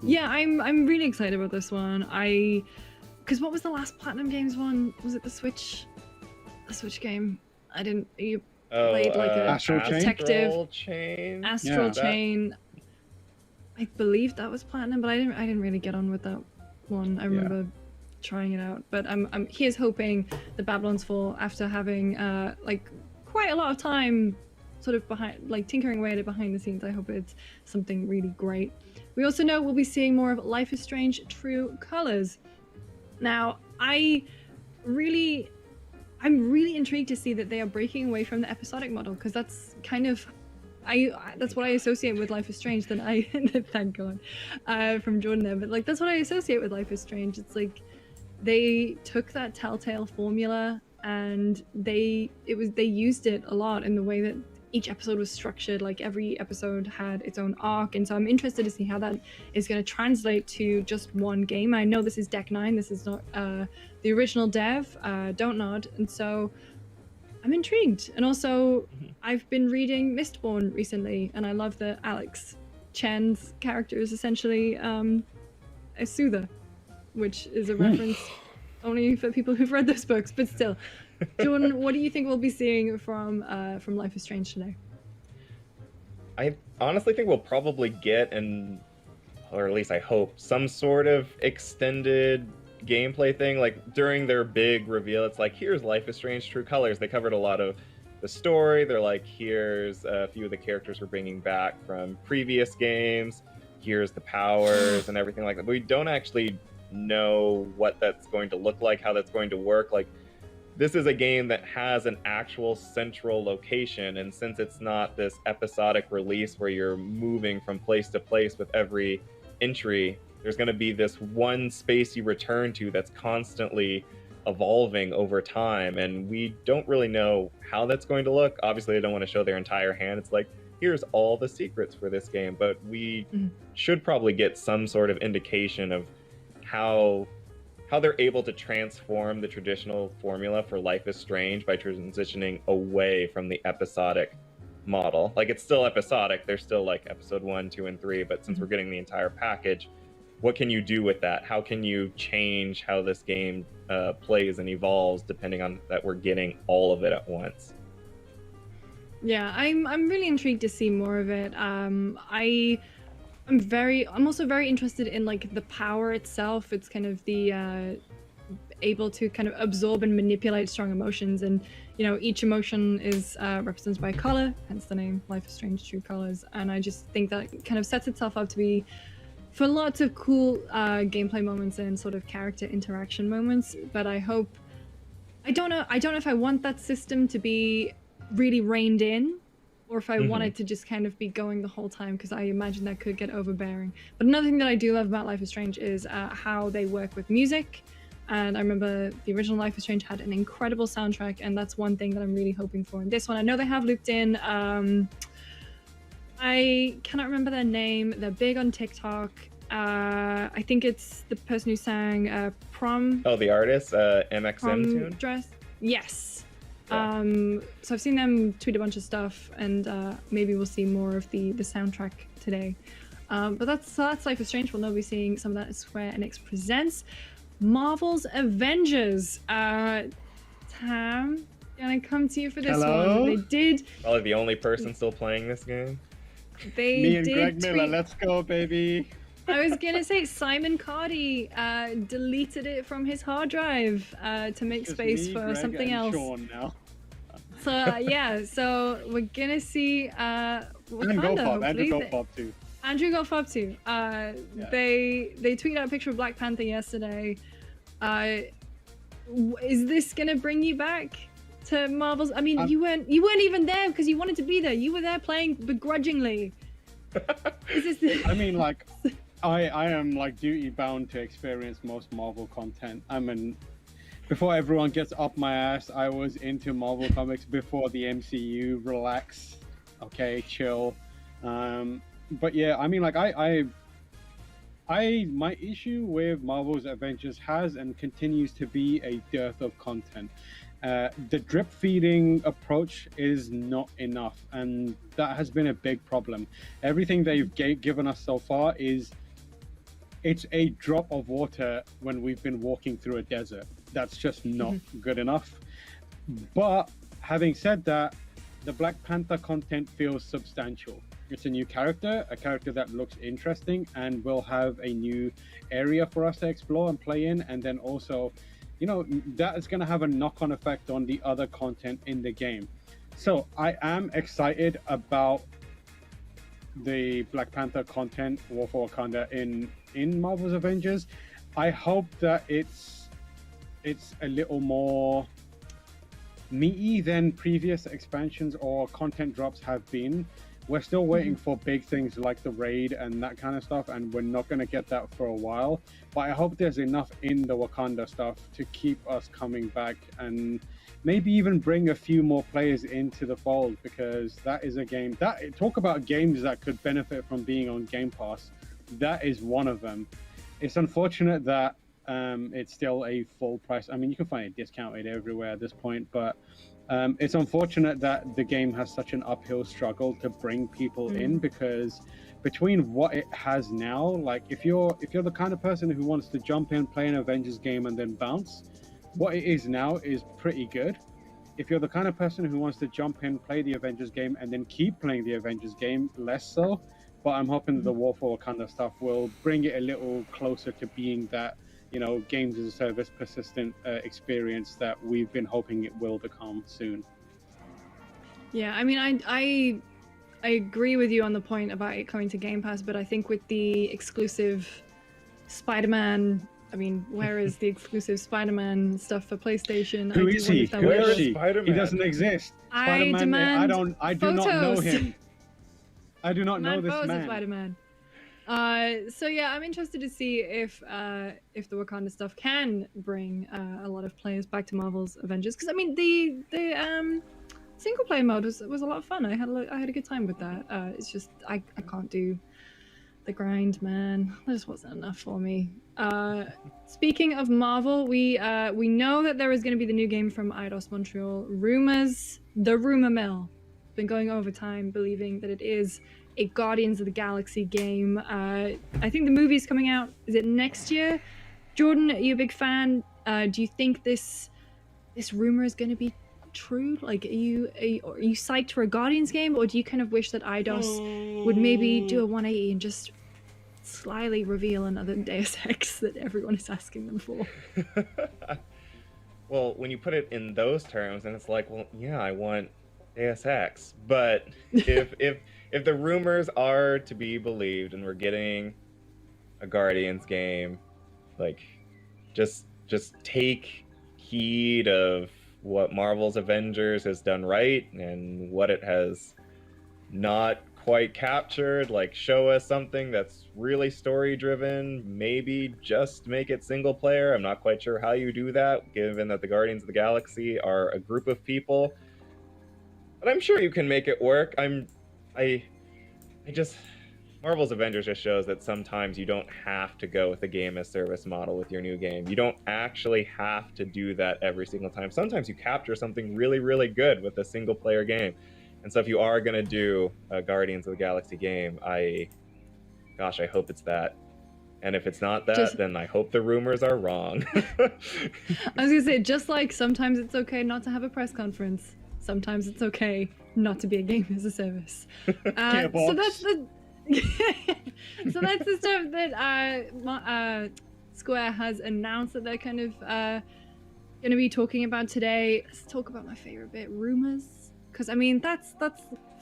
Yeah, I'm really excited about this one. Because what was the last Platinum Games one? Was it the Switch game? You played like a Astral detective. Chain. Astral Chain. I believe that was Platinum, but I didn't really get on with that one. I remember trying it out, but here's hoping that Babylon's Fall, after having like quite a lot of time sort of behind, like tinkering away at it behind the scenes, I hope it's something really great. We also know we'll be seeing more of Life is Strange True Colors. Now, I'm really intrigued to see that they are breaking away from the episodic model, because that's kind of that's what I associate with Life is Strange. Thank God, from Jordan there, but like that's what I associate with Life is Strange. It's like they took that Telltale formula and they used it a lot in the way that each episode was structured. Like every episode had its own arc, and so I'm interested to see how that is going to translate to just one game. I know this is Deck 9, this is not the original dev, Don't Nod, and so I'm intrigued. And also I've been reading Mistborn recently, and I love that Alex Chen's character is essentially a soother, which is a reference only for people who've read those books, but still. Jordan, what do you think we'll be seeing from Life is Strange today? I honestly think we'll probably get, or at least I hope, some sort of extended gameplay thing. Like during their big reveal, it's like, here's Life is Strange True Colors. They covered a lot of the story. They're like, here's a few of the characters we're bringing back from previous games. Here's the powers and everything like that. But we don't actually know what that's going to look like, how that's going to work. Like, this is a game that has an actual central location, and since it's not this episodic release where you're moving from place to place with every entry, there's going to be this one space you return to that's constantly evolving over time, and we don't really know how that's going to look. Obviously, they don't want to show their entire hand. It's like, here's all the secrets for this game, but we should probably get some sort of indication of how they're able to transform the traditional formula for Life is Strange by transitioning away from the episodic model. Like, it's still episodic. There's still like episode 1, 2, and 3, but since we're getting the entire package, what can you do with that? How can you change how this game plays and evolves depending on that we're getting all of it at once? Yeah, I'm really intrigued to see more of it. I'm also very interested in like the power itself. It's kind of the able to kind of absorb and manipulate strong emotions, and each emotion is represented by a color, hence the name Life is Strange True Colors. And I just think that kind of sets itself up to be for lots of cool gameplay moments and sort of character interaction moments. But I don't know if I want that system to be really reined in, or if I want it to just kind of be going the whole time, because I imagine that could get overbearing. But another thing that I do love about Life is Strange is how they work with music. And I remember the original Life is Strange had an incredible soundtrack, and that's one thing that I'm really hoping for in this one. I know they have looped in, I cannot remember their name. They're big on TikTok. I think it's the person who sang Prom. Oh, the artist, MXM Prom tune? Dress. Yes. So I've seen them tweet a bunch of stuff, and maybe we'll see more of the soundtrack today. But that's Life is Strange. We'll now be seeing some of that as Square Enix presents Marvel's Avengers. Tam, can I come to you for this one? They did. Probably the only person still playing this game. Me and Greg Miller, let's go, baby. I was gonna say Simon Cardy deleted it from his hard drive to make Just space me, for Greg, something and else. Sean now. So yeah, so we're gonna see And Wakanda, Goldfarb. Andrew hopefully. Goldfarb too. Andrew Goldfarb too. They tweeted out a picture of Black Panther yesterday. Is this gonna bring you back to Marvel's? I mean, you weren't even there because you wanted to be there. You were there playing begrudgingly. Is this I mean, like, I am like duty bound to experience most Marvel content. Before everyone gets up my ass, I was into Marvel comics before the MCU. Relax, okay, chill. But yeah, I mean, like, my issue with Marvel's Avengers has and continues to be a dearth of content. The drip feeding approach is not enough, and that has been a big problem. Everything they've given us so far it's a drop of water when we've been walking through a desert. That's just not good enough. But having said that, the Black Panther content feels substantial. It's a new character, a character that looks interesting, and will have a new area for us to explore and play in. And then also, you know, that is going to have a knock-on effect on the other content in the game. So I am excited about the Black Panther content, War for Wakanda, in Marvel's Avengers. I hope that it's a little more meaty than previous expansions or content drops have been. We're still waiting for big things like the raid and that kind of stuff, and we're not going to get that for a while. But I hope there's enough in the Wakanda stuff to keep us coming back and maybe even bring a few more players into the fold, because that is a game that, talk about games that could benefit from being on Game Pass. That is one of them. It's unfortunate that it's still a full price. I mean, you can find it discounted everywhere at this point, but it's unfortunate that the game has such an uphill struggle to bring people in, because between what it has now, like if you're the kind of person who wants to jump in, play an Avengers game and then bounce, what it is now is pretty good. If you're the kind of person who wants to jump in, play the Avengers game and then keep playing the Avengers game, less so. But I'm hoping that the War for Wakanda stuff will bring it a little closer to being that, you know, games as a service persistent experience that we've been hoping it will become soon. Yeah, I mean, I agree with you on the point about it coming to Game Pass, but I think with the exclusive Spider-Man, I mean, where is the exclusive Spider-Man stuff for PlayStation? Who is he? Where is he? He doesn't exist. I demand I do not know photos. him. I do not know this Photos of man. Spider-Man. So yeah, I'm interested to see if the Wakanda stuff can bring a lot of players back to Marvel's Avengers, because I mean the single player mode was a lot of fun. I had a good time with that. It's just I can't do the grind, man. That just wasn't enough for me. Speaking of Marvel, we know that there is going to be the new game from Eidos Montreal. The rumor mill, been going over time, believing that it is a Guardians of the Galaxy game. I think the movie's coming out, is it next year? Jordan, are you a big fan? Do you think this rumor is going to be true? Like, are you psyched for a Guardians game, or do you kind of wish that Eidos would maybe do a 180 and just slyly reveal another Deus Ex that everyone is asking them for? Well, when you put it in those terms, then it's like, well, yeah, I want Deus Ex. But if the rumors are to be believed and we're getting a Guardians game, like, just take heed of what Marvel's Avengers has done right and what it has not quite captured. Like, show us something that's really story driven, maybe just make it single player. I'm not quite sure how you do that, given that the Guardians of the Galaxy are a group of people, but I'm sure you can make it work. Marvel's Avengers just shows that sometimes you don't have to go with the game as service model with your new game. You don't actually have to do that every single time. Sometimes you capture something really, really good with a single player game. And so if you are going to do a Guardians of the Galaxy game, I hope it's that. And if it's not that, then I hope the rumors are wrong. I was gonna say, just like sometimes it's okay not to have a press conference, sometimes it's okay not to be a game as a service. So So that's the stuff that Square has announced that they're kind of going to be talking about today. Let's talk about my favorite bit, rumors. Because I mean, that's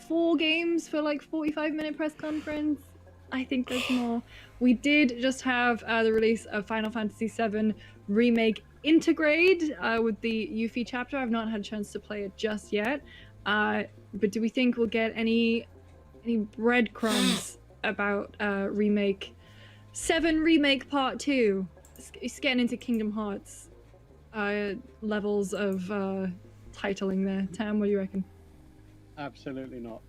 4 games for like 45-minute press conference. I think there's more. We did just have the release of Final Fantasy VII Remake Intergrade with the Yuffie chapter. I've not had a chance to play it just yet. But do we think we'll get any breadcrumbs about Remake 7 Remake Part 2? It's getting into Kingdom Hearts levels of titling there. Tam, what do you reckon? Absolutely not.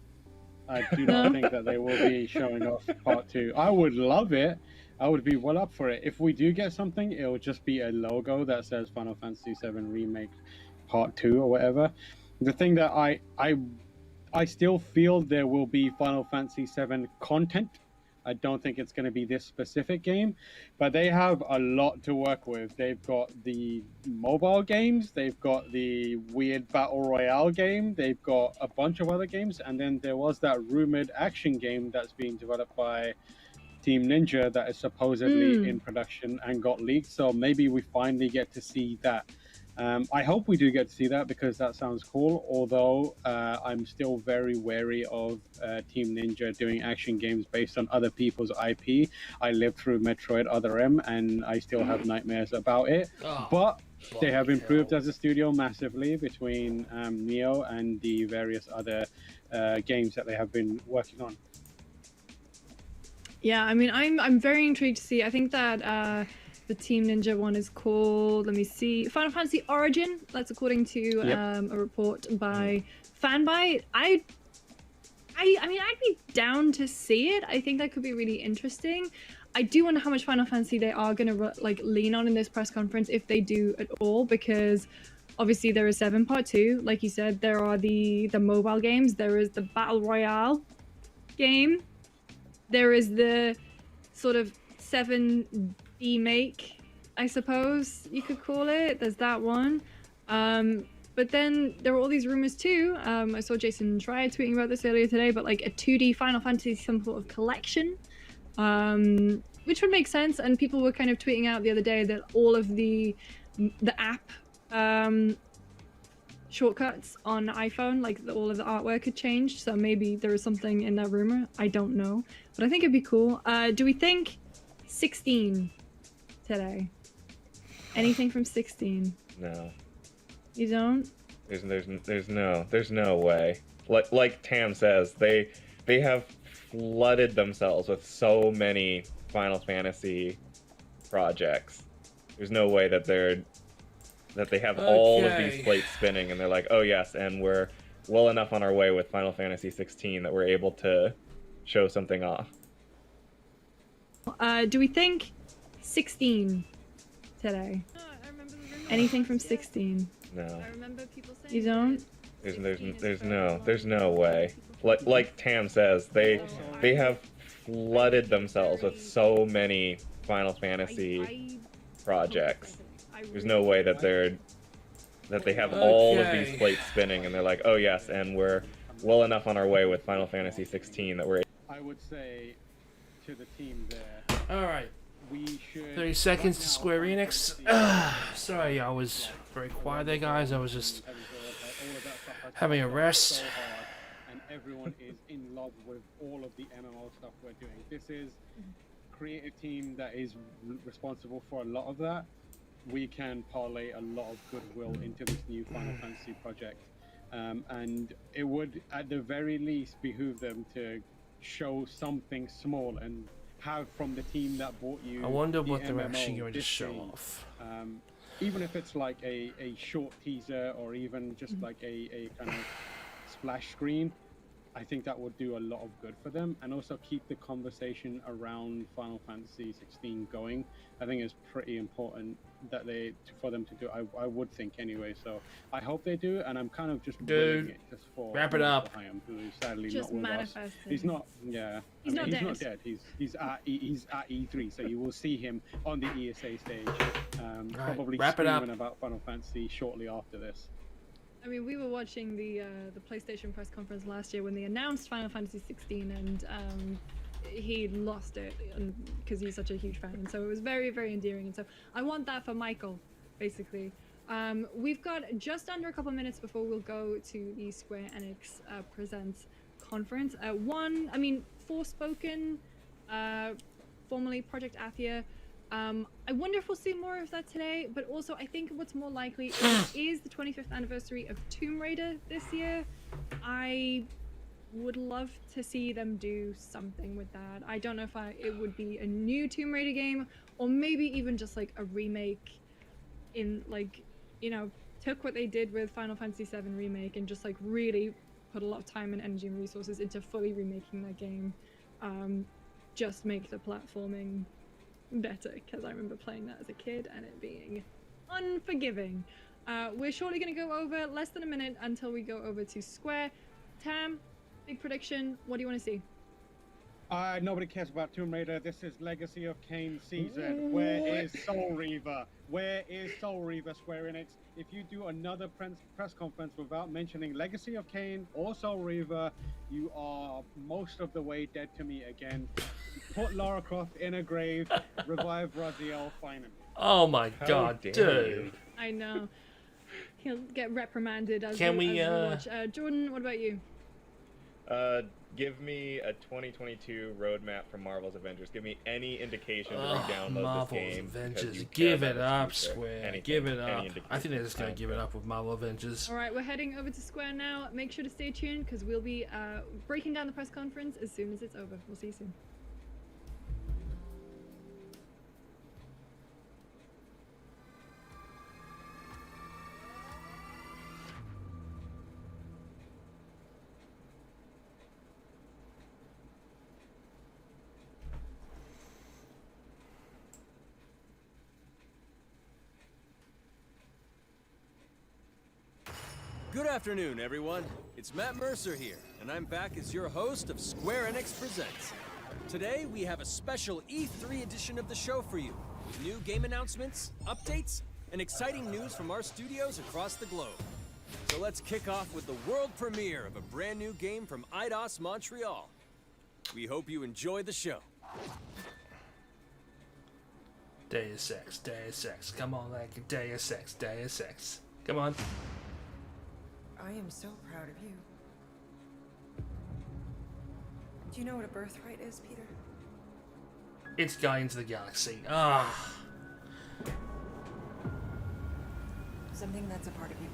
I do not think that they will be showing off Part 2. I would love it. I would be well up for it. If we do get something, it will just be a logo that says Final Fantasy VII Remake Part 2 or whatever. The thing that I still feel there will be Final Fantasy VII content. I don't think it's going to be this specific game, but they have a lot to work with. They've got the mobile games, they've got the weird battle royale game, they've got a bunch of other games, and then there was that rumored action game that's being developed by Team Ninja that is supposedly in production and got leaked. So maybe we finally get to see that. I hope we do get to see that because that sounds cool, although I'm still very wary of Team Ninja doing action games based on other people's IP. I lived through Metroid Other M and I still have nightmares about it. But they have improved as a studio massively between Neo and the various other games that they have been working on. Yeah, I mean, I'm very intrigued to see. I think that the Team Ninja one is called, let me see, Final Fantasy Origin. That's according to a report by Fanbyte. I mean, I'd be down to see it. I think that could be really interesting. I do wonder how much Final Fantasy they are going to like lean on in this press conference, if they do at all, because obviously there is 7 Part 2. Like you said, there are the mobile games. There is the Battle Royale game. There is the sort of 7 remake, I suppose you could call it. There's that one. But then there are all these rumors too. I saw Jason Schreier tweeting about this earlier today, but like a 2D Final Fantasy, some sort of collection, which would make sense. And people were kind of tweeting out the other day that all of the app shortcuts on iPhone, like all of the artwork had changed. So maybe there is something in that rumor. I don't know, but I think it'd be cool. Do we think 16 today? Anything from 16? No. You don't? There's no way. Like Tam says, they have flooded themselves with so many Final Fantasy projects. There's no way that they have all of these plates spinning and they're like, oh yes, and we're well enough on our way with Final Fantasy 16 that we're able to show something off. Do we think 16 today? Anything from 16? No. I remember people saying you don't? There's no way. Like Tam says, they have flooded themselves with so many Final Fantasy projects. There's no way that they have all of these plates spinning and they're like, oh yes, and we're well enough on our way with Final Fantasy 16 that we're. I would say to the team there. All right. We should 30 seconds to Square Enix. Sorry, I was very quiet there, guys. I was just having a rest. And everyone is in love with all of the MMO stuff we're doing. This is a creative team that is responsible for a lot of that. We can parlay a lot of goodwill into this new Final Fantasy project. And it would, at the very least, behoove them to show something small and have from the team that bought you. I wonder the what they're MMO actually going to this show game. off. Even if it's like a short teaser or even just like a kind of splash screen, I think that would do a lot of good for them, and also keep the conversation around Final Fantasy 16 going. I think it's pretty important that for them to do. I would think anyway. So I hope they do, and I'm kind of just willing it just for wrap it up. Hayam, who is sadly Just not with us. manifesting. He's not. Yeah, He's not he's dead. not dead. He's at E3, so you will see him on the ESA stage. Probably wrap it up. screaming about Final Fantasy shortly after this. I mean, we were watching the PlayStation press conference last year when they announced Final Fantasy 16, and he lost it because he's such a huge fan, and so it was very, very endearing. And so I want that for Michael, basically. We've got just under a couple minutes before we'll go to the Square Enix Presents conference. Forspoken, formerly Project Athia. I wonder if we'll see more of that today, but also I think what's more likely is the 25th anniversary of Tomb Raider this year. I would love to see them do something with that. I don't know if it would be a new Tomb Raider game, or maybe even just like a remake in like, you know, took what they did with Final Fantasy VII Remake and just like really put a lot of time and energy and resources into fully remaking that game. Just make the platforming better, because I remember playing that as a kid and it being unforgiving. We're shortly going to go over less than a minute until we go over to Square. Tam, big prediction, what do you want to see? Nobody cares about Tomb Raider. This is Legacy of Kain season. Where is Soul Reaver? Where is Soul Reaver, Square Enix? If you do another press conference without mentioning Legacy of Kain or Soul Reaver, you are most of the way dead to me again. Put Lara Croft in a grave, revive Raziel, finally. Oh my god, dude. I know. He'll get reprimanded as Can we watch. Jordan, what about you? Give me a 2022 roadmap from Marvel's Avengers. Give me any indication to re-download Marvel's this game. Avengers. Give it up, Square. Give it up. I think they're just going to give it up with Marvel Avengers. Alright, we're heading over to Square now. Make sure to stay tuned because we'll be breaking down the press conference as soon as it's over. We'll see you soon. Good afternoon, everyone. It's Matt Mercer here, and I'm back as your host of Square Enix Presents. Today, we have a special E3 edition of the show for you, with new game announcements, updates, and exciting news from our studios across the globe. So let's kick off with the world premiere of a brand new game from Eidos Montreal. We hope you enjoy the show. Deus Ex. Come on, like Deus Ex. Come on. I am so proud of you. Do you know what a birthright is, Peter? It's Guardians of the Galaxy. Ah. Something that's a part of you.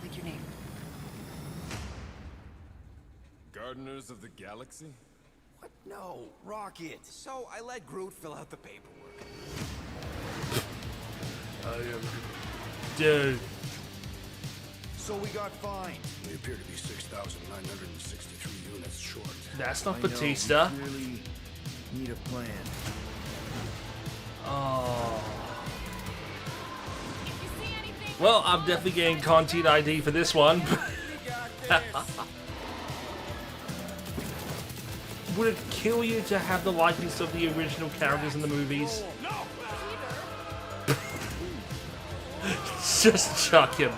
Like your name. Gardeners of the Galaxy? What? No, Rocket. So I let Groot fill out the paperwork. Dude. So we got fined. We appear to be 6,963 units short. That's not Batista. We really need a plan. Oh. Well, I'm definitely getting Content ID for this one. Would it kill you to have the likeness of the original characters in the movies? Just chuck him.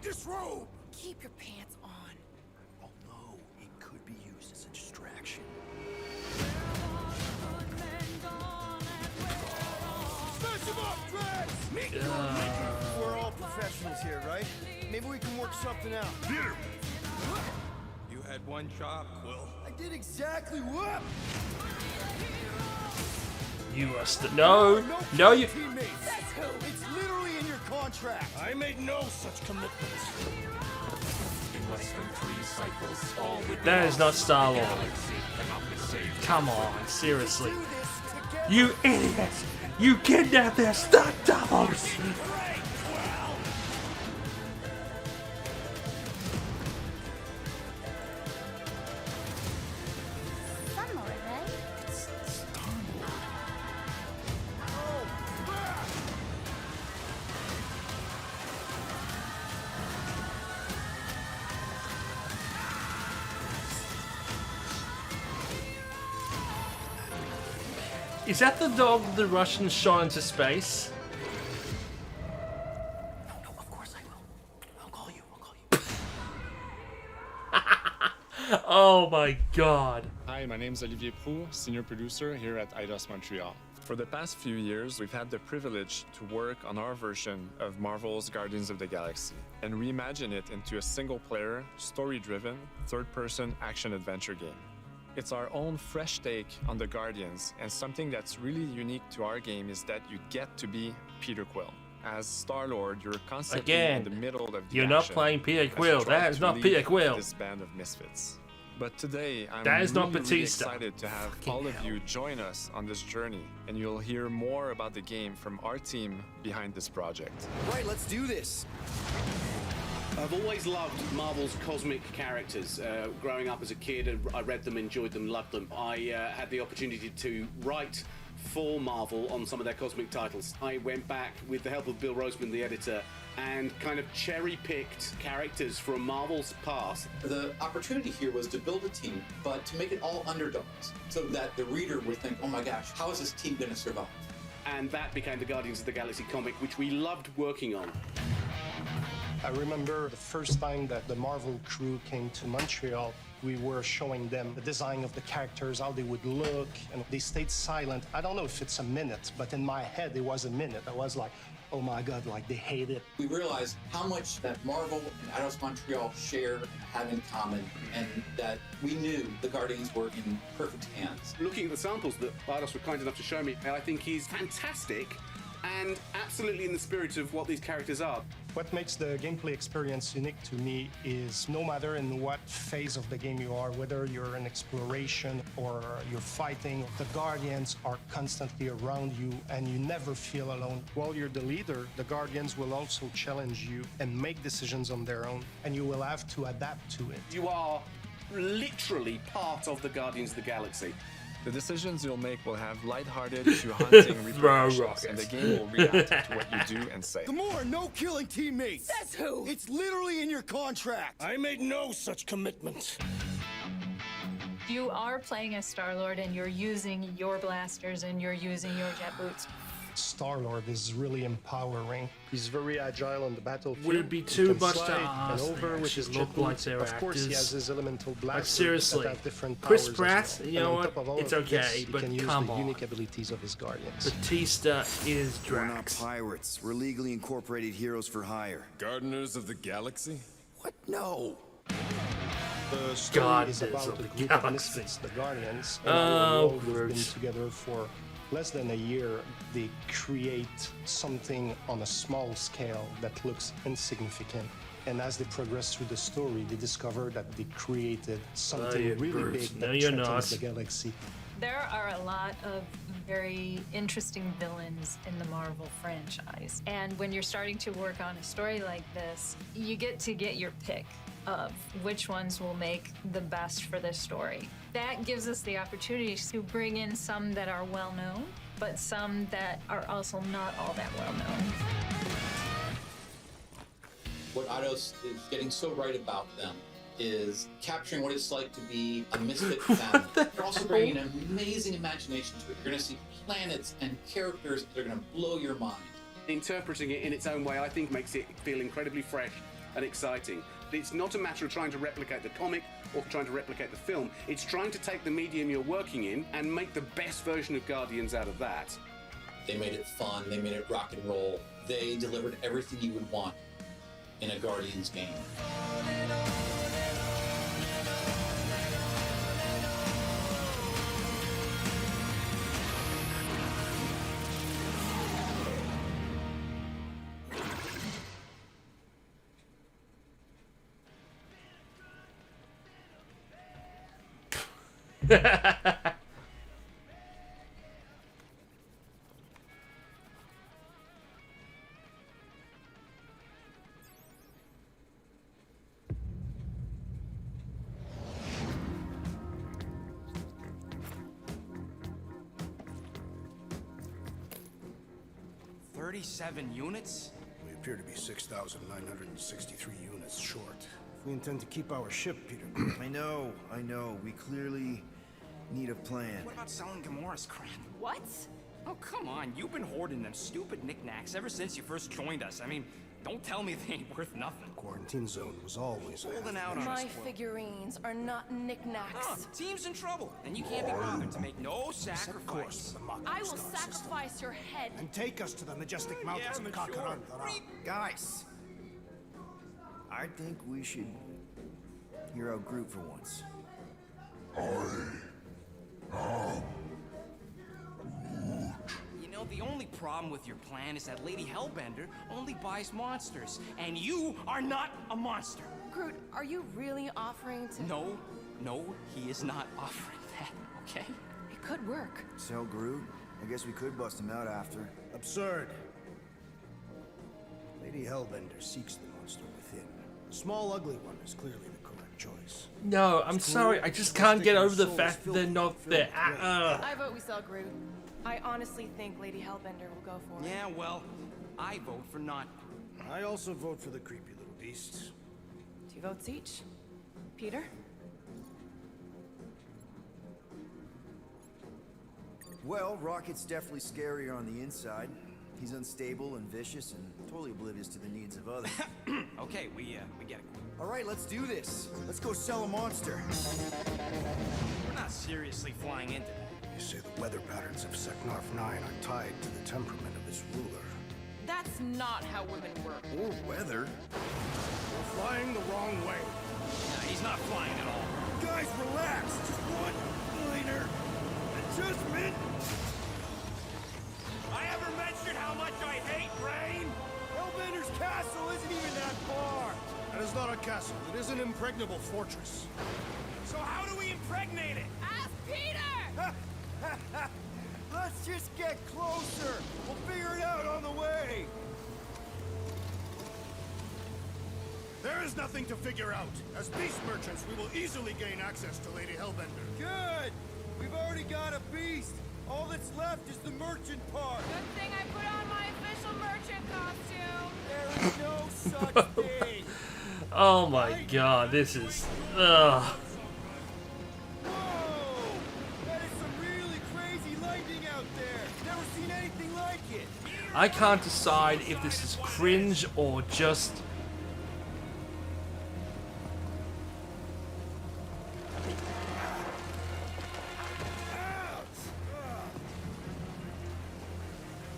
Disrobe! Keep your pants on. Although it could be used as a distraction. Smash him up, Drax! We're all professionals here, right? Maybe we can work something out. Peter! You had one job, Quill. I did exactly what? You are No, you. Teammates. That's who. It's literally in your contract. I made no such commitments. In less than 3 cycles, all That is not Star-Lord. Come on, seriously. You idiots! You kidnapped their stunt doubles! Is that the dog the Russians shot into space? No, of course I will. I'll call you. Oh my god. Hi, my name is Olivier Proux, senior producer here at Eidos Montreal. For the past few years, we've had the privilege to work on our version of Marvel's Guardians of the Galaxy and reimagine it into a single-player, story-driven, third-person action-adventure game. It's our own fresh take on the Guardians, and something that's really unique to our game is that you get to be Peter Quill. As Star-Lord, you're constantly in the middle of the you're not action playing Peter as you Quill. try That is to not lead Peter Quill. This band of misfits. But today, I'm That is really, not really Bethesda. excited to have all of you join us on this journey, and you'll hear more about the game from our team behind this project. Right, let's do this. I've always loved Marvel's cosmic characters. Growing up as a kid, I read them, enjoyed them, loved them. I had the opportunity to write for Marvel on some of their cosmic titles. I went back with the help of Bill Roseman, the editor, and kind of cherry-picked characters from Marvel's past. The opportunity here was to build a team, but to make it all underdogs, so that the reader would think, oh my gosh, how is this team going to survive? And that became the Guardians of the Galaxy comic, which we loved working on. I remember the first time that the Marvel crew came to Montreal, we were showing them the design of the characters, how they would look, and they stayed silent. I don't know if it's a minute, but in my head, it was a minute. I was like, oh my God, like they hate it. We realized how much that Marvel and Eidos Montreal share and have in common, and that we knew the Guardians were in perfect hands. Looking at the samples that Eidos were kind enough to show me, I think he's fantastic and absolutely in the spirit of what these characters are. What makes the gameplay experience unique to me is no matter in what phase of the game you are, whether you're in exploration or you're fighting, the Guardians are constantly around you and you never feel alone. While you're the leader, the Guardians will also challenge you and make decisions on their own, and you will have to adapt to it. You are literally part of the Guardians of the Galaxy. The decisions you'll make will have lighthearted to hunting repercussions, and the game will react to what you do and say. Gamora, no killing teammates! Says who? It's literally in your contract! I made no such commitment. You are playing as Star-Lord and you're using your blasters and you're using your jet boots. Star-Lord is really empowering. He's very agile on the battlefield. Would it be He too can much to slide ask and over they with his actually jet look like boots. they're Of course, he actors? has his elemental blasters seriously, that have different Chris powers as Pratt, well. you And know on what? top of all It's of this, okay, he but can use come the on. unique abilities of his Guardians. Batista is We're not Drax. pirates. We're legally incorporated heroes for hire. Gardeners of the Galaxy? What? No. The story Goddess is about of the the group of Galaxy. misfits, the Guardians. Oh, And although they've been Groot. together for less than a year, they create something on a small scale that looks insignificant. And as they progress through the story, they discover that they created something you're really Groot. big No, that you're threatens not. the galaxy. There are a lot of very interesting villains in the Marvel franchise. And when you're starting to work on a story like this, you get to get your pick of which ones will make the best for this story. That gives us the opportunity to bring in some that are well known, but some that are also not all that well known. What Eidos is getting so right about them is capturing what it's like to be a misfit family. They're also bringing an amazing imagination to it. You're going to see planets and characters that are going to blow your mind. Interpreting it in its own way, I think, makes it feel incredibly fresh and exciting. It's not a matter of trying to replicate the comic or trying to replicate the film. It's trying to take the medium you're working in and make the best version of Guardians out of that. They made it fun. They made it rock and roll. They delivered everything you would want in a Guardians game. Units? We appear to be 6,963 units short. If we intend to keep our ship, Peter. I know. We clearly need a plan. What about selling Gamora's crap? What? Oh, come on. You've been hoarding them stupid knickknacks ever since you first joined us. I mean, Don't tell me they ain't worth nothing. Quarantine zone was always Holding out on My us, Quill. figurines are not knickknacks. Oh, team's in trouble, and you can't be bothered to make no sacrifice. I will sacrifice your head. And take us to the majestic mountains of Kakarandara. Guys, I think we should hear out Groot for once. You know, the only problem with your plan is that Lady Hellbender only buys monsters, and you are not a monster. Groot, are you really offering to... No, he is not offering that, okay? It could work. So, Groot, I guess we could bust him out after. Absurd. Lady Hellbender seeks the monster within. The small, ugly one is clearly the correct choice. No, I'm sorry. I just can't get over the fact that they're not there. I vote we sell Groot. I honestly think Lady Hellbender will go for it. Yeah, well, I vote for not. I also vote for the creepy little beast. 2 votes each. Peter? Well, Rocket's definitely scarier on the inside. He's unstable and vicious and totally oblivious to the needs of others. Okay, we get it. All right, let's do this. Let's go sell a monster. We're not seriously flying into that. You say the weather patterns of Seknarf 9 are tied to the temperament of its ruler. That's not how women work. Or weather. We're flying the wrong way. Nah, he's not flying at all. Guys, relax. Just one minor adjustment. I ever mentioned how much I hate rain? Hellbender's castle isn't even that far. That is not a castle. It is an impregnable fortress. So how do we impregnate it? Ask Peter! Let's just get closer. We'll figure it out on the way. There is nothing to figure out. As beast merchants, we will easily gain access to Lady Hellbender. Good. We've already got a beast. All that's left is the merchant part. Good thing I put on my official merchant costume. There is no such thing. Oh my god, this is... Ugh. That is some really crazy lightning out there. Never seen anything like it. I can't decide if this is cringe or just...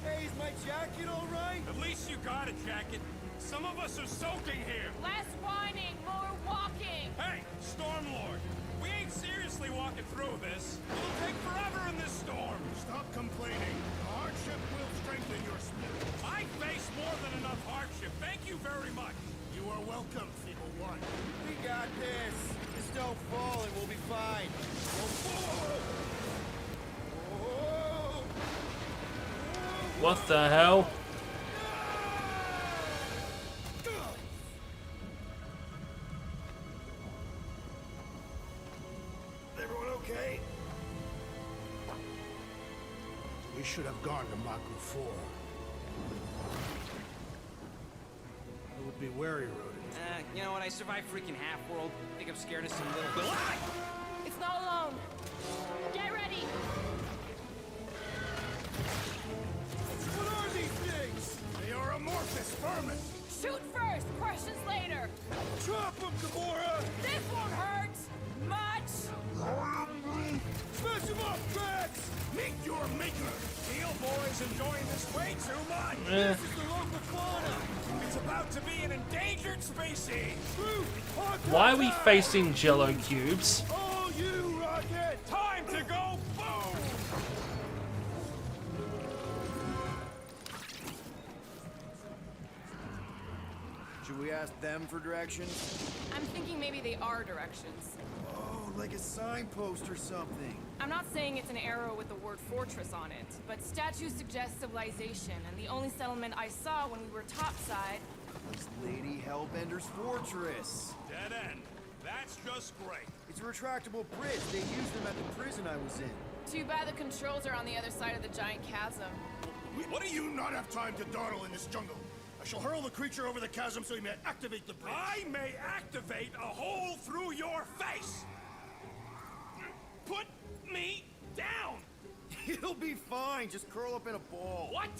Hey, is my jacket all right? At least you got a jacket. Some of us are soaking here. Less whining, more walking. Hey, Stormlord, we ain't seriously walking through this. It'll take forever in this storm. Stop complaining. The hardship will strengthen your spirit. I face more than enough hardship. Thank you very much. You are welcome, Feeble One. We got this. Just don't fall and we'll be fine. What the hell? Everyone okay? We should have gone to Maku 4. I would be wary, Rodent. You know what? I survived freaking Half-World. I think I'm scared of some little... It's not alone. Get ready. What are these things? They are amorphous vermin. Shoot first, questions later. Drop them, Gamora! This won't hurt much. Smash them off, Drax! Meet your maker. Steel Boy's enjoying this way too much. This is the local fauna! It's about to be an endangered species. Why are we facing Jello cubes? Oh, you, Rocket! Time to go boom! Should we ask them for directions? I'm thinking maybe they are directions. Oh, like a signpost or something. I'm not saying it's an arrow with the word fortress on it, but statues suggest civilization, and the only settlement I saw when we were topside... It's Lady Hellbender's fortress. Dead end. That's just great. It's a retractable bridge. They used them at the prison I was in. Too bad the controls are on the other side of the giant chasm. What do you not have time to dawdle in this jungle? I shall hurl the creature over the chasm so he may activate the bridge. I may activate a hole through your face. Put me down. He'll be fine. Just curl up in a ball. What?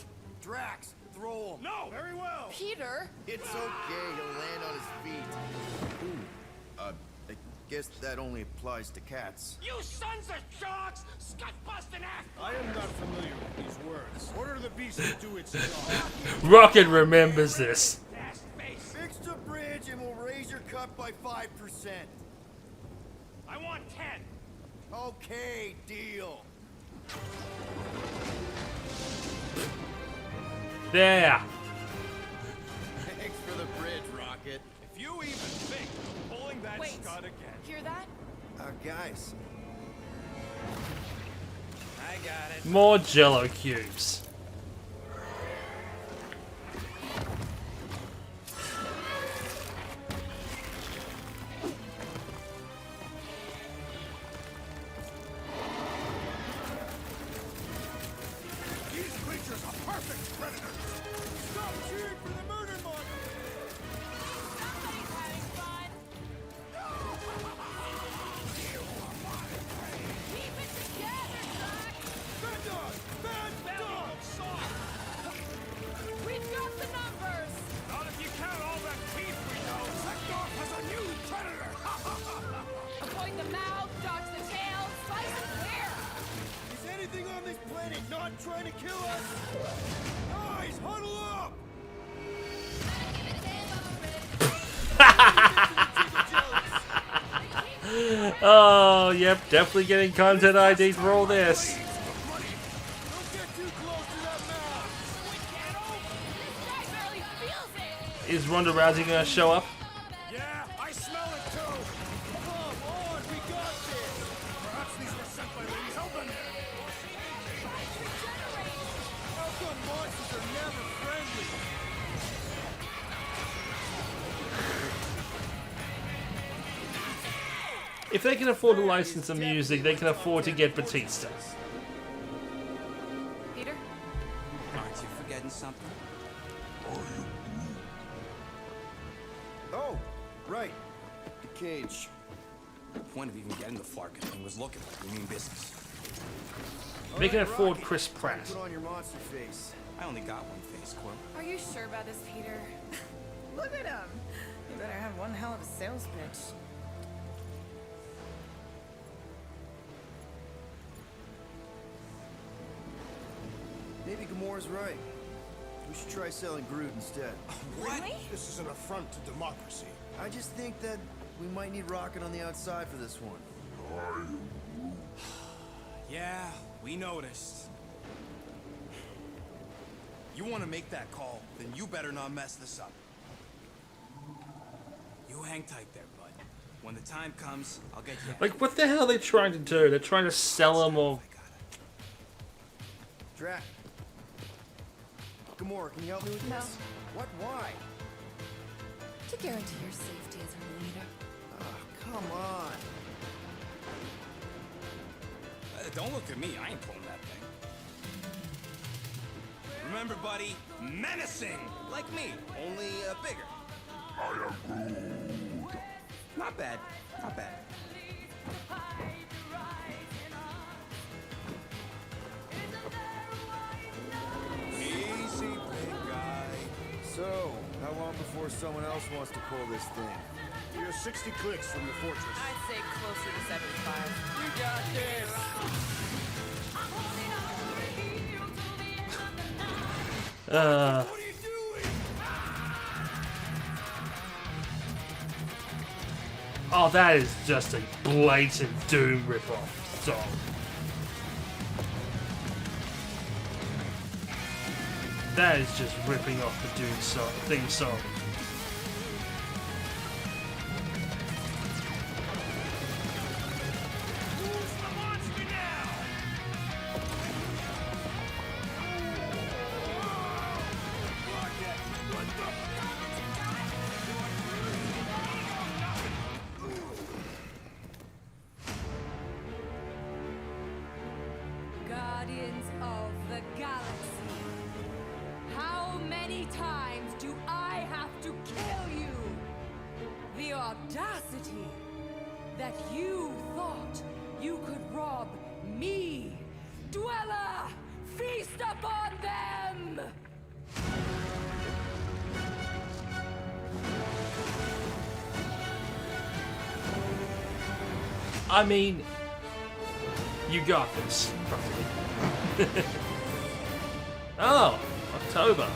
Drax, throw him. No. Very well. Peter! It's okay, he'll land on his feet. Ooh, I guess that only applies to cats. You sons of sharks! Scut-busting ass! I am not familiar with these words. Order the beast to do its job. Rocket remembers this. Fix the bridge and we'll raise your cut by 5%. I want 10. Okay, deal. There. Thanks for the bridge, Rocket. If you even think of pulling that Wait, Scud again. hear that? Guys. I got it. More Jello cubes. These creatures are perfect predators. Stop cheering for the murder monster. Somebody's having fun. Keep it together, Doc! Bad dog! Bad dog! We've got the numbers! Not if you count all that teeth we know. That dog has a new predator. Avoid the mouth, dodge the tail, slice and clear! Is anything on this planet not trying to kill us? Guys, huddle up! Oh, yep, definitely getting content ID for all this. Is Ronda Rousey gonna show up? Yeah, I smell it too. Come on, we got this. Perhaps these were sent by Lady Hellbender. How come monsters are never friendly? If they can afford to license the music, they can afford to get Bethesda. Peter? Aren't you forgetting something? Oh, right. The cage. The point of even getting the Flarkin thing was looking like we mean business. They can Alright, afford Rocky, Chris Pratt. Put on your monster face. I only got one face, Quill. Are you sure about this, Peter? Look at him! You better have one hell of a sales pitch. Maybe Gamora's right. We should try selling Groot instead. Really? This is an affront to democracy. I just think that we might need Rocket on the outside for this one. Yeah, we noticed. You want to make that call, then you better not mess this up. You hang tight there, bud. When the time comes, I'll get you. Like, what the hell are they trying to do? They're trying to sell him or... Drac. Gamora, can you help me with No. this? What? Why? To guarantee your safety as our leader. Come on. Don't look at me. I ain't pulling that thing. Remember, buddy, menacing, like me, only bigger. Not bad. Not bad. Easy, big guy. So, how long before someone else wants to pull this thing? You're 60 clicks from the fortress. I'd say closer to 75. We got this. Oh, that is just a blatant Doom ripoff song. That is just ripping off the Doom song, theme song. Guardians of the Galaxy. How many times do I have to kill you? The audacity that you thought you could rob me, Dweller! Feast upon them! I mean, you got this. Oh, October.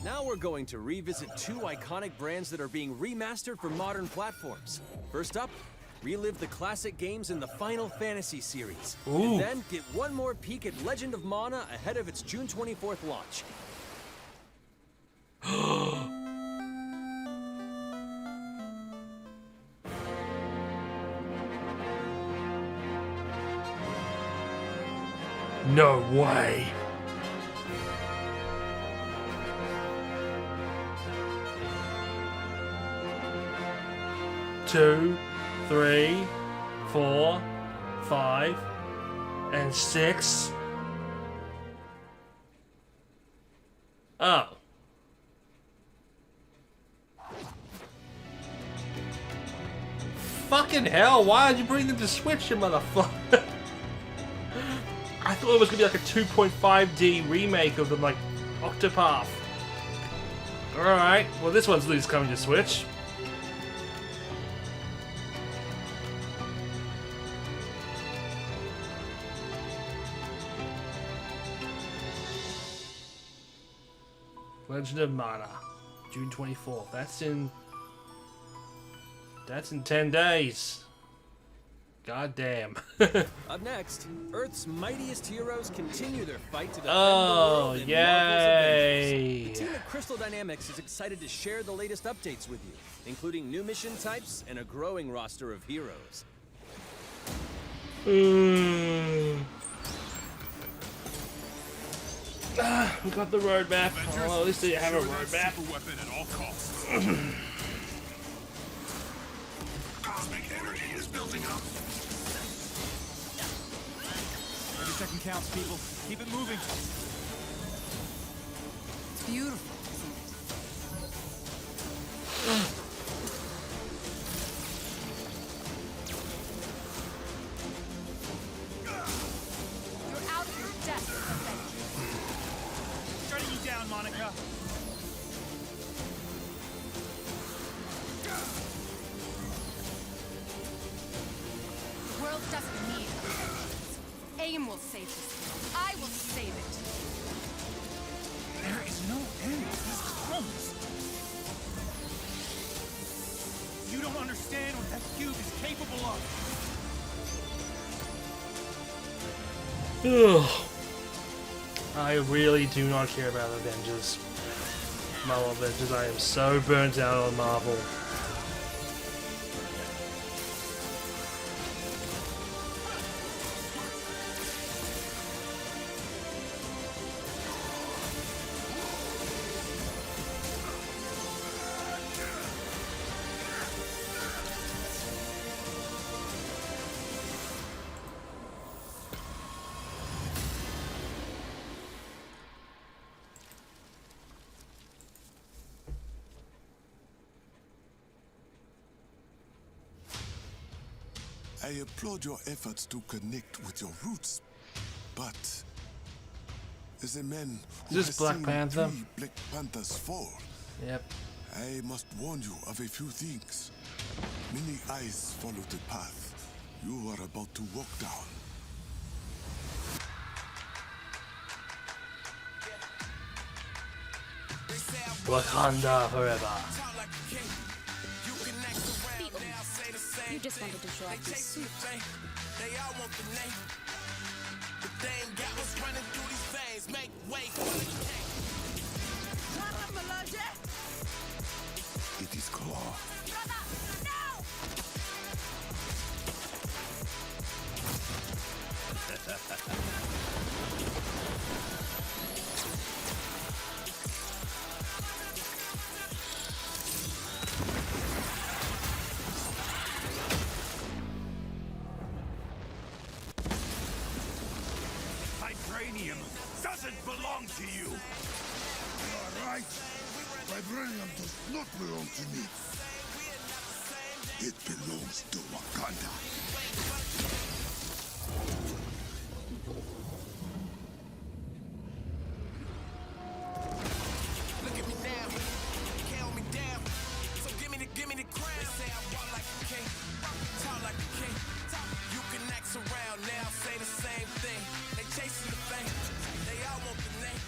Now we're going to revisit two iconic brands that are being remastered for modern platforms. First up, relive the classic games in the Final Fantasy series. Ooh. And then get one more peek at Legend of Mana ahead of its June 24th launch. No way. Two, 3, 4, 5, and 6. Oh. Fucking hell, why did you bring them to Switch, you motherfucker? I thought it was gonna be like a 2.5D remake of them, like Octopath. Alright, well this one's at least coming to Switch. Legend of Mana, June 24th. That's in 10 days. God damn. Up next, Earth's mightiest heroes continue their fight to defend the Oh, world in yay. Marvel's Avengers. The team at Crystal Dynamics is excited to share the latest updates with you, including new mission types and a growing roster of heroes. We got the roadmap. Oh, at least they have a roadmap. Cosmic energy is building up. Every second counts, people. Keep it moving. It's beautiful, isn't it? You're out of your depth, Avengers. Shutting you down, Monica. The world doesn't need Avengers. AIM will save this world. I will save it. There is no end to these clones. You don't understand what that cube is capable of. Ugh. I really do not care about Avengers. Marvel Avengers, I am so burnt out on Marvel. I applaud your efforts to connect with your roots, but as a man who Is this has Black seen Panther? 3 Black Panthers fall, Yep. I must warn you of a few things. Many eyes follow the path you are about to walk down. Wakanda forever. You just wanted to show off your suit. It is Claw. Vibranium doesn't belong to you. You are right. Vibranium does not belong to me. It belongs to Wakanda. Look at me now, count me down. So give me the crown. They say I walk like a king, talk like a king. You can act around now, say the same thing. They chasing the fame, they all want the name.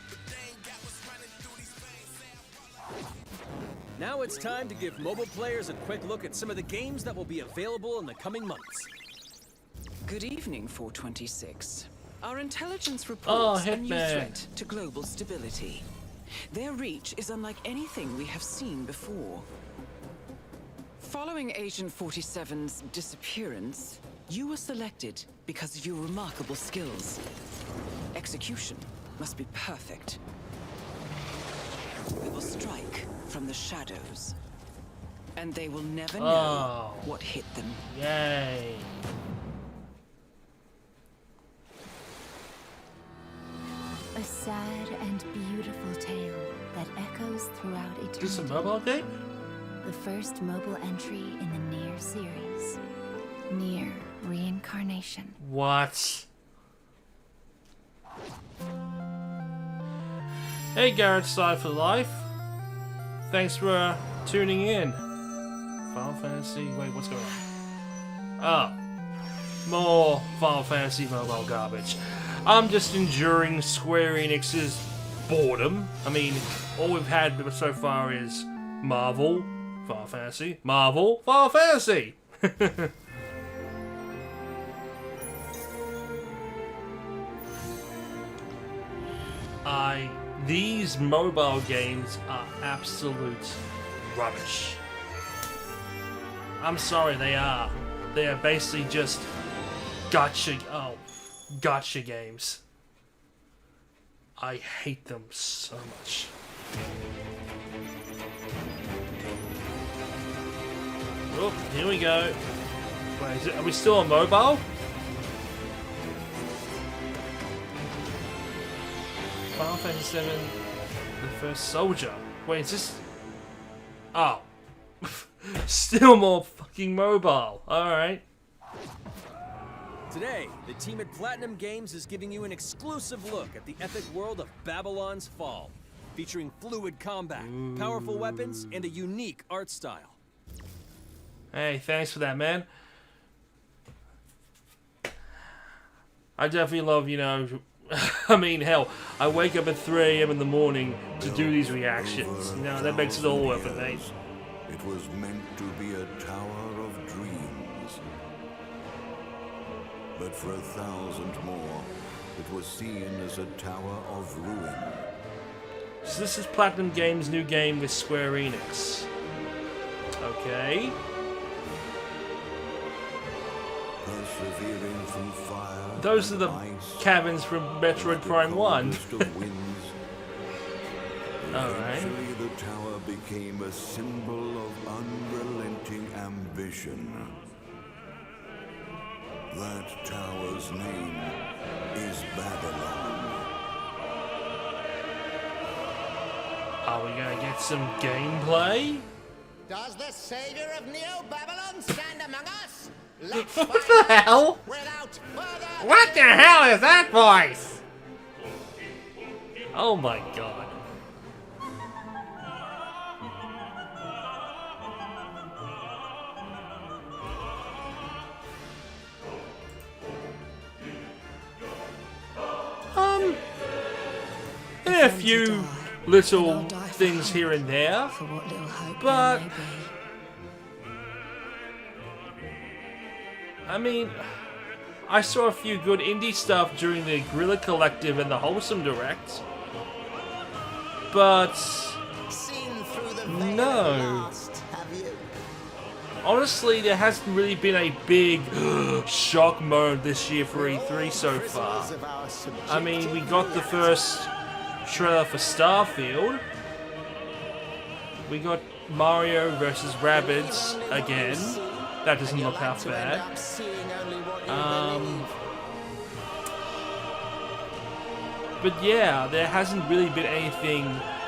But they ain't got what's running through these veins. Say I walk like a king. Now it's time to give mobile players a quick look at some of the games that will be available in the coming months. Good evening, 426. Our intelligence reports a new threat to global stability. Their reach is unlike anything we have seen before. Following Agent 47's disappearance, you were selected because of your remarkable skills. Execution must be perfect. We will strike from the shadows, and they will never know what hit them. Yay. A sad and beautiful tale that echoes throughout eternity. Is this a mobile game? The first mobile entry in the Nier series. Nier Reincarnation. What? Hey Garrett Side for Life. Thanks for tuning in. Final Fantasy. Wait, what's going on? Oh. More Final Fantasy mobile garbage. I'm just enduring Square Enix's boredom. I mean, all we've had so far is Marvel, Final Fantasy, Marvel, Final Fantasy. These mobile games are absolute rubbish. I'm sorry, they are. They are basically just gotcha games. I hate them so much. Oh, here we go. Wait, are we still on mobile? Final Fantasy VII, the first soldier. Wait, is this... Oh. Still more fucking mobile. Alright. Today, the team at Platinum Games is giving you an exclusive look at the epic world of Babylon's Fall, featuring fluid combat, powerful weapons, and a unique art style. Hey, thanks for that, man. I definitely love, you know... I mean, hell, I wake up at 3 AM in the morning to do these reactions. You know, that makes it all worth it, mate. It was meant to be a tower of dreams. But for 1,000 more, it was seen as a tower of ruin. So this is Platinum Games' new game with Square Enix. Okay. Persevering through fire. Those are the cabins from Metroid Prime 1. Alright. Eventually, the tower became a symbol of unrelenting ambition. That tower's name is Babylon. Are we gonna get some gameplay? Does the savior of Neo-Babylon stand among us? What the hell? What the hell is that voice? Oh my god. There are a few little things here and there, but I mean, I saw a few good indie stuff during the Guerrilla Collective and the Wholesome Direct, but no. Honestly, there hasn't really been a big shock mode this year for E3 so far. I mean, we got the first trailer for Starfield. We got Mario vs. Rabbids again. That doesn't look half bad. But yeah, there hasn't really been anything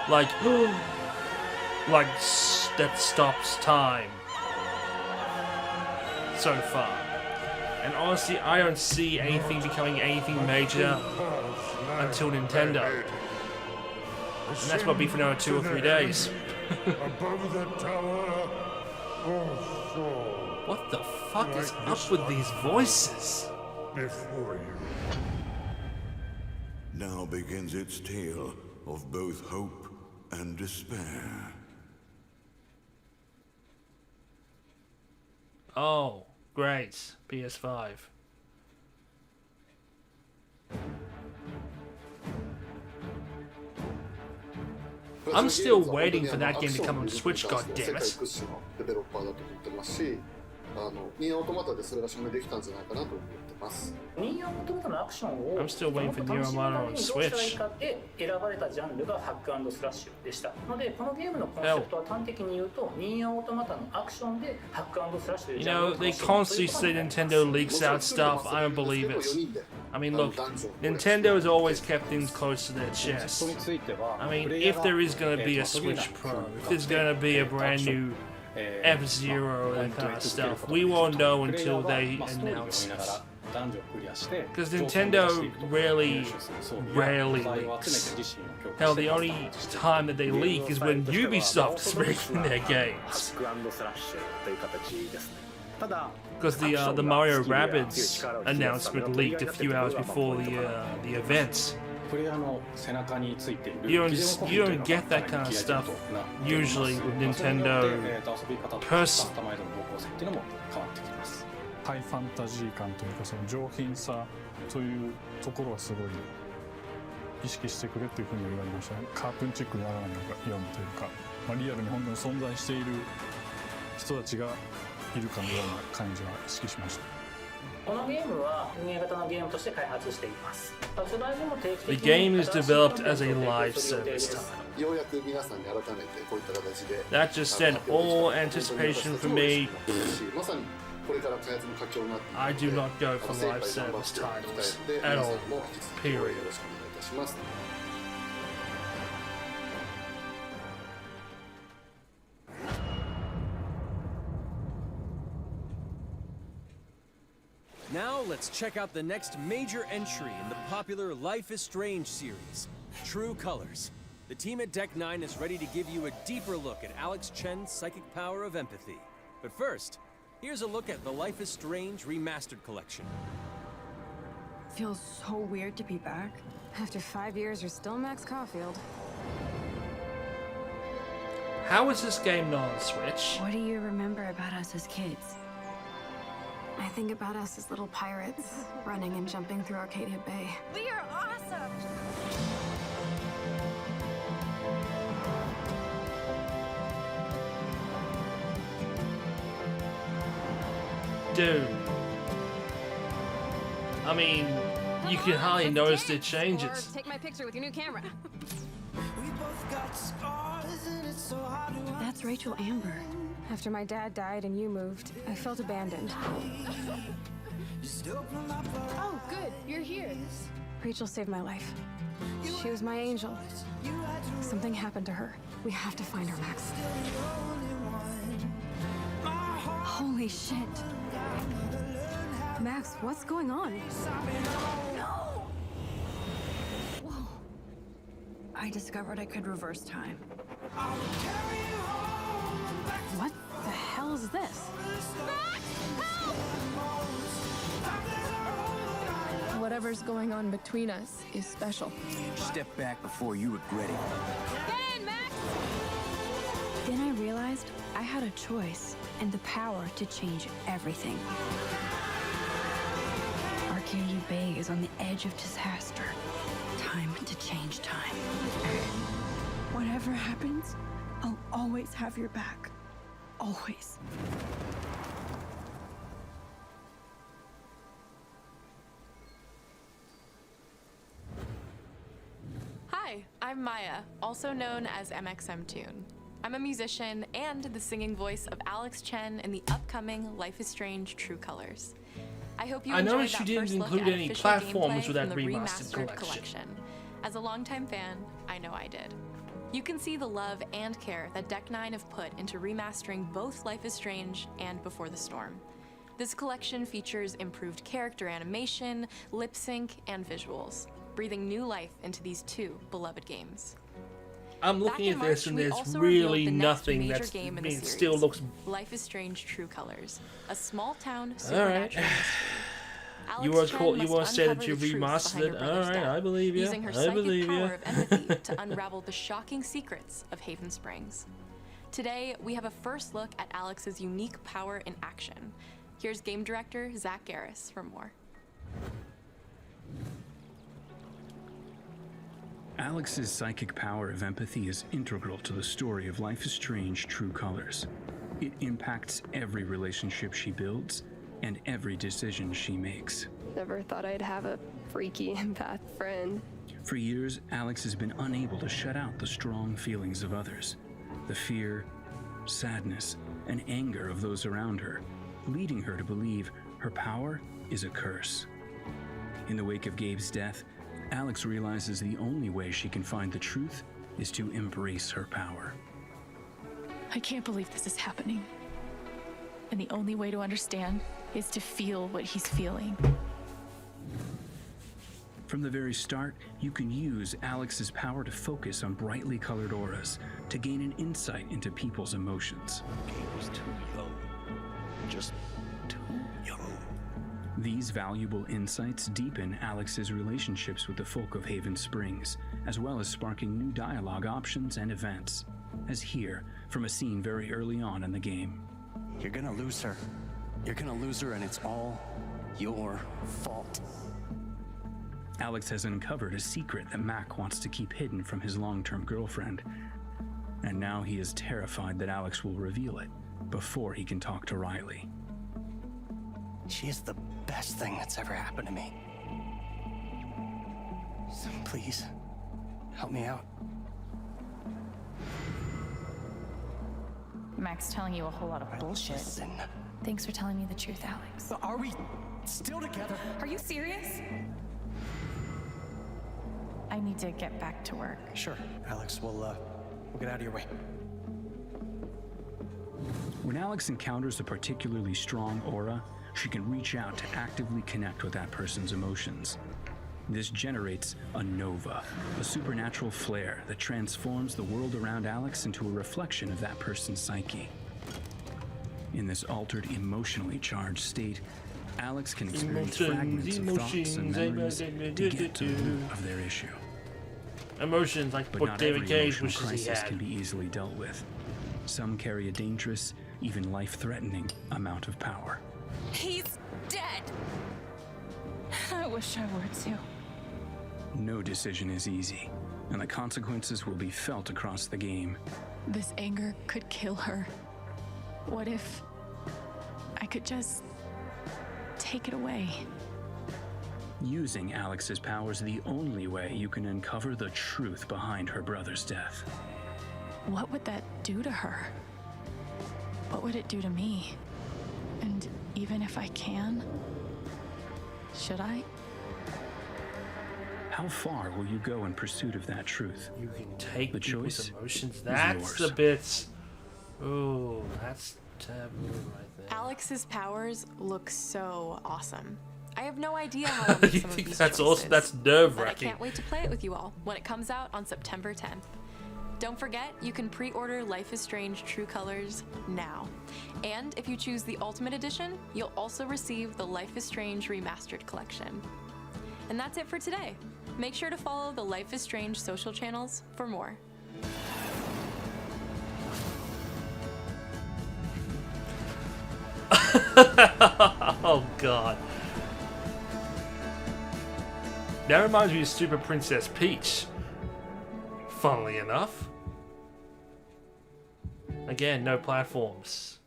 like that stops time. so far. And honestly, I don't see anything becoming anything major until Nintendo. And that's what be for another 2 or 3 days. Above the tower. What the fuck is up with these voices? Before you. Now begins its tale of both hope and despair. Oh, great. PS5. I'm still waiting for that game to come on Switch, goddammit. ニーオートマタでそれが証明できたんじゃないかなと思ってます。ニーオートマタのアクションを I'm still waiting for Nier Automata on どうしたらいい Switch. かって選ばれたジャンルがハック&スラッシュでした。のでこのゲームのコンセプトは端的に言うと、ニーオートマタのアクションでハック&スラッシュという You ジャンルを know, 楽 they しむという constantly say Nintendo leaks out stuff. I don't believe it. I mean, look, Nintendo has always kept things close to their chest. I mean, if there is going to be a Switch Pro, if there's going to be a brand new F-Zero, that kind of stuff, we won't know until they announce it. Because Nintendo rarely leaks. Hell, the only time that they leak is when Ubisoft is making their games. Because the Mario Rabbids announcement leaked a few hours before the event. You don't get that kind of stuff usually with Nintendo personally. ハイファンタジー感というかその上品さというところはすごい意識してくれっていうふうに言われましたね。カートゥーンチックにならないようにというか、リアルに本当に存在している人たちがいるかのような感じは意識しました。このゲームは運営型のゲームとして開発しています。発売後も定期的に The game is developed as a live service time. ようやく皆さんに改めてこういった形で That just said all anticipation for me. まさにこれから開発の佳境になって I do not go for live service titles at all. Period. Now let's check out the next major entry in the popular Life is Strange series, True Colors. The team at Deck 9 is ready to give you a deeper look at Alex Chen's psychic power of empathy. But first, here's a look at the Life is Strange Remastered Collection. Feels so weird to be back. After 5 years, you're still Max Caulfield. How is this game not on Switch? What do you remember about us as kids? I think about us as little pirates, running and jumping through Arcadia Bay. We are awesome! Dude. I mean, you can hardly notice the changes. Take my picture with your new camera. That's Rachel Amber. After my dad died and you moved, I felt abandoned. Oh, good. You're here. Rachel saved my life. She was my angel. Something happened to her. We have to find her, Max. Holy shit. Max, what's going on? No! Whoa. I discovered I could reverse time. What the hell is this? Whatever's going on between us is special. Step back before you regret it. Ben, Max! Then I realized I had a choice and the power to change everything. Arcadia Bay is on the edge of disaster. Time to change time. Whatever happens, I'll always have your back. Always. Hi, I'm Maya, also known as MXMTune. I'm a musician and the singing voice of Alex Chen in the upcoming Life is Strange True Colors. I hope you I enjoyed noticed that you didn't first look include at any official platforms gameplay with that from the remastered collection. As a longtime fan, I know I did. You can see the love and care that Deck 9 have put into remastering both Life is Strange and Before the Storm. This collection features improved character animation, lip sync, and visuals, breathing new life into these two beloved games. I'm looking at this and there's really nothing that's it still looks. Life is Strange: True Colors, a small-town supernatural mystery. You once said that you remastered it. Alright, I believe you. Using her psychic power of empathy to unravel the shocking secrets of Haven Springs. Today, we have a first look at Alex's unique power in action. Here's game director Zach Garris for more. Alex's psychic power of empathy is integral to the story of Life is Strange: True Colors. It impacts every relationship she builds and every decision she makes. Never thought I'd have a freaky empath friend. For years, Alex has been unable to shut out the strong feelings of others, the fear, sadness, and anger of those around her, leading her to believe her power is a curse. In the wake of Gabe's death, Alex realizes the only way she can find the truth is to embrace her power. I can't believe this is happening. And the only way to understand is to feel what he's feeling. From the very start, you can use Alex's power to focus on brightly colored auras to gain an insight into people's emotions. Gabe was too young. Just too young. These valuable insights deepen Alex's relationships with the folk of Haven Springs, as well as sparking new dialogue options and events, as here from a scene very early on in the game. You're gonna lose her. You're gonna lose her, and it's all your fault. Alex has uncovered a secret that Mac wants to keep hidden from his long-term girlfriend, and now he is terrified that Alex will reveal it before he can talk to Riley. She is the best thing that's ever happened to me. So please, help me out. Mac's telling you a whole lot of bullshit. Listen. Thanks for telling me the truth, Alex. But are we still together? Are you serious? I need to get back to work. Sure, Alex, we'll get out of your way. When Alex encounters a particularly strong aura, she can reach out to actively connect with that person's emotions. This generates a nova, a supernatural flare that transforms the world around Alex into a reflection of that person's psyche. In this altered, emotionally charged state, Alex can experience fragments of thoughts and memories to get to the root of their issue. Emotions, like But what not David every Cage emotional wishes he crisis had. can be easily dealt with. Some carry a dangerous, even life-threatening amount of power. He's dead! I wish I were too. No decision is easy, and the consequences will be felt across the game. This anger could kill her. What if I could just take it away? Using Alex's power is the only way you can uncover the truth behind her brother's death. What would that do to her? What would it do to me? And even if I can, should I? How far will you go in pursuit of that truth? You can take the people's choice emotions. is That's yours. the bit. Oh, that's taboo right there. Alex's powers look so awesome. I have no idea how to make You think some of these that's choices, also that's but nerve-wracking. I can't wait to play it with you all when it comes out on September 10th. Don't forget, you can pre-order Life is Strange: True Colors now. And if you choose the Ultimate Edition, you'll also receive the Life is Strange Remastered Collection. And that's it for today. Make sure to follow the Life is Strange social channels for more. Oh god. That reminds me of Super Princess Peach. Funnily enough. Again, no platforms.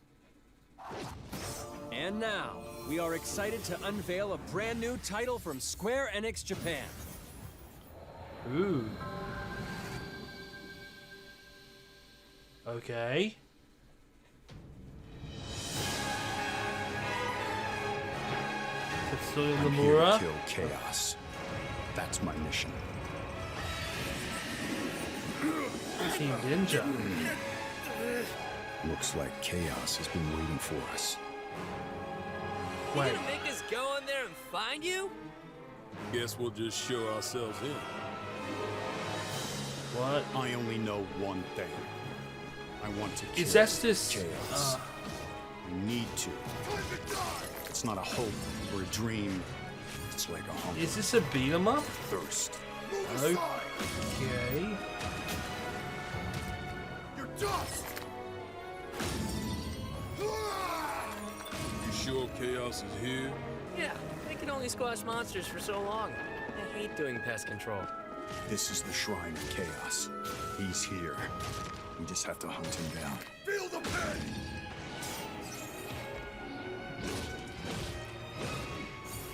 And now, we are excited to unveil a brand new title from Square Enix Japan. Ooh. Okay. Tetsuya I'm here Nomura. to kill chaos. That's my mission. Team Ninja. Looks like chaos has been waiting for us. You gonna make us go in there and find you? Guess we'll just show ourselves in. What? I only know one thing. I want to kill Is that this Chaos. I need to. It's not a hope or a dream. It's like a hunger. Is this a beat 'em up? Thirst. Okay. You're dust. You sure Chaos is here? Yeah, they can only squash monsters for so long. I hate doing pest control. This is the Shrine of Chaos. He's here. We just have to hunt him down. Feel the pain.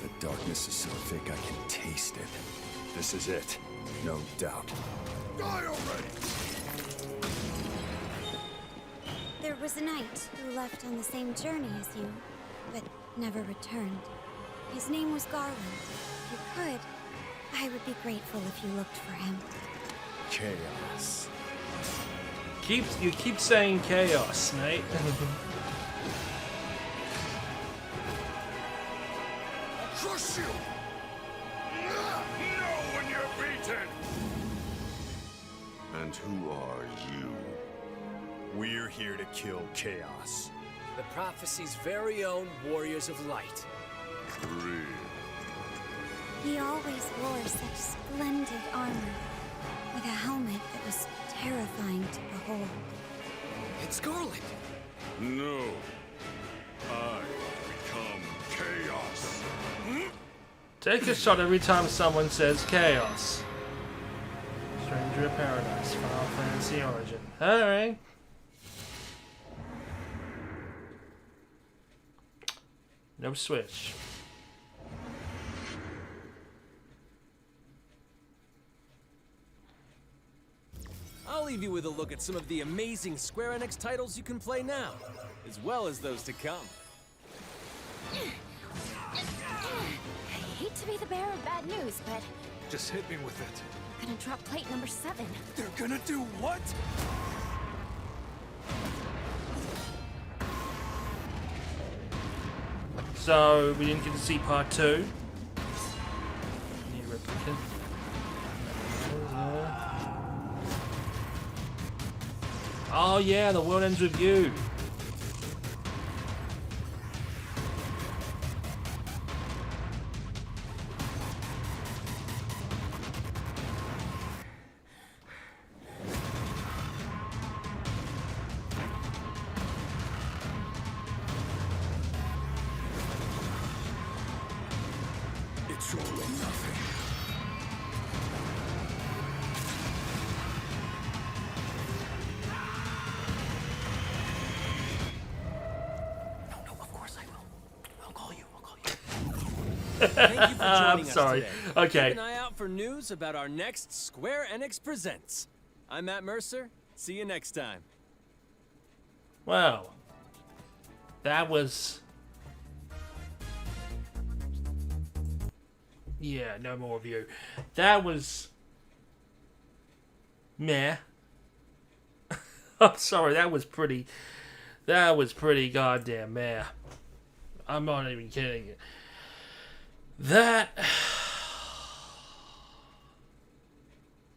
The darkness is so thick I can taste it. This is it. No doubt. Die already! There was a knight who left on the same journey as you, but never returned. His name was Garland. If you could, I would be grateful if you looked for him. Chaos. You keep saying chaos, mate. Crush you! Know when you're beaten! And who are you? We're here to kill Chaos. The prophecy's very own Warriors of Light. He always wore such splendid armor, with a helmet that was terrifying to behold. It's Garland! No. I become chaos. Take a shot every time someone says chaos. Stranger of Paradise, Final Fantasy Origin. Alright. No switch. I'll leave you with a look at some of the amazing Square Enix titles you can play now, as well as those to come. I hate to be the bearer of bad news, but Just hit me with it. I'm gonna drop plate number 7. They're gonna do what? So, we didn't get to see part 2. New replicant. Oh yeah, the world ends with you. It's all or nothing. Thank you for joining us sorry. today. Okay. Keep an eye out for news about our next Square Enix Presents. I'm Matt Mercer. See you next time. Wow. That was... Yeah, no more review. That was... Meh. I'm sorry, that was pretty goddamn meh. I'm not even kidding you. That...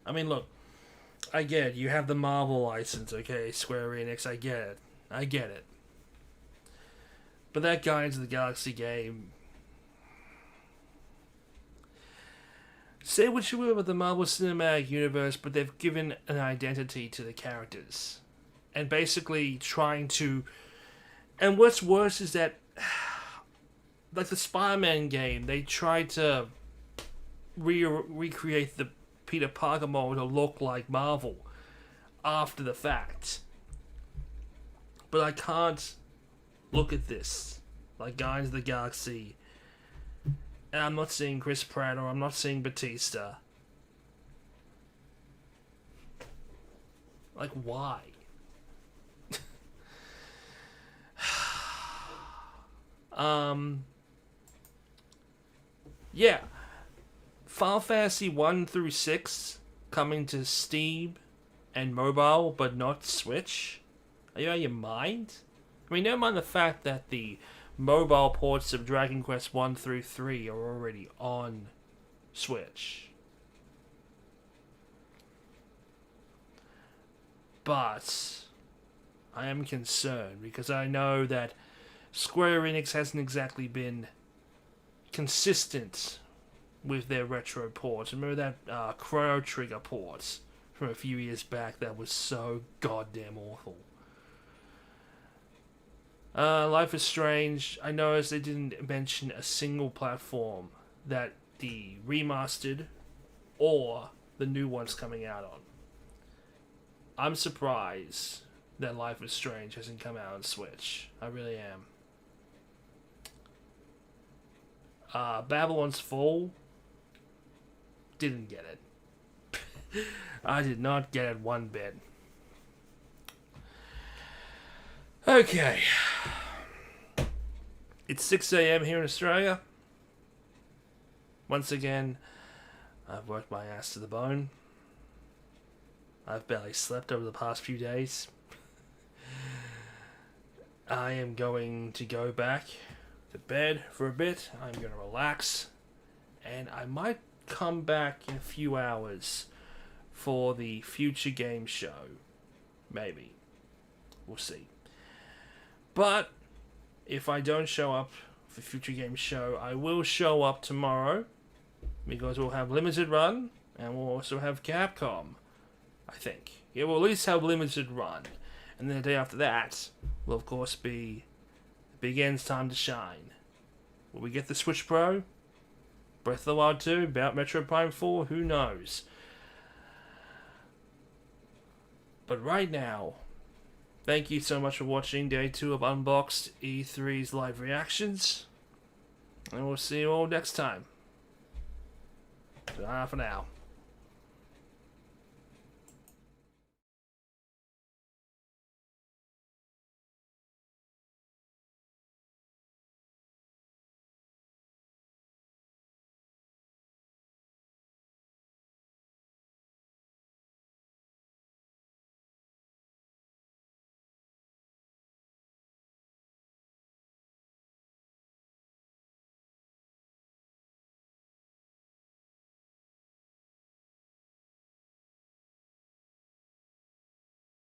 I mean, look. I get it. You have the Marvel license, okay? Square Enix, I get it. I get it. But that Guardians of the Galaxy game... Say what you will about the Marvel Cinematic Universe, but they've given an identity to the characters. And basically trying to... And what's worse is that... Like the Spider-Man game, they tried to recreate the Peter Parker model to look like Marvel after the fact. But I can't look at this like Guardians of the Galaxy and I'm not seeing Chris Pratt or I'm not seeing Bethesda. Like, why? Yeah. Final Fantasy 1 through 6 coming to Steam and mobile, but not Switch? Are you out of your mind? I mean, never mind the fact that the mobile ports of Dragon Quest 1 through 3 are already on Switch. But I am concerned because I know that Square Enix hasn't exactly been consistent with their retro ports. Remember that Chrono Trigger port from a few years back that was so goddamn awful. Life is Strange, I noticed they didn't mention a single platform that the remastered or the new one's coming out on. I'm surprised that Life is Strange hasn't come out on Switch. I really am. Babylon's Fall, didn't get it. I did not get it one bit. Okay. It's 6 a.m. here in Australia. Once again, I've worked my ass to the bone. I've barely slept over the past few days. I am going to go back to bed for a bit. I'm going to relax. And I might come back in a few hours for the Future Game Show. Maybe. We'll see. But if I don't show up for Future Game Show, I will show up tomorrow. Because we'll have Limited Run. And we'll also have Capcom. I think. Yeah, we'll at least have Limited Run. And then the day after that will, of course, be Big N's Time to Shine. Will we get the Switch Pro? Breath of the Wild 2? About Metro Prime 4? Who knows? But right now, thank you so much for watching Day 2 of Unboxed E3's live reactions. And we'll see you all next time. Bye for now.